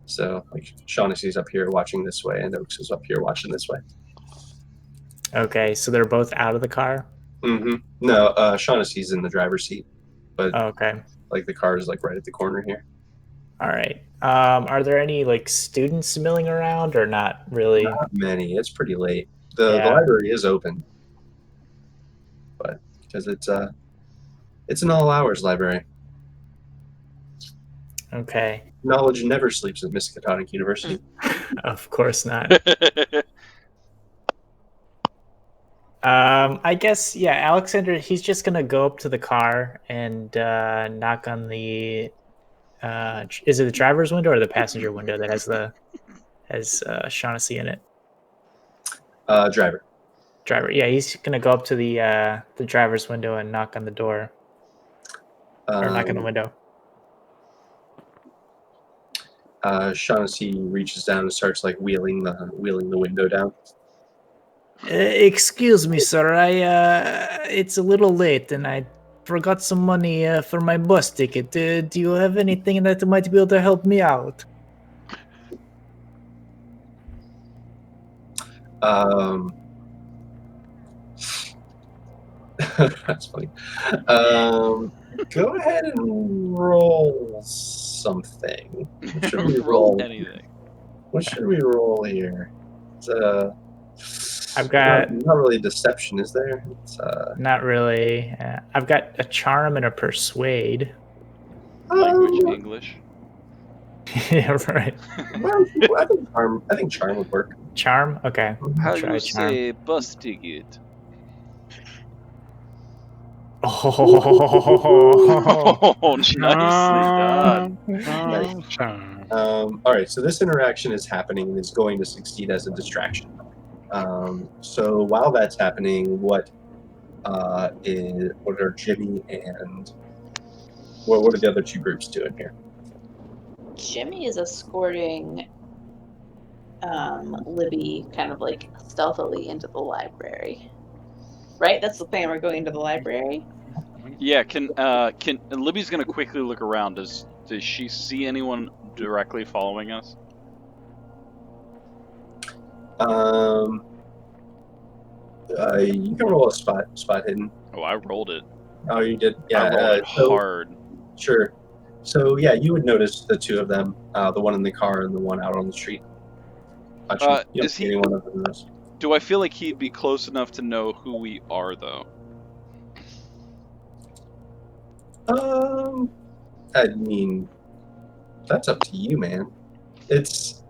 So like Shaughnessy's up here watching this way and Oaks is up here watching this way. Okay, so they're both out of the car. Mm-hmm. No, Shaughnessy's in the driver's seat, but Okay. like the car is like right at the corner here. All right. Are there any like students milling around or not really? Not many. It's pretty late. The Yeah. library is open, but because it's an all hours library. Okay. Knowledge never sleeps at Miskatonic University. Of course not. I guess yeah. Alexander, he's just gonna go up to the car and knock on the. Is it the driver's window or the passenger window that has Shaughnessy in it? Driver. Driver. Yeah, he's gonna go up to the driver's window and knock on the door or knock on the window. Shaughnessy reaches down and starts like wheeling the window down. Excuse me, sir. It's a little late, and I forgot some money for my bus ticket. Do you have anything that might be able to help me out? That's funny. Go ahead and roll something. What should we roll? Anything. What should we roll here? It's, I've got not really deception, is there? It's, not really. I've got a charm and a persuade. Language, English. Yeah, right. Well, I think charm would work. Charm. Okay. How Try you charm. say bus ticket? Oh, Nicely done. All right, so this interaction is happening and is going to succeed as a distraction. So while that's happening, what are Jimmy and what are the other two groups doing here? Jimmy is escorting Libby kind of like stealthily into the library. Right? That's the plan. We're going into the library. Yeah, can Libby's gonna quickly look around. Does she see anyone directly following us? You can roll a spot hidden. Oh, I rolled it. Oh, you did? Yeah. I rolled it hard. Sure. So yeah, you would notice the two of them, the one in the car and the one out on the street. Is he? Anyone other than us? Do I feel like he'd be close enough to know who we are, though? I mean, that's up to you, man. It's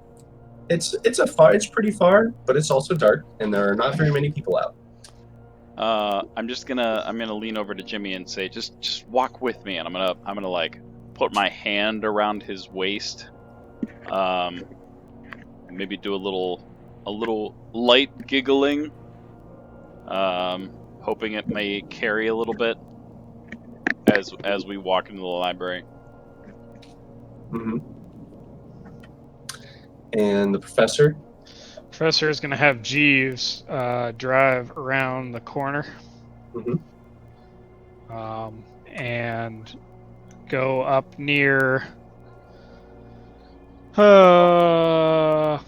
pretty far, but it's also dark, and there are not very many people out. I'm gonna lean over to Jimmy and say, just walk with me, and I'm gonna like put my hand around his waist, maybe do a little light giggling, hoping it may carry a little bit as we walk into the library. Mm-hmm. And the professor? Professor is going to have Jeeves drive around the corner. Mm-hmm. And go up near Kind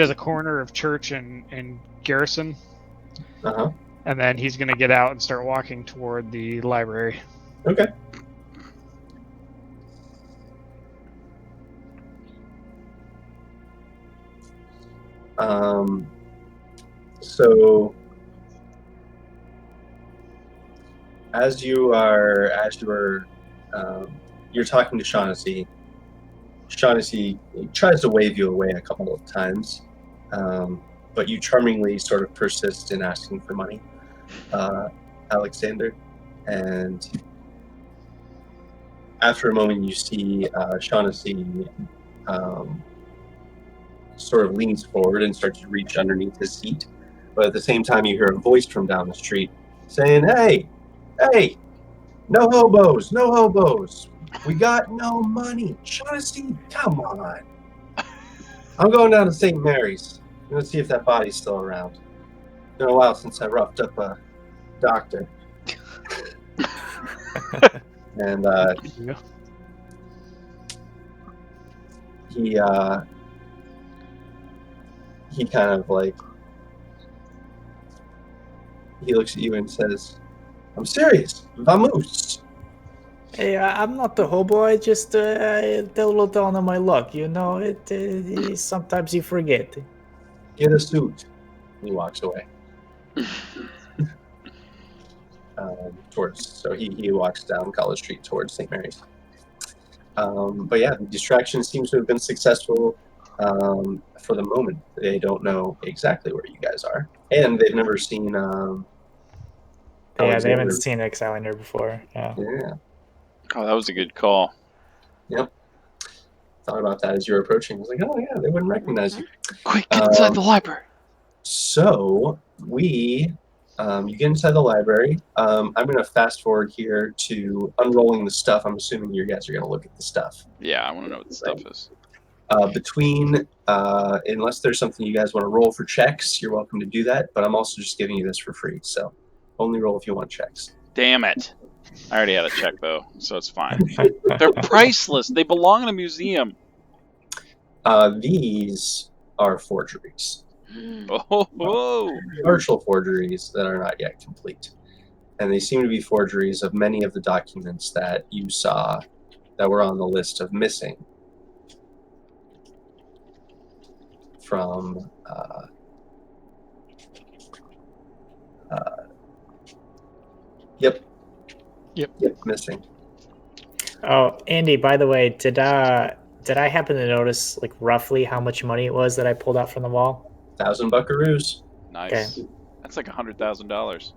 of the corner of Church and Garrison. Uh-huh. And then he's going to get out and start walking toward the library. Okay. So as you're talking to Shaughnessy tries to wave you away a couple of times, but you charmingly sort of persist in asking for money, Alexander. And after a moment, you see Shaughnessy sort of leans forward and starts to reach underneath his seat. But at the same time, you hear a voice from down the street saying, "Hey, hey, no hobos, no hobos. We got no money. Shaughnessy, come on. I'm going down to St. Mary's. I'm going to see if that body's still around. It's been a while since I roughed up a doctor." And Yeah. he kind of like, he looks at you and says, "I'm serious. Vamos." Hey, I'm not the hobo. I just a little down on my luck. You know, sometimes you forget. "Get a suit." He walks away. So he walks down College Street towards St. Mary's. But yeah, the distraction seems to have been successful for the moment. They don't know exactly where you guys are, and they've never seen. Yeah, they Alexander. haven't seen Alexander before. Yeah. Yeah. Oh, that was a good call. Yep. Thought about that as you were approaching. I was like, oh yeah, they wouldn't recognize you. Quick, get inside the library. So you get inside the library. I'm going to fast forward here to unrolling the stuff. I'm assuming you guys are going to look at the stuff. Yeah, I want to know what the stuff is. Unless there's something you guys want to roll for checks, you're welcome to do that. But I'm also just giving you this for free. So only roll if you want checks. Damn it. I already had a check, though, so it's fine. They're priceless. They belong in a museum. These are forgeries. Oh. Partial forgeries that are not yet complete. And they seem to be forgeries of many of the documents that you saw that were on the list of missing from missing. Oh, Andy, by the way, did I happen to notice like roughly how much money it was that I pulled out from the wall? 1,000 buckaroos. Nice. Okay. That's like $100,000.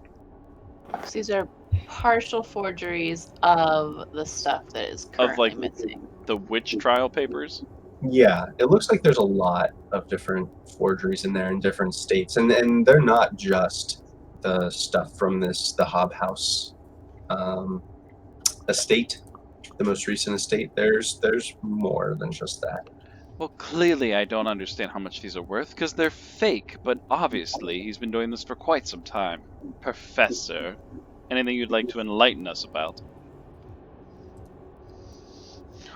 These are partial forgeries of the stuff that is currently missing. The witch trial papers? Yeah, it looks like there's a lot of different forgeries in there in different states, and they're not just the stuff from the Hobb House estate, the most recent estate. There's more than just that. Well, clearly I don't understand how much these are worth, because they're fake, but obviously he's been doing this for quite some time. Professor, anything you'd like to enlighten us about?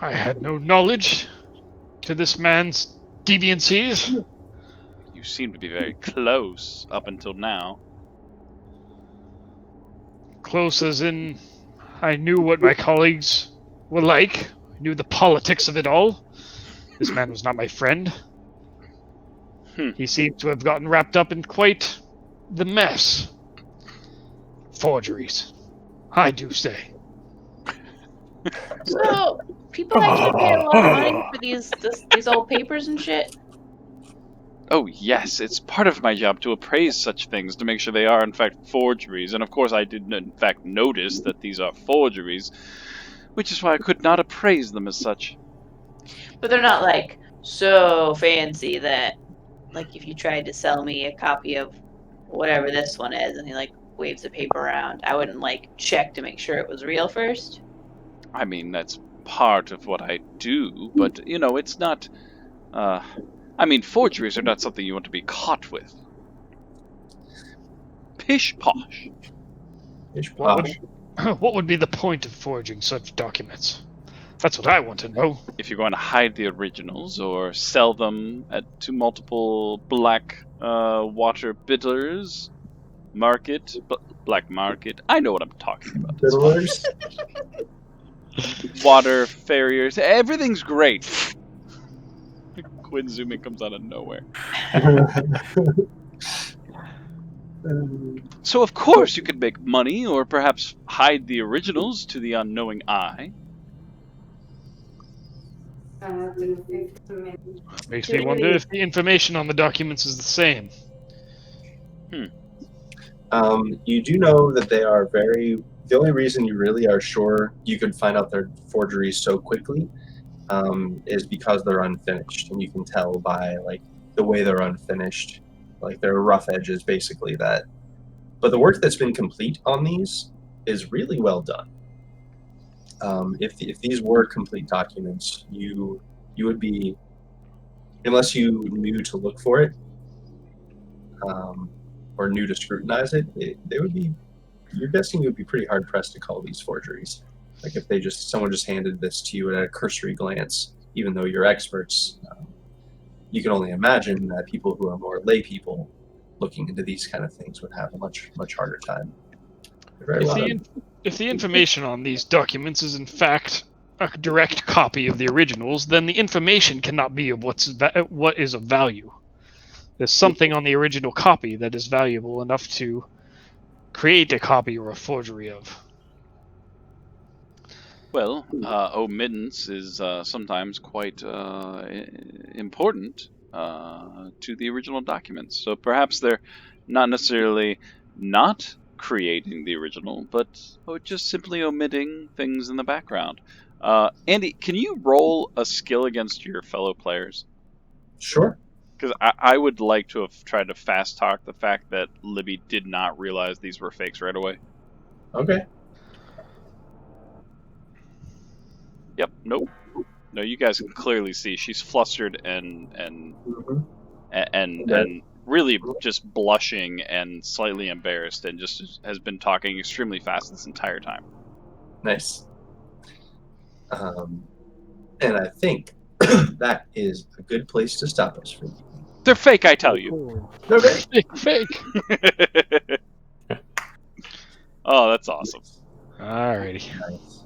I had no knowledge to this man's deviancies. You seem to be very close up until now. Close as in, I knew what my colleagues were like. I knew the politics of it all. This man was not my friend. He seemed to have gotten wrapped up in quite the mess. Forgeries, I do say. So people actually pay a lot of money for these old papers and shit. Oh yes, it's part of my job to appraise such things to make sure they are in fact forgeries, and of course I did in fact notice that these are forgeries, which is why I could not appraise them as such. But they're not like so fancy that, like, if you tried to sell me a copy of whatever this one is and he like waves the paper around, I wouldn't like check to make sure it was real first. I mean, that's part of what I do, but you know, it's not forgeries are not something you want to be caught with. Pish posh. Pish posh. What would be the point of forging such documents? That's what I want to know. If you're going to hide the originals or sell them to multiple black water bidders, black market. I know what I'm talking about. It's fine. Fiddlers. Water farriers. Everything's great. Quinn zooming comes out of nowhere. So of course you could make money, or perhaps hide the originals to the unknowing eye. Makes me wonder if the information on the documents is the same. You do know that they are very. The only reason you really are sure you could find out their forgeries so quickly is because they're unfinished, and you can tell by like the way they're unfinished, like they're rough edges, basically that. But the work that's been complete on these is really well done. If these were complete documents, you would be, unless you knew to look for it, or knew to scrutinize it, they would be. You're guessing you would be pretty hard pressed to call these forgeries. Like if someone just handed this to you at a cursory glance, even though you're experts, you can only imagine that people who are more lay people looking into these kind of things would have a much harder time. If the information on these documents is in fact a direct copy of the originals, then the information cannot be of what is of value. There's something on the original copy that is valuable enough to create a copy or a forgery of. Well, omittance is sometimes quite important to the original documents. So perhaps they're not necessarily not creating the original, but just simply omitting things in the background. Andy, can you roll a skill against your fellow players? Sure. Because I would like to have tried to fast talk the fact that Libby did not realize these were fakes right away. Okay. Yep. Nope. No, you guys can clearly see she's flustered and really just blushing and slightly embarrassed, and just has been talking extremely fast this entire time. Nice. And I think that is a good place to stop us for the evening. They're fake, I tell you. Okay. Fake. Oh, that's awesome. Alrighty. Nice.